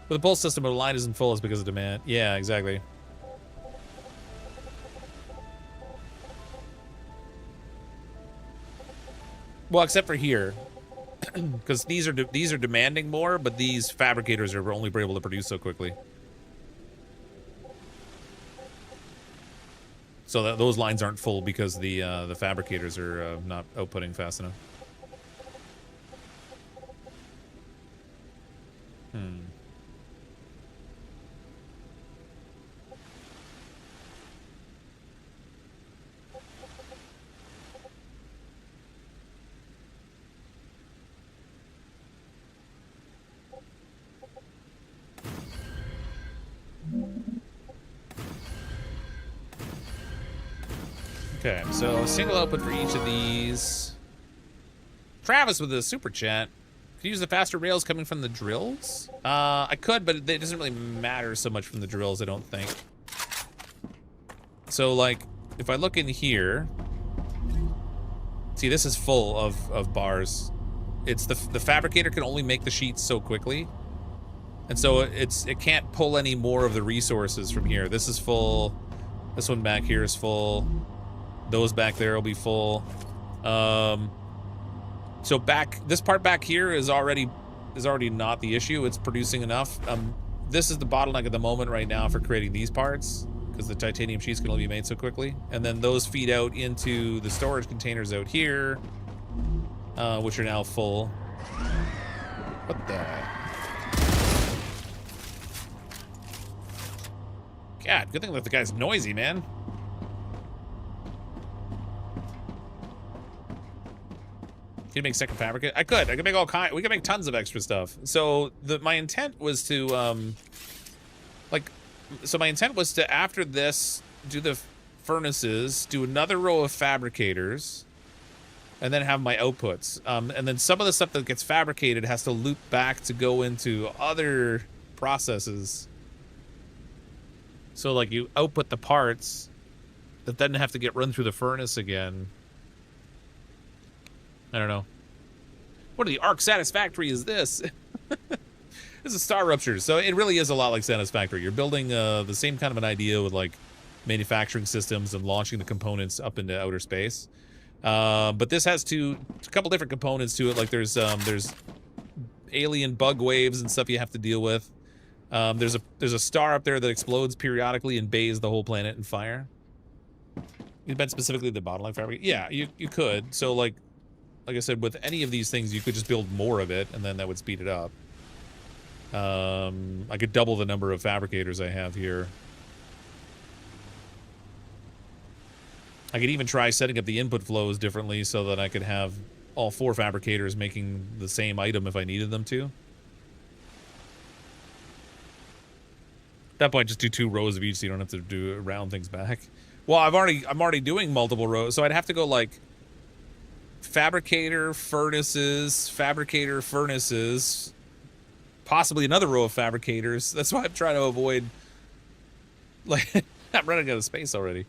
With the pulse system, a line isn't full, it's because of demand. Yeah, exactly. Well, except for here, because these are demanding more, but these fabricators are only able to produce so quickly. So that those lines aren't full because the fabricators are not outputting fast enough. Okay, so a single output for each of these. Travis with a super chat. Could you use the faster rails coming from the drills? I could, but it doesn't really matter so much from the drills, I don't think. So, like, if I look in here, see, this is full of bars. It's the fabricator can only make the sheets so quickly, and so it can't pull any more of the resources from here. This is full. This one back here is full. Those back there will be full. So this part back here is already not the issue. It's producing enough. This is the bottleneck at the moment right now for creating these parts, because the titanium sheets can only be made so quickly. And then those feed out into the storage containers out here, which are now full. What the? God, good thing that the guy's noisy, man. Can you make second fabricate? I could make all kind. We could make tons of extra stuff. So my intent was to my intent was to, after this, do the furnaces, do another row of fabricators, and then have my outputs. And then some of the stuff that gets fabricated has to loop back to go into other processes. So like you output the parts that then have to get run through the furnace again. I don't know. What are the arc satisfactory is this? This is StarRupture, so it really is a lot like Satisfactory. You're building the same kind of an idea with like manufacturing systems and launching the components up into outer space. But this has a couple different components to it. Like there's alien bug waves and stuff you have to deal with. There's a star up there that explodes periodically and bathes the whole planet in fire. You meant specifically the bottleneck fabric? Yeah, you could. So like I said, with any of these things, you could just build more of it, and then that would speed it up. I could double the number of fabricators I have here. I could even try setting up the input flows differently so that I could have all 4 fabricators making the same item if I needed them to. At that point, just do 2 rows of each so you don't have to round things back. Well, I'm already doing multiple rows, so I'd have to go like fabricator, furnaces, possibly another row of fabricators. That's why I'm trying to avoid, like, I'm running out of space already.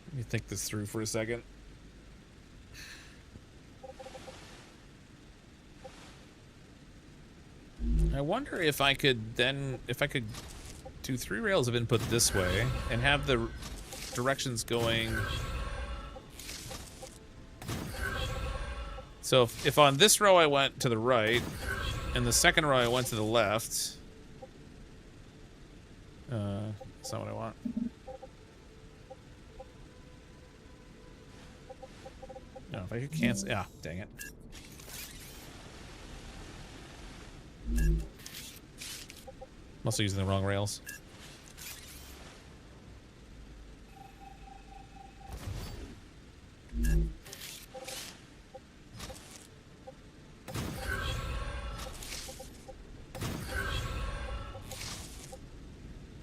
Let me think this through for a second. I wonder if I could do 3 rails of input this way and have the directions going. So if on this row I went to the right and the second row I went to the left, that's not what I want. No, if I could cancel, yeah, dang it. I'm also using the wrong rails.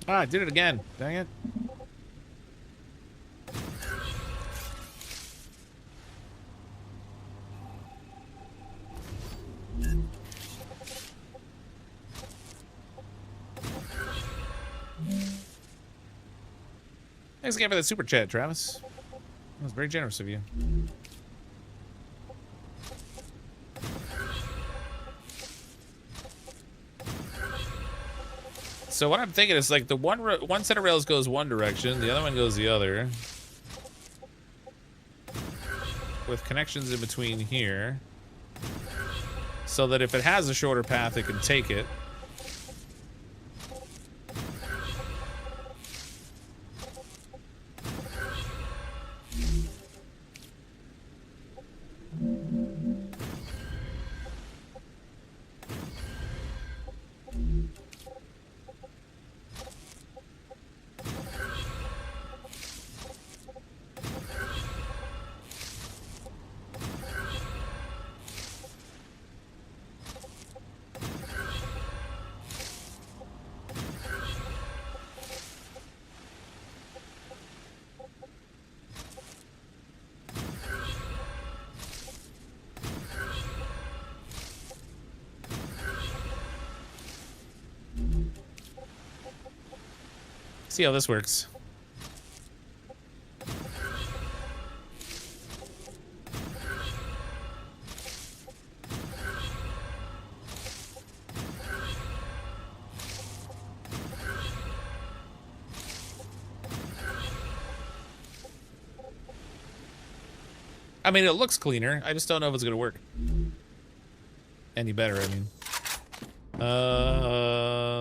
Ah, I did it again. Dang it. Thanks again for the super chat, Travis. That was very generous of you. So what I'm thinking is like the one set of rails goes one direction, the other one goes the other, with connections in between here, so that if it has a shorter path, it can take it. See how this works. I mean, it looks cleaner. I just don't know if it's gonna work any better. I mean,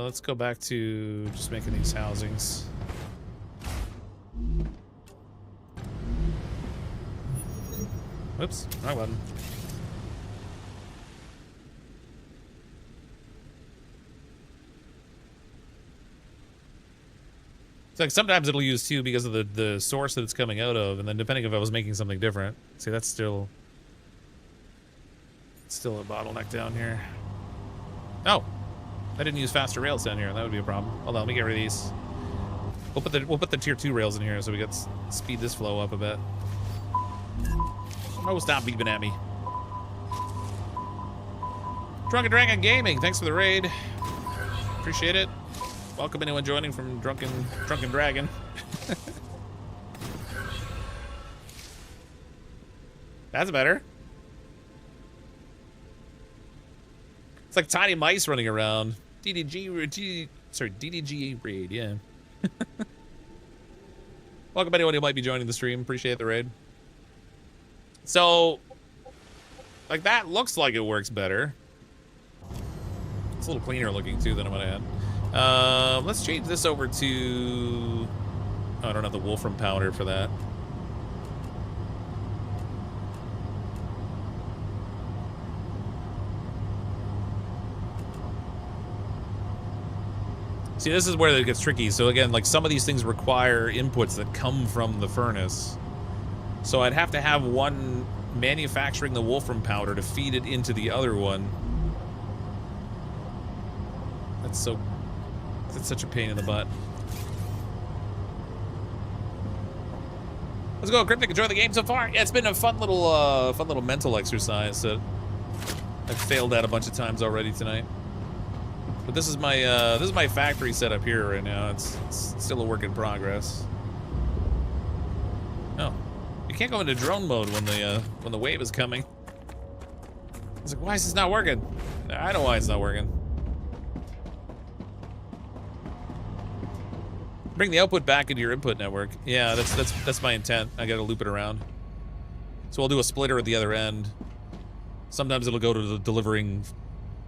let's go back to just making these housings. Whoops, wrong button. It's like sometimes it'll use 2 because of the source that it's coming out of, and then depending if I was making something different. See, that's still a bottleneck down here. Oh, I didn't use faster rails down here. That would be a problem. Hold on, let me get rid of these. We'll put the tier 2 rails in here so we get speed this flow up a bit. Oh, stop beeping at me. Drunken Dragon Gaming, thanks for the raid. Appreciate it. Welcome anyone joining from Drunken Dragon. That's better. It's like tiny mice running around. DDG raid, yeah. Welcome anyone who might be joining the stream. Appreciate the raid. So, like, that looks like it works better. It's a little cleaner looking too than what I had. Let's change this over to... Oh, I don't have the Wolfram powder for that. See, this is where it gets tricky. So again, like, some of these things require inputs that come from the furnace. So I'd have to have one manufacturing the Wolfram powder to feed it into the other one. That's such a pain in the butt. Let's go, Cryptic. Enjoy the game so far. Yeah, it's been a fun little mental exercise that I've failed at a bunch of times already tonight. But this is my factory setup here right now. It's still a work in progress. Oh, you can't go into drone mode when the wave is coming. I was like, why is this not working? I know why it's not working. Bring the output back into your input network. Yeah, that's my intent. I gotta loop it around. So we'll do a splitter at the other end. Sometimes it'll go to the delivering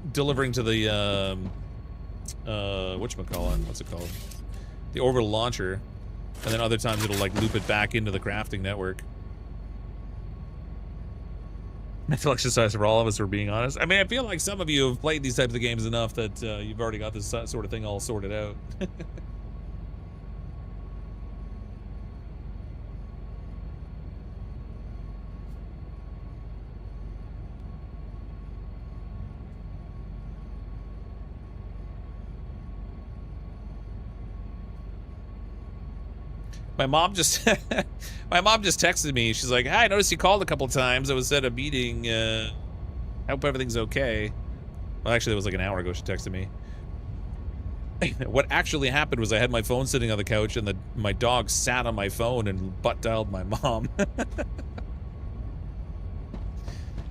to the whatchamacallit? What's it called? The orbital launcher. And then other times it'll like loop it back into the crafting network. Mental exercise for all of us, for being honest. I mean, I feel like some of you have played these types of games enough that you've already got this sort of thing all sorted out. My mom just texted me. She's like, "Hi, I noticed you called a couple times. I was at a meeting. I hope everything's okay." Well, actually, it was like an hour ago she texted me. What actually happened was I had my phone sitting on the couch and my dog sat on my phone and butt dialed my mom. As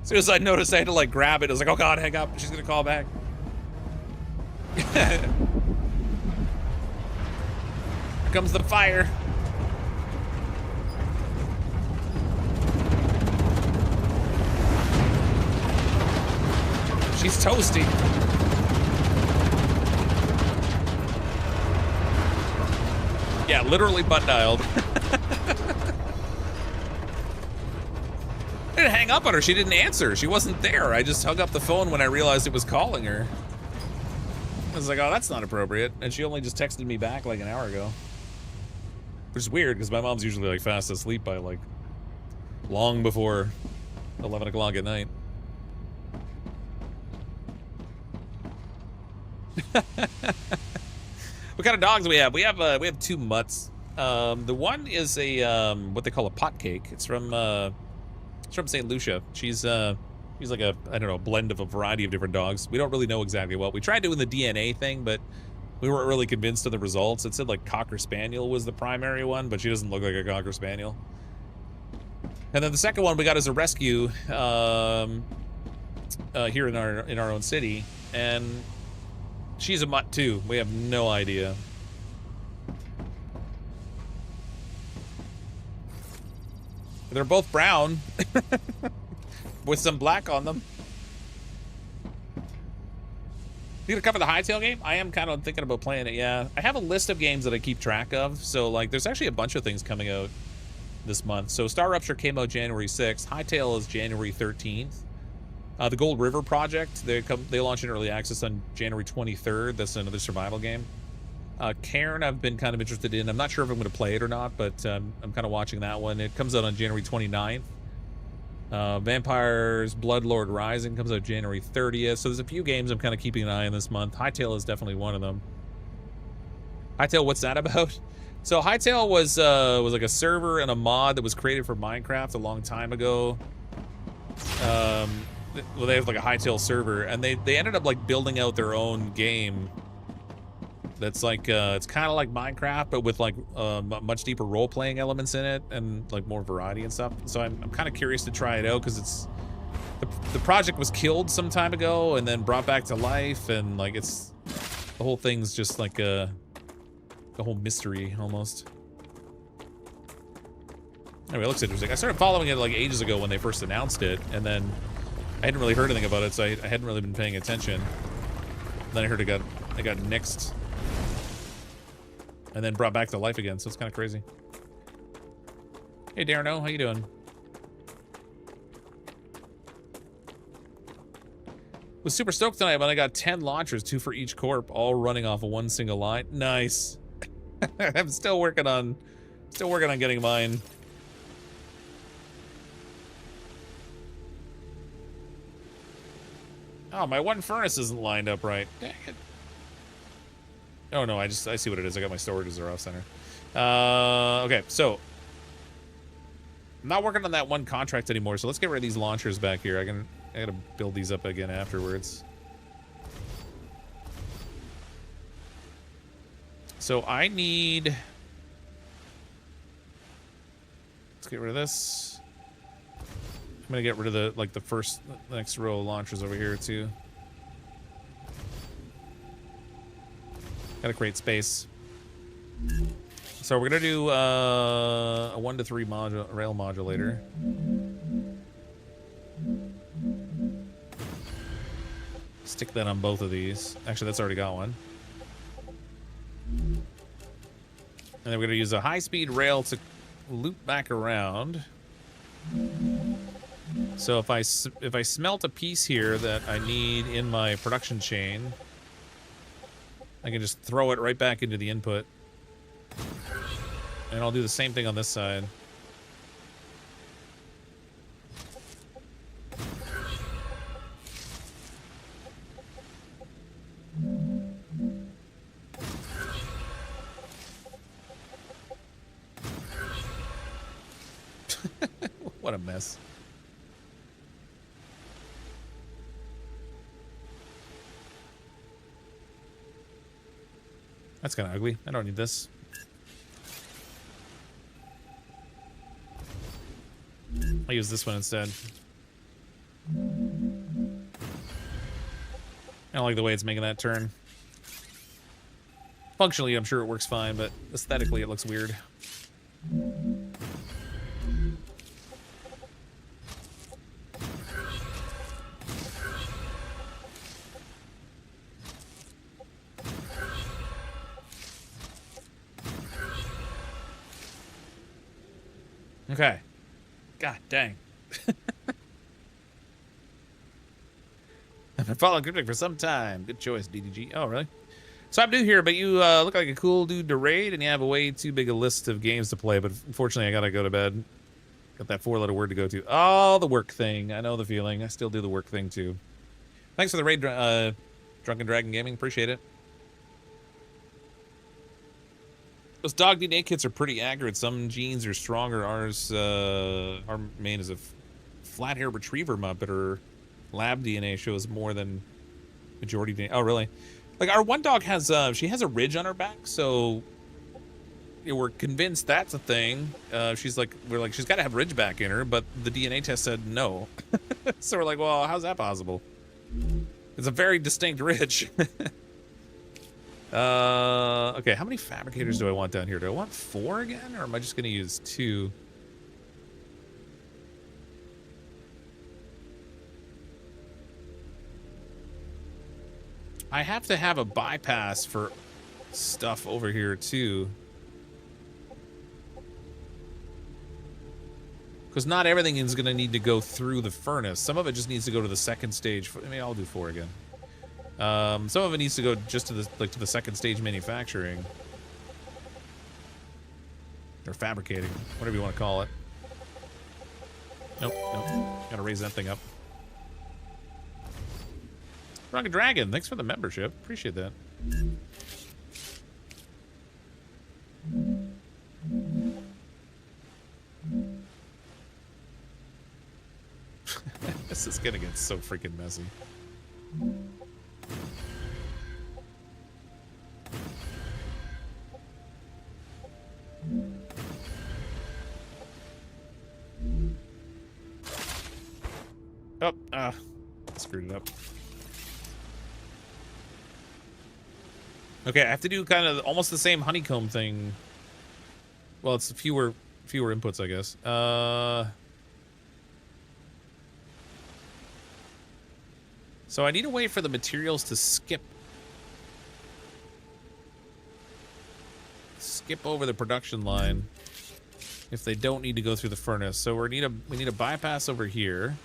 soon as I noticed, I had to like grab it. I was like, "Oh God, hang up. She's gonna call back." Here comes the fire. She's toasty. Yeah, literally butt dialed. I didn't hang up on her. She didn't answer. She wasn't there. I just hung up the phone when I realized it was calling her. I was like, oh, that's not appropriate. And she only just texted me back like an hour ago. Which is weird because my mom's usually like fast asleep by like long before 11 o'clock at night. What kind of dogs do we have? We have 2 mutts. The one is a what they call a pot cake. It's from St. Lucia. She's like a, I don't know, blend of a variety of different dogs. We don't really know exactly what. We tried doing the DNA thing, but We weren't really convinced of the results. It said like Cocker Spaniel was the primary one, but she doesn't look like a Cocker Spaniel. And then the second one we got as a rescue here in our own city, and she's a mutt too. We have no idea. They're both brown with some black on them. You gonna cover the Hightail game? I am kind of thinking about playing it, yeah. I have a list of games that I keep track of, so like there's actually a bunch of things coming out this month. So StarRupture came out January 6th. Hightail is January 13th. The Gold River Project, they launch in early access on January 23rd. That's another survival game. Cairn I've been kind of interested in. I'm not sure if I'm going to play it or not, but I'm kind of watching that one. It comes out on January 29th. Vampires Bloodlord Rising comes out January 30th. So there's a few games I'm kind of keeping an eye on this month. Hightail is definitely one of them. Hightail, what's that about? So Hightail was like a server and a mod that was created for Minecraft a long time ago. Well, they have like a Hightail server, and they ended up like building out their own game. That's like it's kind of like Minecraft, but with like much deeper role-playing elements in it, and like more variety and stuff. So I'm kind of curious to try it out, because it's the project was killed some time ago and then brought back to life, and like it's the whole thing's just like a whole mystery almost. Anyway, it looks interesting. I started following it like ages ago when they first announced it, and then I hadn't really heard anything about it, so I hadn't really been paying attention. Then I heard it got nixed and then brought back to life again, so it's kind of crazy. Hey Darno, how you doing? Was super stoked tonight, but I got 10 launchers, 2 for each corp, all running off of one single line. Nice. I'm still working on getting mine. Oh, my one furnace isn't lined up right. Dang it. Oh no, I see what it is. I got my storages are off center. Okay, so I'm not working on that one contract anymore, so let's get rid of these launchers back here. I gotta build these up again afterwards. So I need, let's get rid of this. I'm gonna get rid of the next row of launchers over here too. Gotta create space. So we're gonna do a 1 to 3 rail modulator. Stick that on both of these. Actually, that's already got one. And then we're gonna use a high-speed rail to loop back around. So if I smelt a piece here that I need in my production chain, I can just throw it right back into the input. And I'll do the same thing on this side. What a mess. That's kind of ugly. I don't need this. I'll use this one instead. I don't like the way it's making that turn. Functionally, I'm sure it works fine, but aesthetically, it looks weird. Okay. God dang. I've been following Cryptic for some time. Good choice, DDG. Oh, really? So I'm new here, but you look like a cool dude to raid, and you have a way too big a list of games to play, but unfortunately I gotta go to bed. Got that 4-letter word to go to. Oh, the work thing. I know the feeling. I still do the work thing, too. Thanks for the raid, Drunken Dragon Gaming. Appreciate it. Those dog DNA kits are pretty accurate. Some genes are stronger. Ours, our main is a flat hair retriever muppet, or lab DNA shows more than majority DNA. Oh, really? Like, our one dog has, she has a ridge on her back, so we're convinced that's a thing. She's like, we're like, she's got to have ridgeback in her, but the DNA test said no. So we're like, well, how's that possible? It's a very distinct ridge. Okay, how many fabricators do I want down here? Do I want 4 again, or am I just going to use 2? I have to have a bypass for stuff over here, too. Because not everything is going to need to go through the furnace. Some of it just needs to go to the second stage. I mean, I'll do 4 again. Some of it needs to go just to the to the second stage manufacturing. Or fabricating, whatever you want to call it. Nope, nope. Gotta raise that thing up. Rocket Dragon, thanks for the membership. Appreciate that. This is gonna get so freaking messy. Oh, screwed it up. Okay, I have to do kind of almost the same honeycomb thing. Well, it's fewer inputs, I guess. So I need a way for the materials to skip over the production line if they don't need to go through the furnace. So we need a bypass over here.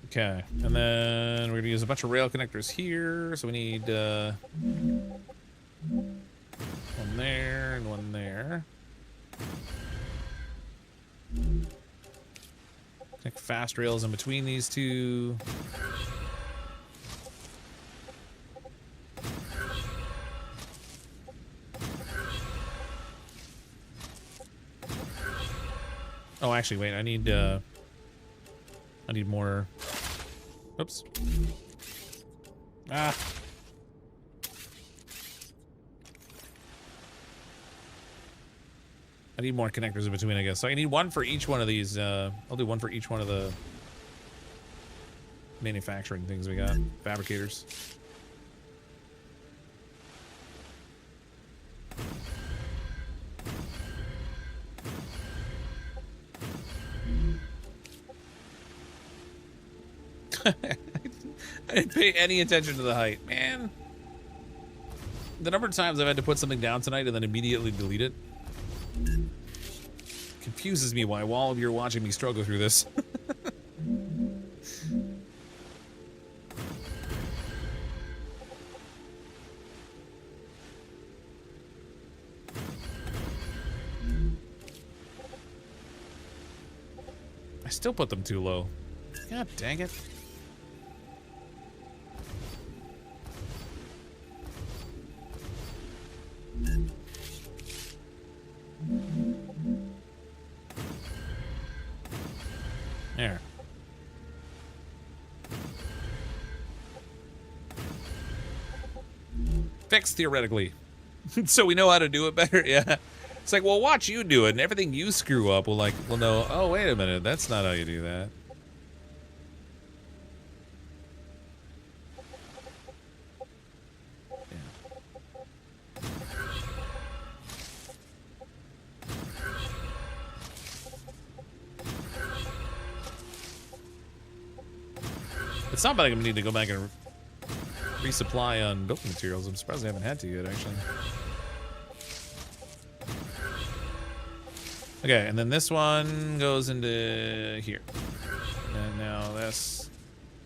Okay, and then we're gonna use a bunch of rail connectors here. So we need one there and one there. Connect fast rails in between these two. Oh, actually, wait. I need more. Oops. Ah. I need more connectors in between, I guess. So I need one for each one of these. I'll do one for each one of the manufacturing things we got. Fabricators. I didn't pay any attention to the height, man. The number of times I've had to put something down tonight and then immediately delete it confuses me why all of you are watching me struggle through this. I still put them too low. God dang it. There. Fixed, theoretically. So we know how to do it better? Yeah. It's like, well, watch you do it, and everything you screw up will, like, well, no, oh, wait a minute, that's not how you do that. It's not like I need to go back and resupply on building materials. I'm surprised I haven't had to yet, actually. Okay, and then this one goes into here. And now that's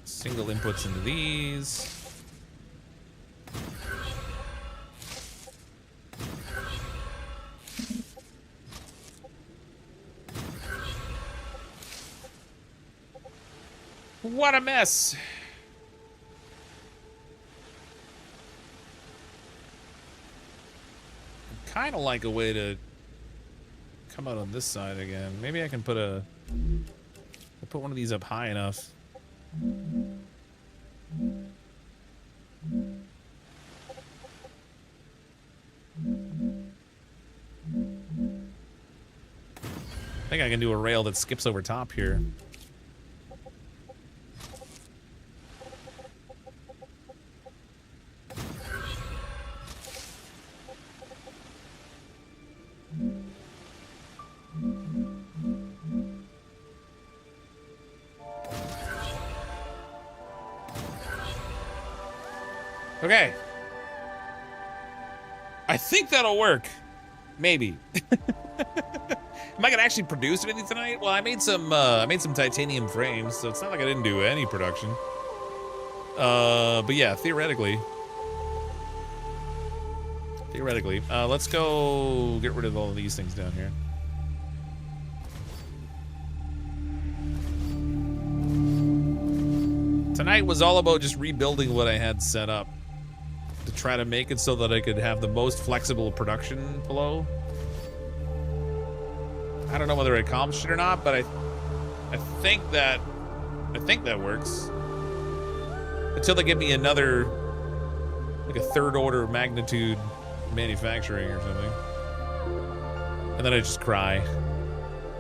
single inputs into these. What a mess. Kind of like a way to come out on this side again. Maybe I can put I'll put one of these up high enough. I think I can do a rail that skips over top here. Okay. I think that'll work. Maybe. Am I gonna actually produce anything tonight? Well, I made some titanium frames, so it's not like I didn't do any production. But yeah, theoretically. Let's go get rid of all of these things down here. Tonight was all about just rebuilding what I had set up to try to make it so that I could have the most flexible production flow. I don't know whether I accomplished it or not, but I think that works. Until they give me another, like a third order of magnitude manufacturing or something. And then I just cry.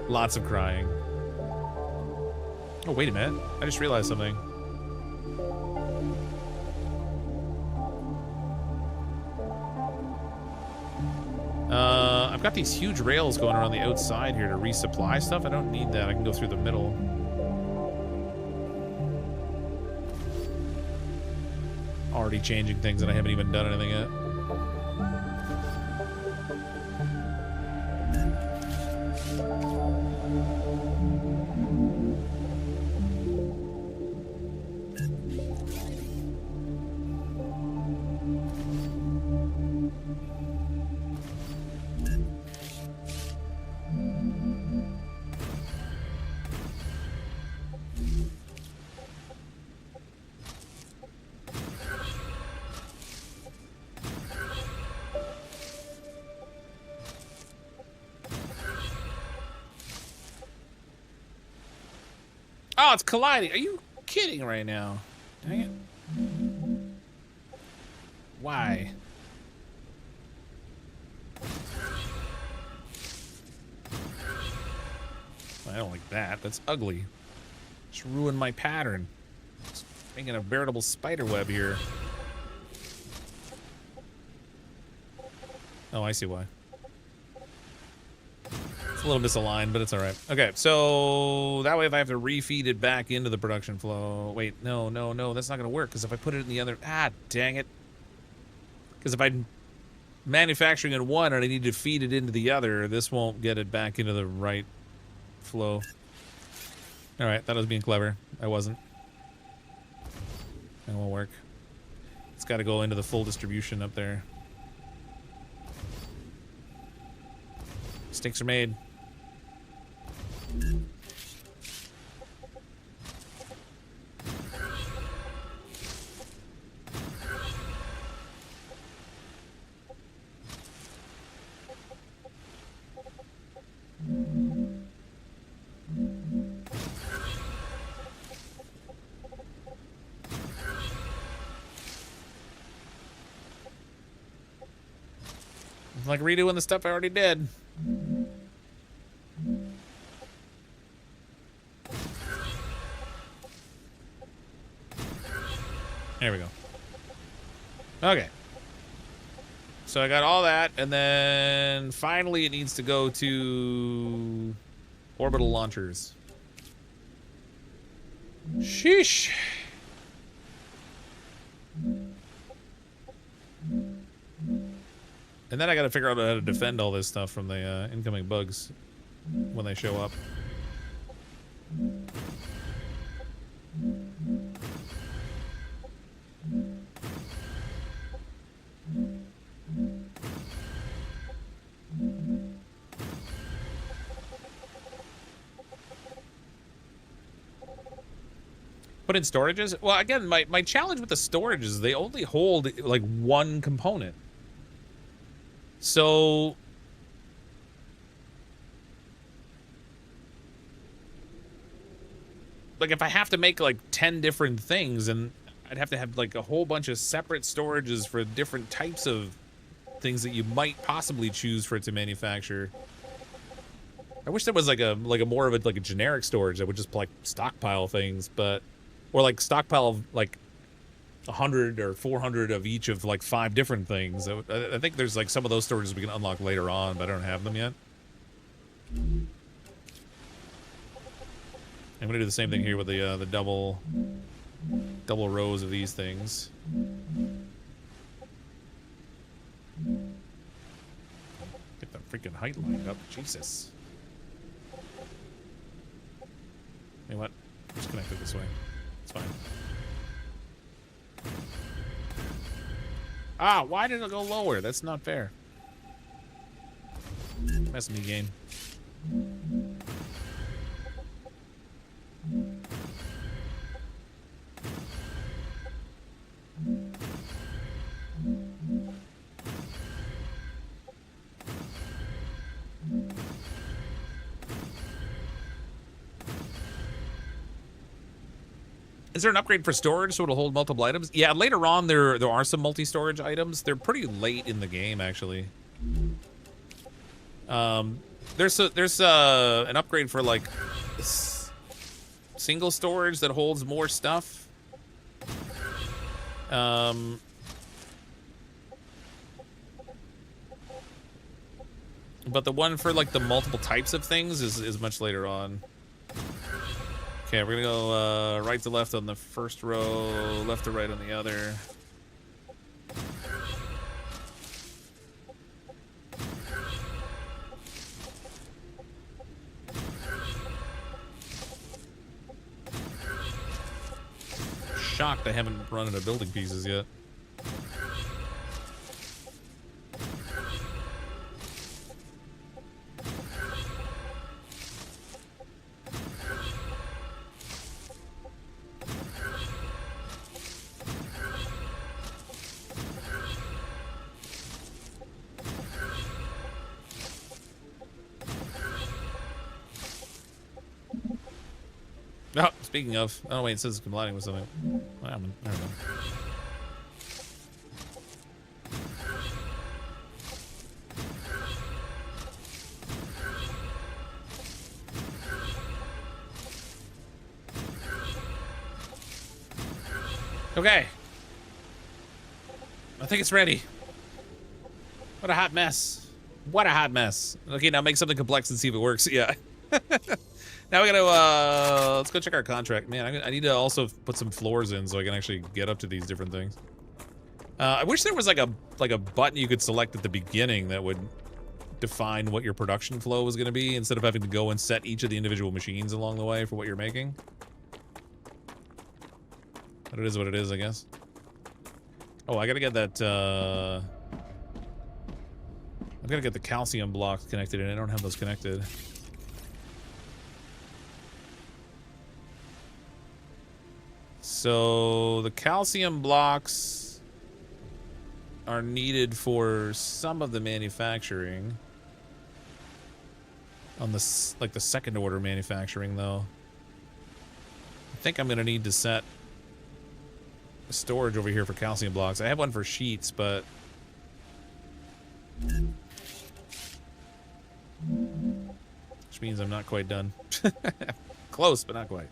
Lots of crying. Oh, wait a minute. I just realized something. I've got these huge rails going around the outside here to resupply stuff. I don't need that. I can go through the middle. Already changing things and I haven't even done anything yet. Oh, it's colliding. Are you kidding right now? Dang it. Why? I don't like that. That's ugly. Just ruined my pattern. It's making a veritable spider web here. Oh, I see why. It's a little misaligned, but it's all right. Okay, so that way if I have to refeed it back into the production flow... Wait, no, that's not going to work, because if I put it in the other... Ah, dang it. Because if I'm manufacturing in one and I need to feed it into the other, this won't get it back into the right flow. All right, thought I was being clever. I wasn't. It won't work. It's got to go into the full distribution up there. Mistakes are made. It's like redoing the stuff I already did. There we go. Okay. So I got all that, and then finally it needs to go to orbital launchers. Sheesh. And then I gotta figure out how to defend all this stuff from the incoming bugs when they show up. Put in storages? Well, again, my challenge with the storage is they only hold, like, one component. So... like, if I have to make, like, 10 different things, and I'd have to have, like, a whole bunch of separate storages for different types of things that you might possibly choose for it to manufacture. I wish there was, like a more of a, like, a generic storage that would just, like, stockpile things, but... or, like, stockpile, like, 100 or 400 of each of, like, 5 different things. I think there's, like, some of those storages we can unlock later on, but I don't have them yet. I'm gonna do the same thing here with the double rows of these things. Get the freaking height lined up, Jesus. You know what? Just connect it this way. It's fine. Ah, why did it go lower? That's not fair. Mess me, game. Is there an upgrade for storage so it'll hold multiple items? Yeah, later on there are some multi-storage items. They're pretty late in the game, actually. There's an upgrade for, like, single storage that holds more stuff. But the one for, like, the multiple types of things is much later on. Okay, we're gonna go right to left on the first row, left to right on the other. Shocked I haven't run into building pieces yet. Oh, speaking of, oh wait, it says it's colliding with something. What happened? I don't know. Okay. I think it's ready. What a hot mess. What a hot mess. Okay, now make something complex and see if it works. Yeah. Now we gotta, let's go check our contract. Man, I need to also put some floors in so I can actually get up to these different things. I wish there was like a button you could select at the beginning that would define what your production flow was gonna be instead of having to go and set each of the individual machines along the way for what you're making. But it is what it is, I guess. Oh, I gotta get that, I've gotta get the calcium blocks connected, and I don't have those connected. So the calcium blocks are needed for some of the manufacturing. On the, like, the second order manufacturing, though. I think I'm gonna need to set storage over here for calcium blocks. I have one for sheets, but which means I'm not quite done. Close, but not quite.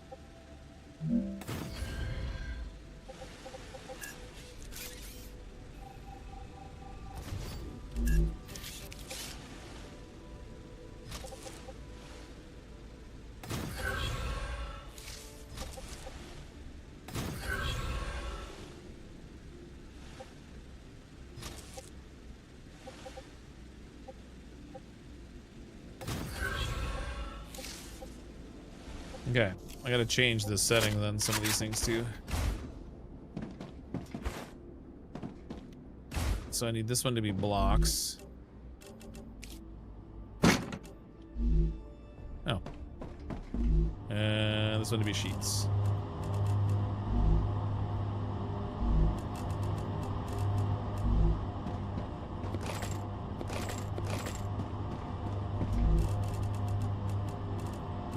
Okay, I gotta change the setting then, some of these things too. So I need this one to be blocks. Oh. And this one to be sheets.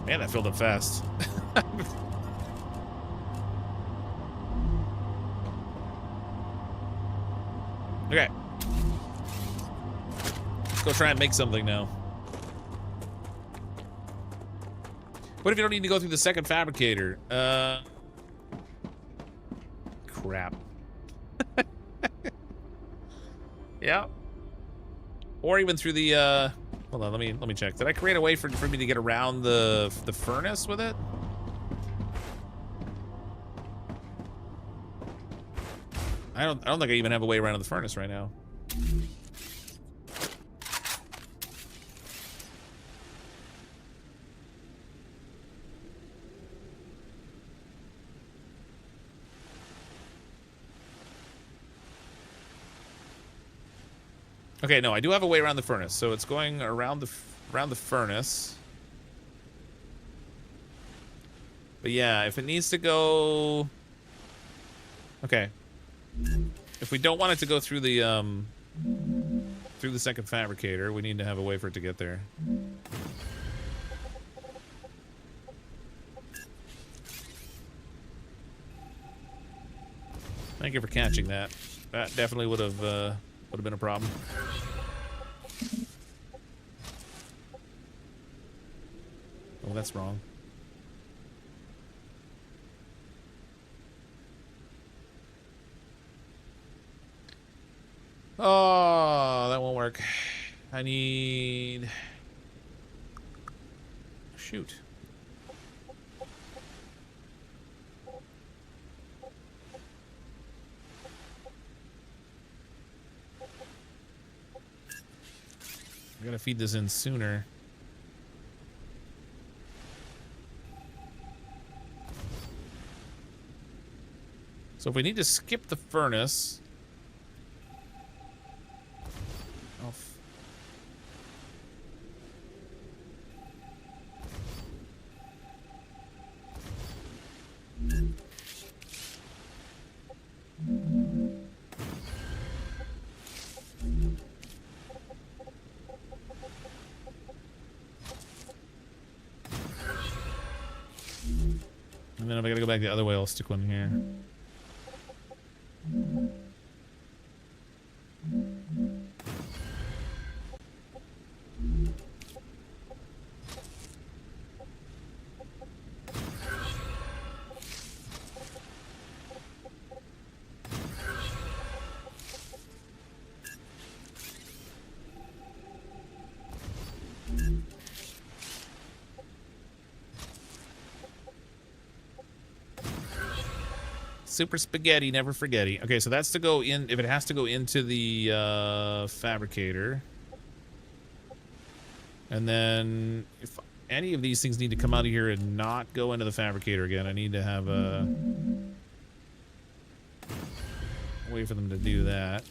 Man, that filled up fast. Okay. Let's go try and make something now. What if you don't need to go through the second fabricator? Crap. Yeah. Or even through the, hold on, let me check. Did I create a way for me to get around the furnace with it? I don't think I even have a way around the furnace right now. Okay, no, I do have a way around the furnace. So it's going around the furnace. But yeah, if it needs to go, okay. If we don't want it to go through the second fabricator, we need to have a way for it to get there. Thank you for catching that. That definitely would have been a problem. Oh, that's wrong. Oh, that won't work. I need... Shoot. I gotta feed this in sooner. So if we need to skip the furnace... And then if I gotta go back the other way, I'll stick one here. Super spaghetti, never forgetty. Okay, so that's to go in, if it has to go into the fabricator. And then if any of these things need to come out of here and not go into the fabricator again, I need to have a way for them to do that.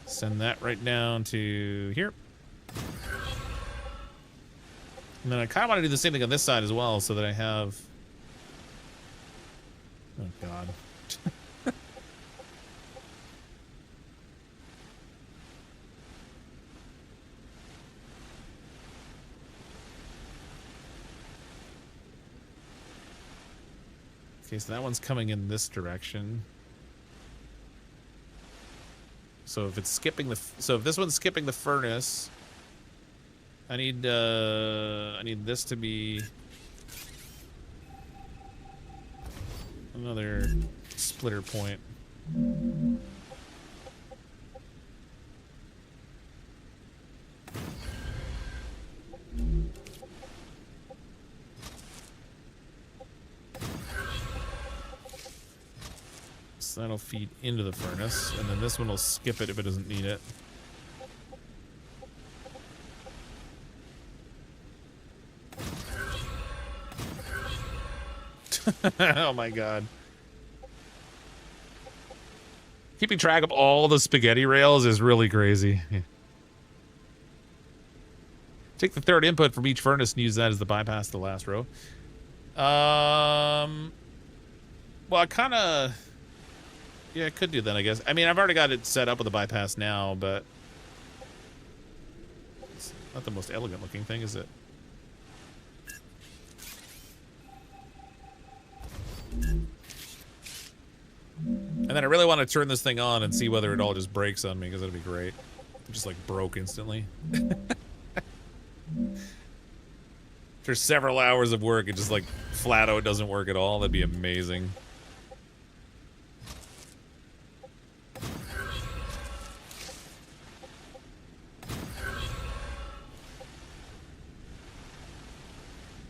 Send that right down to here. And then I kind of want to do the same thing on this side as well, so that I have... Oh, God. Okay, so that one's coming in this direction. So if it's skipping the, so if this one's skipping the furnace, I need this to be another splitter point. So that'll feed into the furnace, and then this one will skip it if it doesn't need it. Oh my God. Keeping track of all the spaghetti rails is really crazy. Yeah. Take the third input from each furnace and use that as the bypass to the last row. Well, I kind of... Yeah, I could do that, I guess. I mean, I've already got it set up with a bypass now, but it's not the most elegant looking thing, is it? And then I really want to turn this thing on and see whether it all just breaks on me, because that'd be great. It just like broke instantly. After several hours of work, it just like flat out doesn't work at all. That'd be amazing.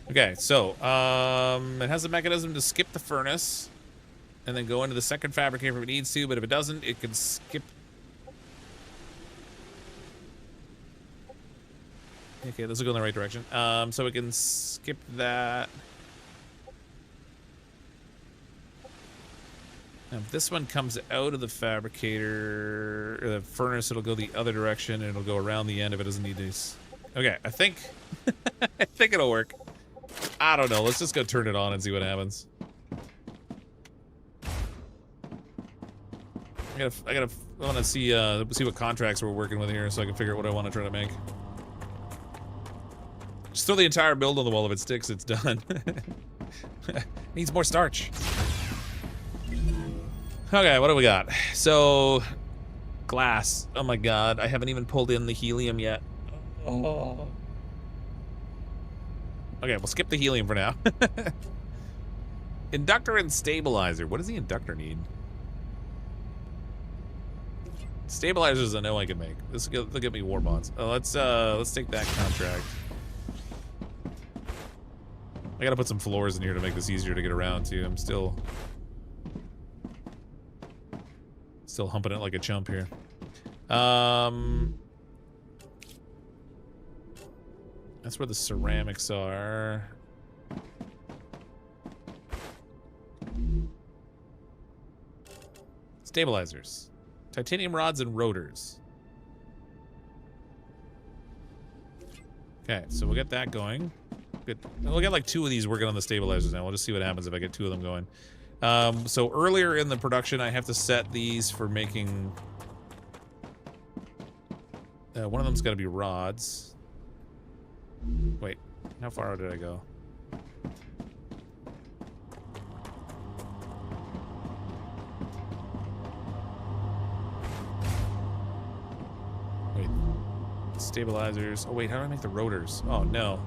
Okay, so it has a mechanism to skip the furnace and then go into the second fabricator if it needs to, but if it doesn't, it can skip. Okay, this will go in the right direction. So we can skip that. Now, if this one comes out of the fabricator, or the furnace, it'll go the other direction, and it'll go around the end if it doesn't need these. Okay, I think, I think it'll work. I don't know. Let's just go turn it on and see what happens. I want to see what contracts we're working with here, so I can figure out what I want to try to make. Just throw the entire build on the wall. If it sticks, it's done. Needs more starch. Okay, what do we got? So, glass. Oh my god, I haven't even pulled in the helium yet. Oh. Okay, we'll skip the helium for now. Inductor and stabilizer. What does the inductor need? Stabilizers I know I can make. This will get me war bonds. Oh, let's take that contract. I gotta put some floors in here to make this easier to get around too. I'm still humping it like a chump here. That's where the ceramics are. Stabilizers. Titanium rods and rotors. Okay, so we'll get that going. Good. We'll get like 2 of these working on the stabilizers now. We'll just see what happens if I get 2 of them going. So earlier in the production, I have to set these for making... one of them's got to be rods. Wait, how far out did I go? Wait, stabilizers. Oh wait, how do I make the rotors? Oh no.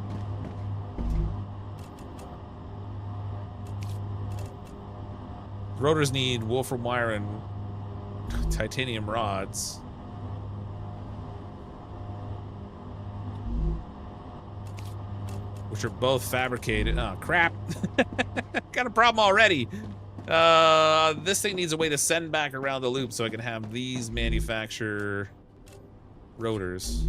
Rotors need wolfram wire and titanium rods. Which are both fabricated. Oh, crap. Got a problem already. This thing needs a way to send back around the loop so I can have these manufacture rotors.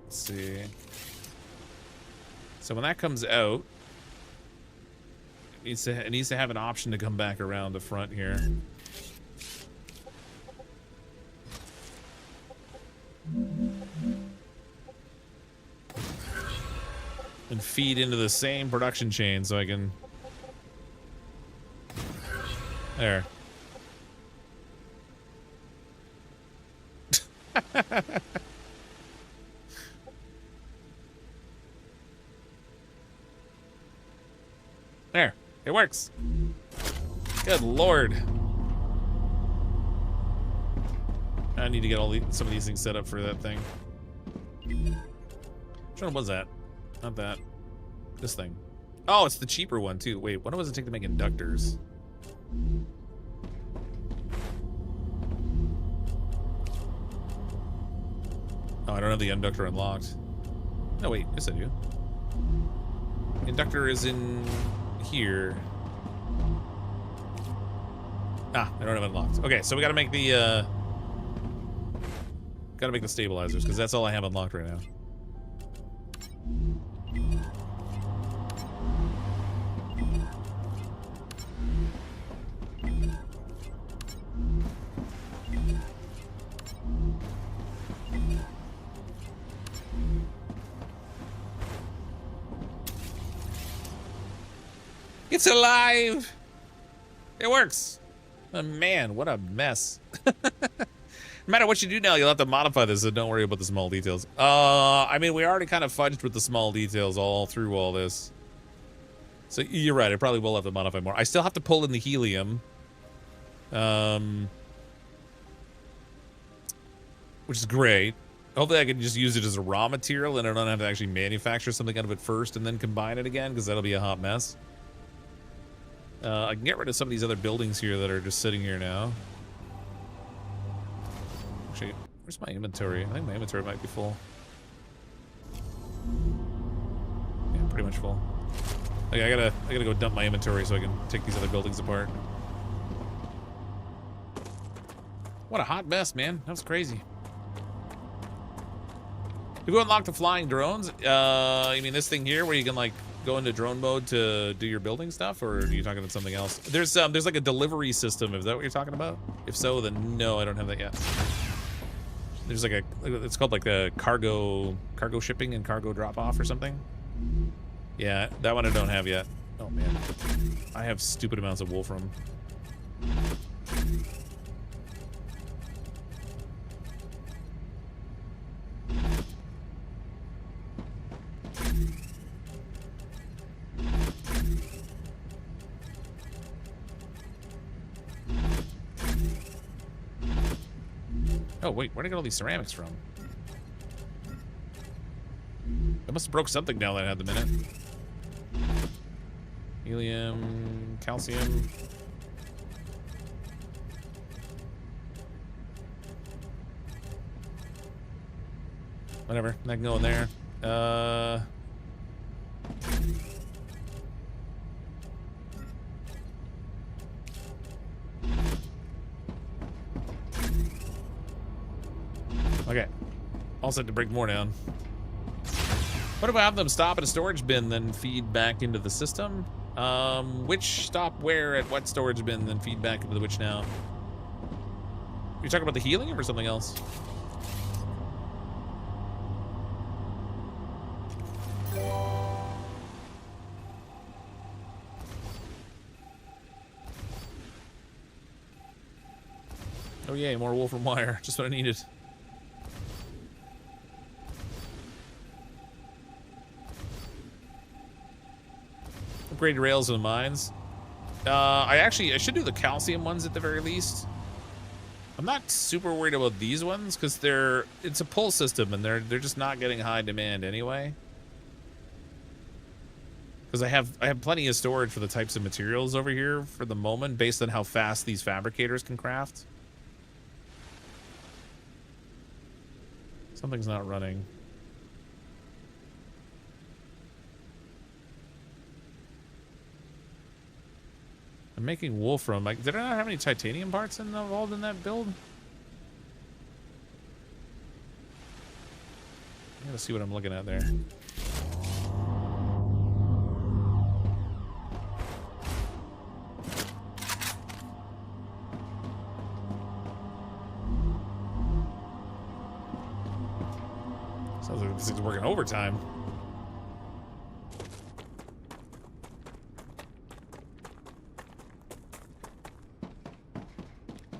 Let's see. So when that comes out, it needs to have an option to come back around the front here. And feed into the same production chain so I can... There. There. It works. Good lord. I need to get some of these things set up for that thing. Which one was that? Not that. This thing. Oh, it's the cheaper one too. Wait, what does it take to make inductors? Oh, I don't have the inductor unlocked. No, wait, yes I do. Inductor is in here. Ah, I don't have it unlocked. Okay, so we gotta make the stabilizers, because that's all I have unlocked right now. It's alive! It works! Oh, man, what a mess. No matter what you do now, you'll have to modify this, so don't worry about the small details. I mean, we already kind of fudged with the small details all through all this. So you're right, I probably will have to modify more. I still have to pull in the helium. Which is great. Hopefully I can just use it as a raw material and I don't have to actually manufacture something out of it first and then combine it again, because that'll be a hot mess. I can get rid of some of these other buildings here that are just sitting here now. Actually, where's my inventory? I think my inventory might be full. Yeah, pretty much full. Okay, I gotta go dump my inventory so I can take these other buildings apart. What a hot mess, man. That was crazy. You go unlock the flying drones. You mean this thing here where you can like go into drone mode to do your building stuff, or are you talking about something else? There's like a delivery system. Is that what you're talking about? If so, then no, I don't have that yet. There's like it's called like the cargo shipping and cargo drop off or something. Yeah, that one I don't have yet. Oh man, I have stupid amounts of wolfram. Oh wait, where'd I get all these ceramics from? I must have broke something down that I had the minute. Helium, calcium. Whatever, that can go in there. Okay, all set to break more down. What if I have them stop at a storage bin, then feed back into the system? Which stop where at what storage bin, then feed back into the which now? You're talking about the helium or something else? Oh yay, more wolfram wire, just what I needed. Upgrade rails in the mines. I should do the calcium ones at the very least. I'm not super worried about these ones because it's a pull system and they're just not getting high demand anyway. Because I have plenty of storage for the types of materials over here for the moment based on how fast these fabricators can craft. Something's not running. I'm making wolfram. Did I not have any titanium parts involved in that build? I gotta see what I'm looking at there. Sounds like this thing's working overtime.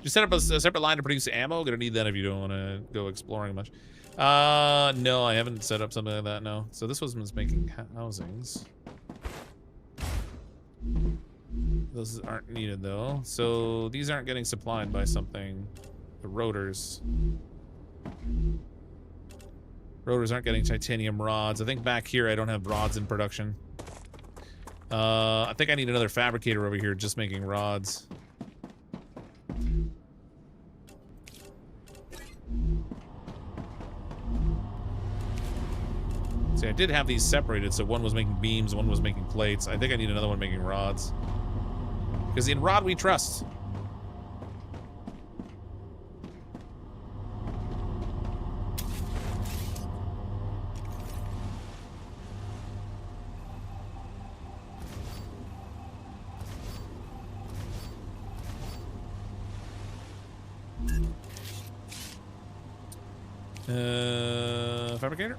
You set up a separate line to produce ammo? Gonna need that if you don't want to go exploring much. No, I haven't set up something like that, no. So this one's making housings. Those aren't needed though. So these aren't getting supplied by something. The rotors. Rotors aren't getting titanium rods. I think back here I don't have rods in production. I think I need another fabricator over here just making rods. See, I did have these separated, so one was making beams, one was making plates. I think I need another one making rods. Because in rod we trust. Fabricator?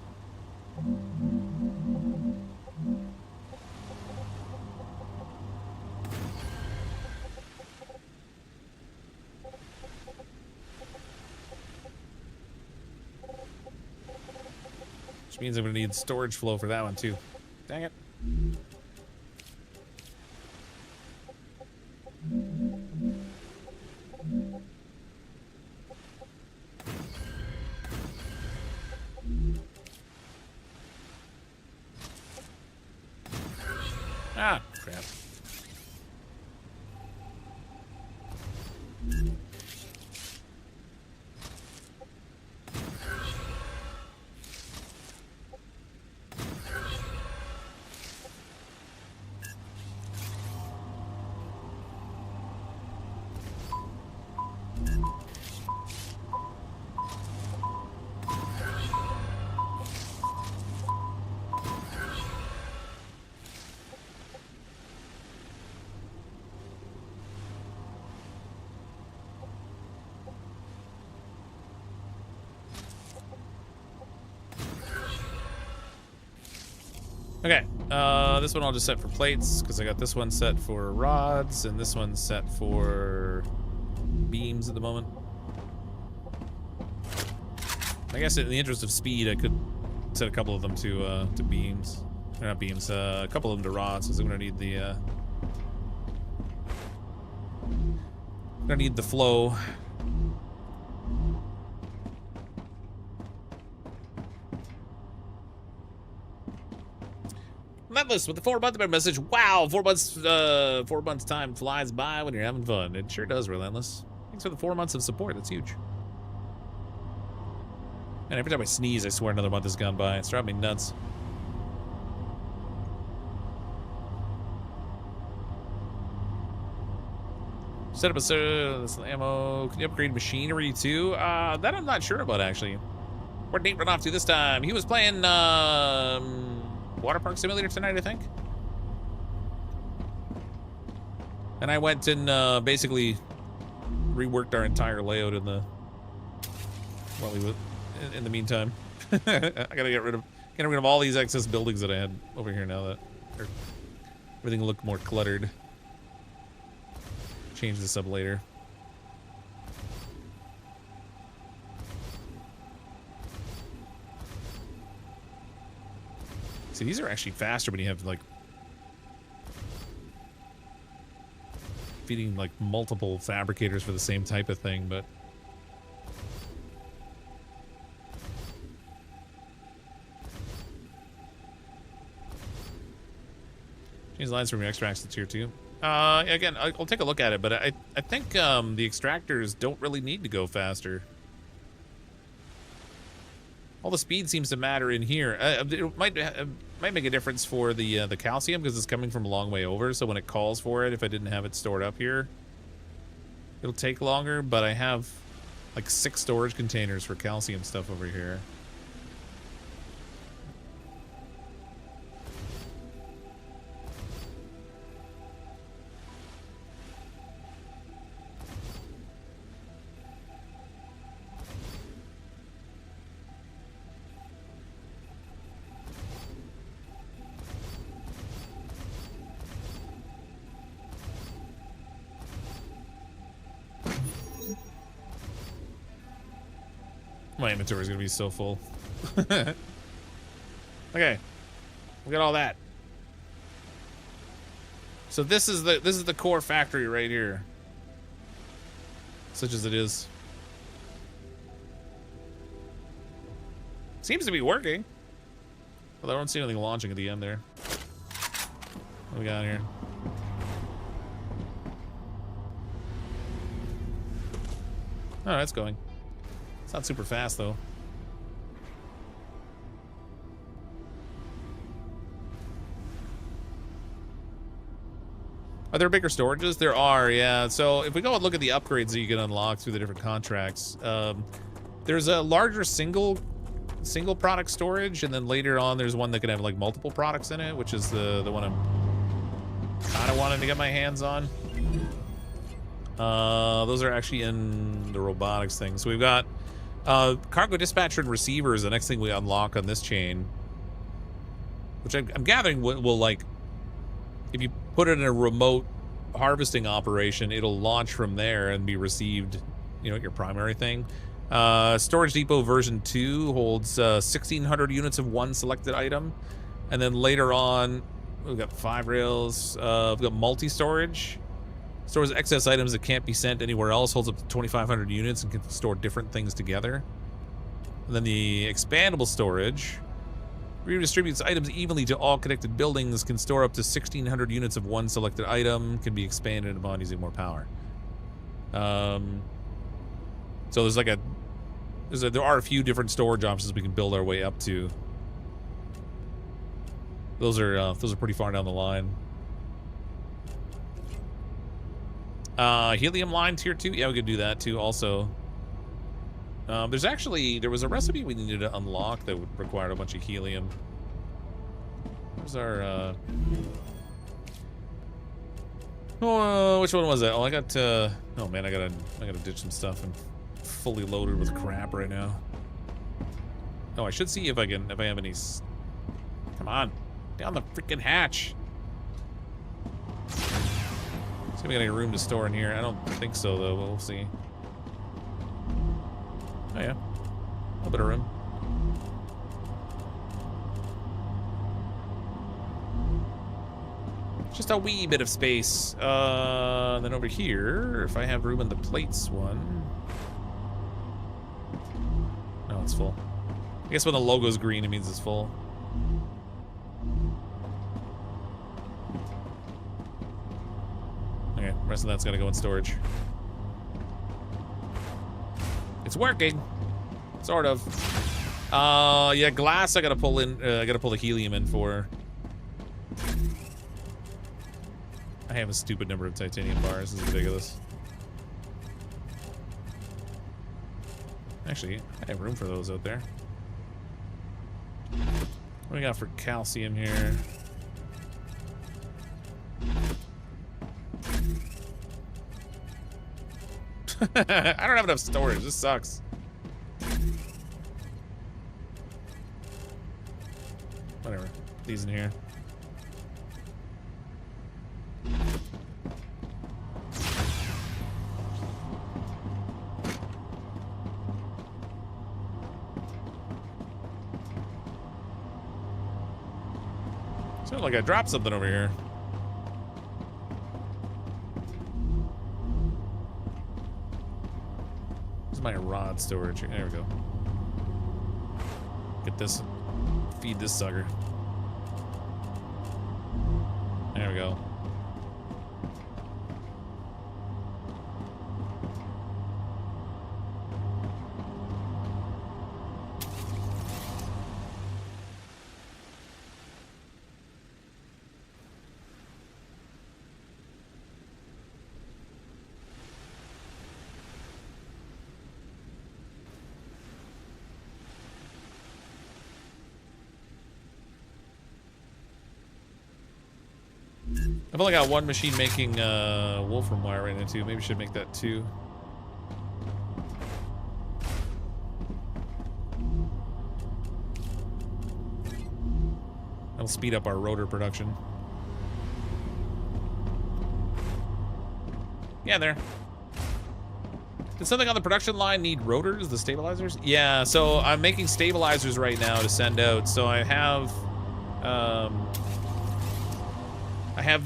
Which means I'm gonna need storage flow for that one too. Dang it. Ah, crap. Okay, this one I'll just set for plates, because I got this one set for rods, and this one set for beams at the moment. I guess in the interest of speed, I could set a couple of them to beams. Or not beams, a couple of them to rods, because I'm gonna need the, flow. Metless with the 4-month message. Wow, 4 months, 4 months time flies by when you're having fun. It sure does, Relentless. Thanks for the 4 months of support. That's huge. And every time I sneeze, I swear another month has gone by. It's driving me nuts. Set up a ammo. Can you upgrade machinery too? That I'm not sure about actually. Where'd Nate run off to this time? He was playing Water Park Simulator tonight, I think. And I went and basically reworked our entire layout in the in the meantime. I gotta get rid of all these excess buildings that I had over here now that everything looked more cluttered. Change this up later. See, these are actually faster when you have like feeding like multiple fabricators for the same type of thing, but change lines from your extracts to tier 2. Again, I'll take a look at it, but I think the extractors don't really need to go faster. All the speed seems to matter in here. It might make a difference for the calcium because it's coming from a long way over. So when it calls for it, if I didn't have it stored up here, it'll take longer. But I have like 6 storage containers for calcium stuff over here. My inventory is gonna be so full. Okay, we got all that. So this is the core factory right here, such as it is. Seems to be working. Well, I don't see anything launching at the end there. What we got here? Oh, that's going. It's not super fast, though. Are there bigger storages? There are, yeah. So if we go and look at the upgrades that you can unlock through the different contracts, there's a larger single product storage, and then later on there's one that can have like multiple products in it, which is the one I'm kind of wanting to get my hands on. Those are actually in the robotics thing. So we've got cargo dispatcher and receiver is the next thing we unlock on this chain, which I'm gathering will like, if you put it in a remote harvesting operation, it'll launch from there and be received, you know, your primary thing. Storage Depot version 2 holds 1,600 units of one selected item. And then later on, we've got 5 rails. We've got multi-storage. Stores excess items that can't be sent anywhere else, holds up to 2,500 units and can store different things together. And then the expandable storage redistributes items evenly to all connected buildings, can store up to 1,600 units of one selected item, can be expanded upon using more power. So there's like there are a few different storage options we can build our way up to. Those are pretty far down the line. Helium line tier 2, yeah, we could do that too. Also, there was a recipe we needed to unlock that would require a bunch of helium. Where's our which one was that? Oh, I got oh man, I gotta ditch some stuff. I'm fully loaded with crap right now. Oh, I should see if I have any. Come on, down the freaking hatch. See if we got any room to store in here. I don't think so though, but we'll see. Oh yeah, a little bit of room. Just a wee bit of space. Then over here, if I have room in the plates one. No, it's full. I guess when the logo's green, it means it's full. Okay, the rest of that's gonna go in storage. It's working, sort of. Yeah, glass. I gotta pull in. I gotta pull the helium in for. I have a stupid number of titanium bars. This is ridiculous. Actually, I have room for those out there. What do we got for calcium here? I don't have enough storage. This sucks. Whatever. These in here. Sounds like I dropped something over here. Where's my rod storage? There we go. Get this. Feed this sucker. There we go. I've only got one machine making wolfram wire right now too. Maybe we should make that two. That'll speed up our rotor production. Yeah, there. Did something on the production line need rotors, the stabilizers? Yeah, so I'm making stabilizers right now to send out. So I have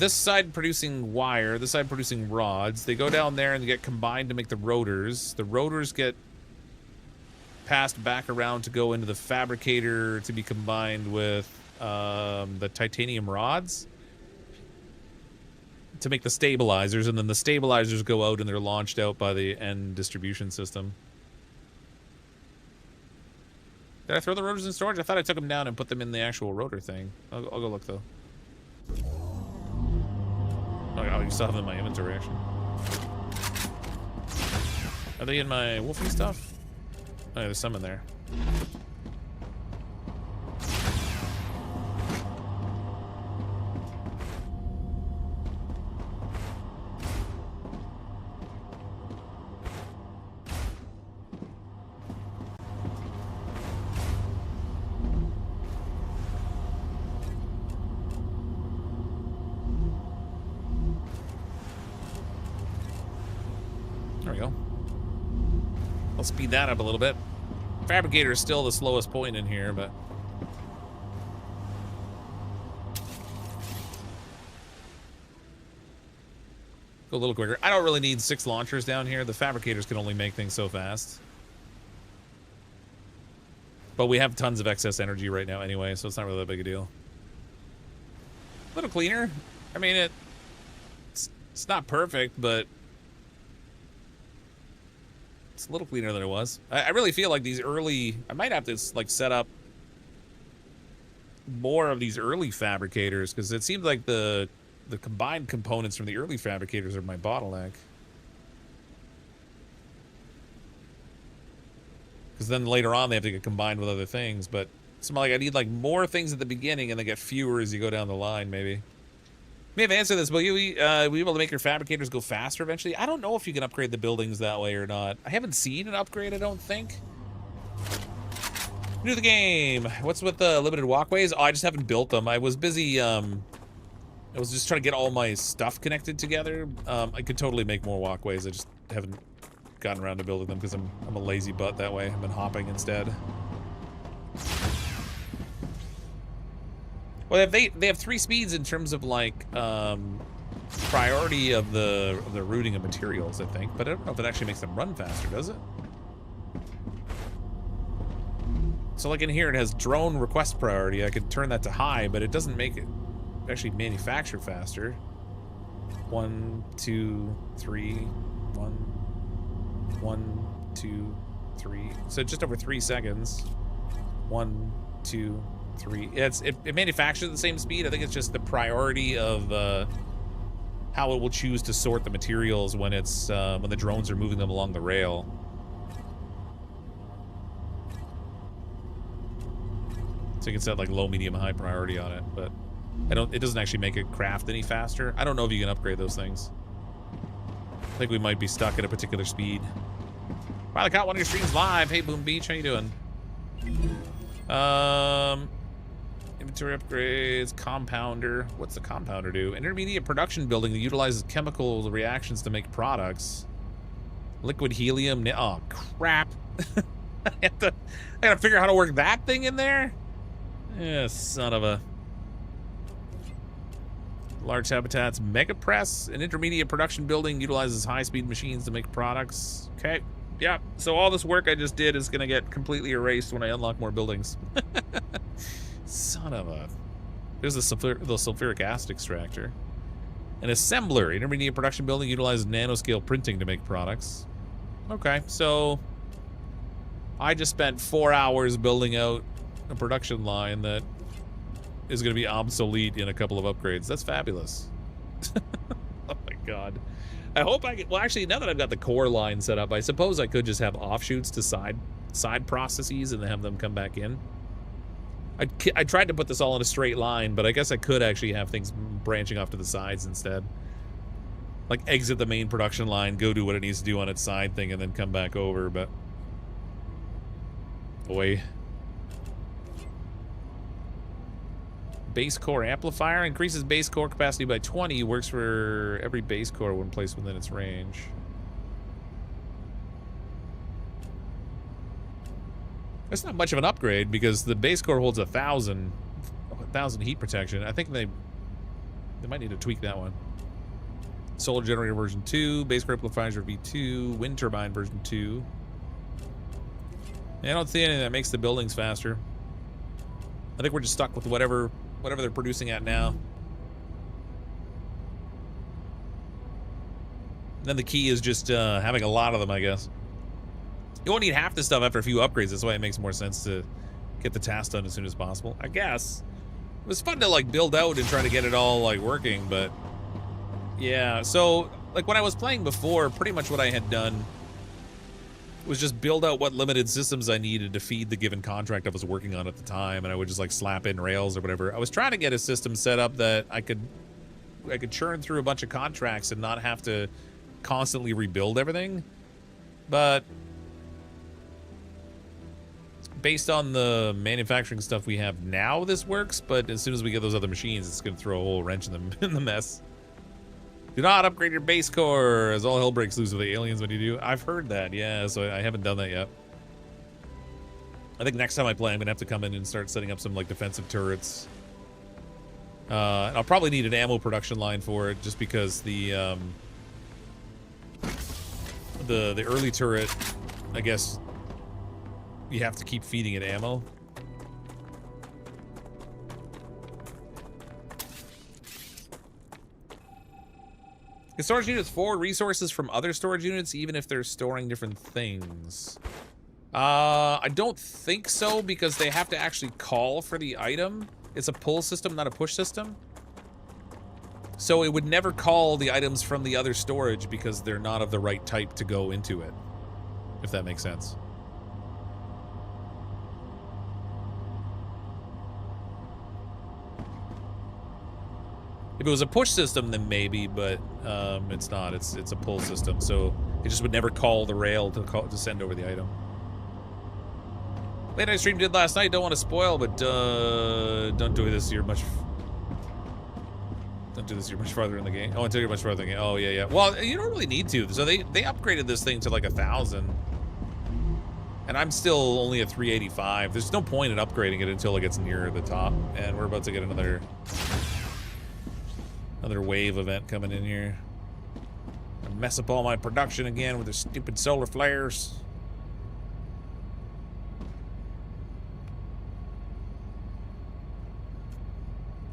this side producing wire, this side producing rods. They go down there and get combined to make the rotors. The rotors get passed back around to go into the fabricator to be combined with the titanium rods to make the stabilizers, and then the stabilizers go out and they're launched out by the end distribution system. Did I throw the rotors in storage? I thought I took them down and put them in the actual rotor thing. I'll go look though. Oh, you still have them in my inventory, actually. Are they in my wolfing stuff? Oh, yeah, there's some in there. There we go. I'll speed that up a little bit. Fabricator is still the slowest point in here, but go a little quicker. I don't really need 6 launchers down here. The fabricators can only make things so fast. But we have tons of excess energy right now anyway, so it's not really that big a deal. A little cleaner. I mean, it's not perfect, but it's a little cleaner than it was. I really feel like these early... I might have to, like, set up more of these early fabricators, because it seems like the combined components from the early fabricators are my bottleneck. Because then later on they have to get combined with other things, but it's like I need like more things at the beginning and they get fewer as you go down the line, maybe. May have answered this, but will you be able to make your fabricators go faster eventually? I don't know if you can upgrade the buildings that way or not. I haven't seen an upgrade, I don't think. New to the game. What's with the limited walkways? Oh, I just haven't built them. I was busy, I was just trying to get all my stuff connected together. I could totally make more walkways. I just haven't gotten around to building them because I'm a lazy butt that way. I've been hopping instead. Well, they have 3 speeds in terms of like priority of the routing of materials, I think, but I don't know if it actually makes them run faster, does it? So like in here, it has drone request priority. I could turn that to high, but it doesn't make it actually manufacture faster. 1, 2, 3, 1, 1, 2, 3. So just over 3 seconds. 1, 2, 3. It manufactures at the same speed. I think it's just the priority of how it will choose to sort the materials when it's when the drones are moving them along the rail. So you can set like low, medium, high priority on it, but it doesn't actually make it craft any faster. I don't know if you can upgrade those things. I think we might be stuck at a particular speed. Finally caught one of your streams live. Hey Boom Beach, how you doing? Inventory upgrades, compounder. What's the compounder do? Intermediate production building that utilizes chemical reactions to make products. Liquid helium. Oh crap! I gotta figure out how to work that thing in there. Yeah, son of a. Large habitats, mega press. An intermediate production building utilizes high-speed machines to make products. Okay, yeah. So all this work I just did is gonna get completely erased when I unlock more buildings. Son of a. There's the sulfuric acid extractor. An assembler. Intermediate production building utilizes nanoscale printing to make products. Okay, so I just spent 4 hours building out a production line that is going to be obsolete in a couple of upgrades. That's fabulous. Oh my god. I hope I get... Well, actually, now that I've got the core line set up, I suppose I could just have offshoots to side processes and have them come back in. I tried to put this all in a straight line, but I guess I could actually have things branching off to the sides instead. Like, exit the main production line, go do what it needs to do on its side thing, and then come back over, but... Boy. Base core amplifier increases base core capacity by 20. Works for every base core when placed within its range. That's not much of an upgrade because the base core holds 1,000 heat protection. I think they might need to tweak that one. Solar generator version 2, base core amplifiers are V2, wind turbine version 2. Yeah, I don't see anything that makes the buildings faster. I think we're just stuck with whatever they're producing at now. Then the key is just having a lot of them, I guess. You won't need half this stuff after a few upgrades. That's why it makes more sense to get the task done as soon as possible, I guess. It was fun to like build out and try to get it all like working, but yeah. So like when I was playing before, pretty much what I had done was just build out what limited systems I needed to feed the given contract I was working on at the time, and I would just like slap in rails or whatever. I was trying to get a system set up that I could churn through a bunch of contracts and not have to constantly rebuild everything. But based on the manufacturing stuff we have now, this works, but as soon as we get those other machines, it's going to throw a whole wrench in the mess. Do not upgrade your base core, as all hell breaks loose with the aliens when you do. I've heard that, yeah, so I haven't done that yet. I think next time I play, I'm gonna have to come in and start setting up some like defensive turrets. I'll probably need an ammo production line for it, just because the early turret, I guess, you have to keep feeding it ammo. Can storage units forward resources from other storage units, even if they're storing different things? I don't think so, because they have to actually call for the item. It's a pull system, not a push system. So it would never call the items from the other storage because they're not of the right type to go into it, if that makes sense. If it was a push system, then maybe, but it's not. It's a pull system, so it just would never call the rail to send over the item. Late night stream did last night. Don't want to spoil, but don't do this. You're much. Don't do this. You're much farther in the game. Oh, until you're much farther in the game. Oh yeah, yeah. Well, you don't really need to. So they upgraded this thing to like 1,000, and I'm still only at 385. There's no point in upgrading it until it gets near the top, and we're about to get another wave event coming in here. I mess up all my production again with the stupid solar flares.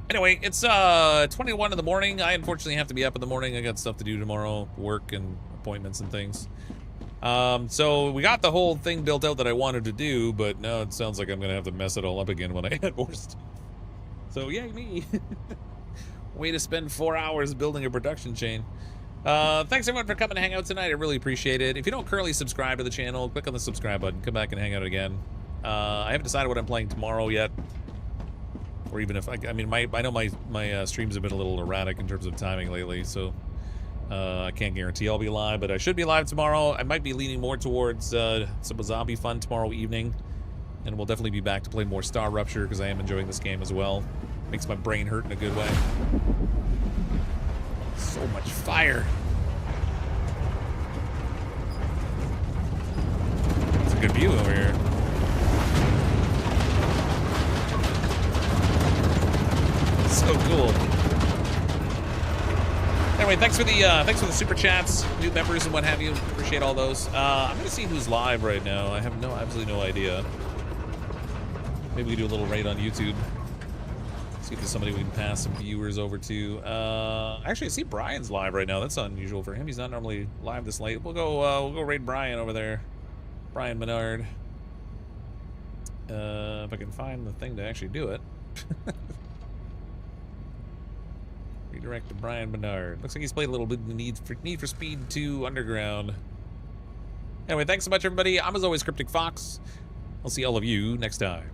Anyway, it's 21 in the morning. I unfortunately have to be up in the morning. I got stuff to do tomorrow, work and appointments and things. So we got the whole thing built out that I wanted to do, but now it sounds like I'm gonna have to mess it all up again when I add more stuff. So yay me. Way to spend 4 hours building a production chain. Thanks everyone for coming to hang out tonight. I really appreciate it. If you don't currently subscribe to the channel, click on the subscribe button. Come back and hang out again. I haven't decided what I'm playing tomorrow yet. Or even if, I mean, I know my streams have been a little erratic in terms of timing lately, so I can't guarantee I'll be live, but I should be live tomorrow. I might be leaning more towards some zombie fun tomorrow evening, and we'll definitely be back to play more StarRupture, because I am enjoying this game as well. Makes my brain hurt in a good way. So much fire. It's a good view over here. So cool. Anyway, thanks for the super chats, new members and what have you. Appreciate all those. I'm gonna see who's live right now. I have absolutely no idea. Maybe we do a little raid on YouTube. See if there's somebody we can pass some viewers over to. Actually, I see Brian's live right now. That's unusual for him. He's not normally live this late. We'll go raid Brian over there. Brian Menard. If I can find the thing to actually do it. Redirect to Brian Menard. Looks like he's played a little bit of Need for Speed 2 Underground. Anyway, thanks so much, everybody. I'm, as always, CrypticFox. I'll see all of you next time.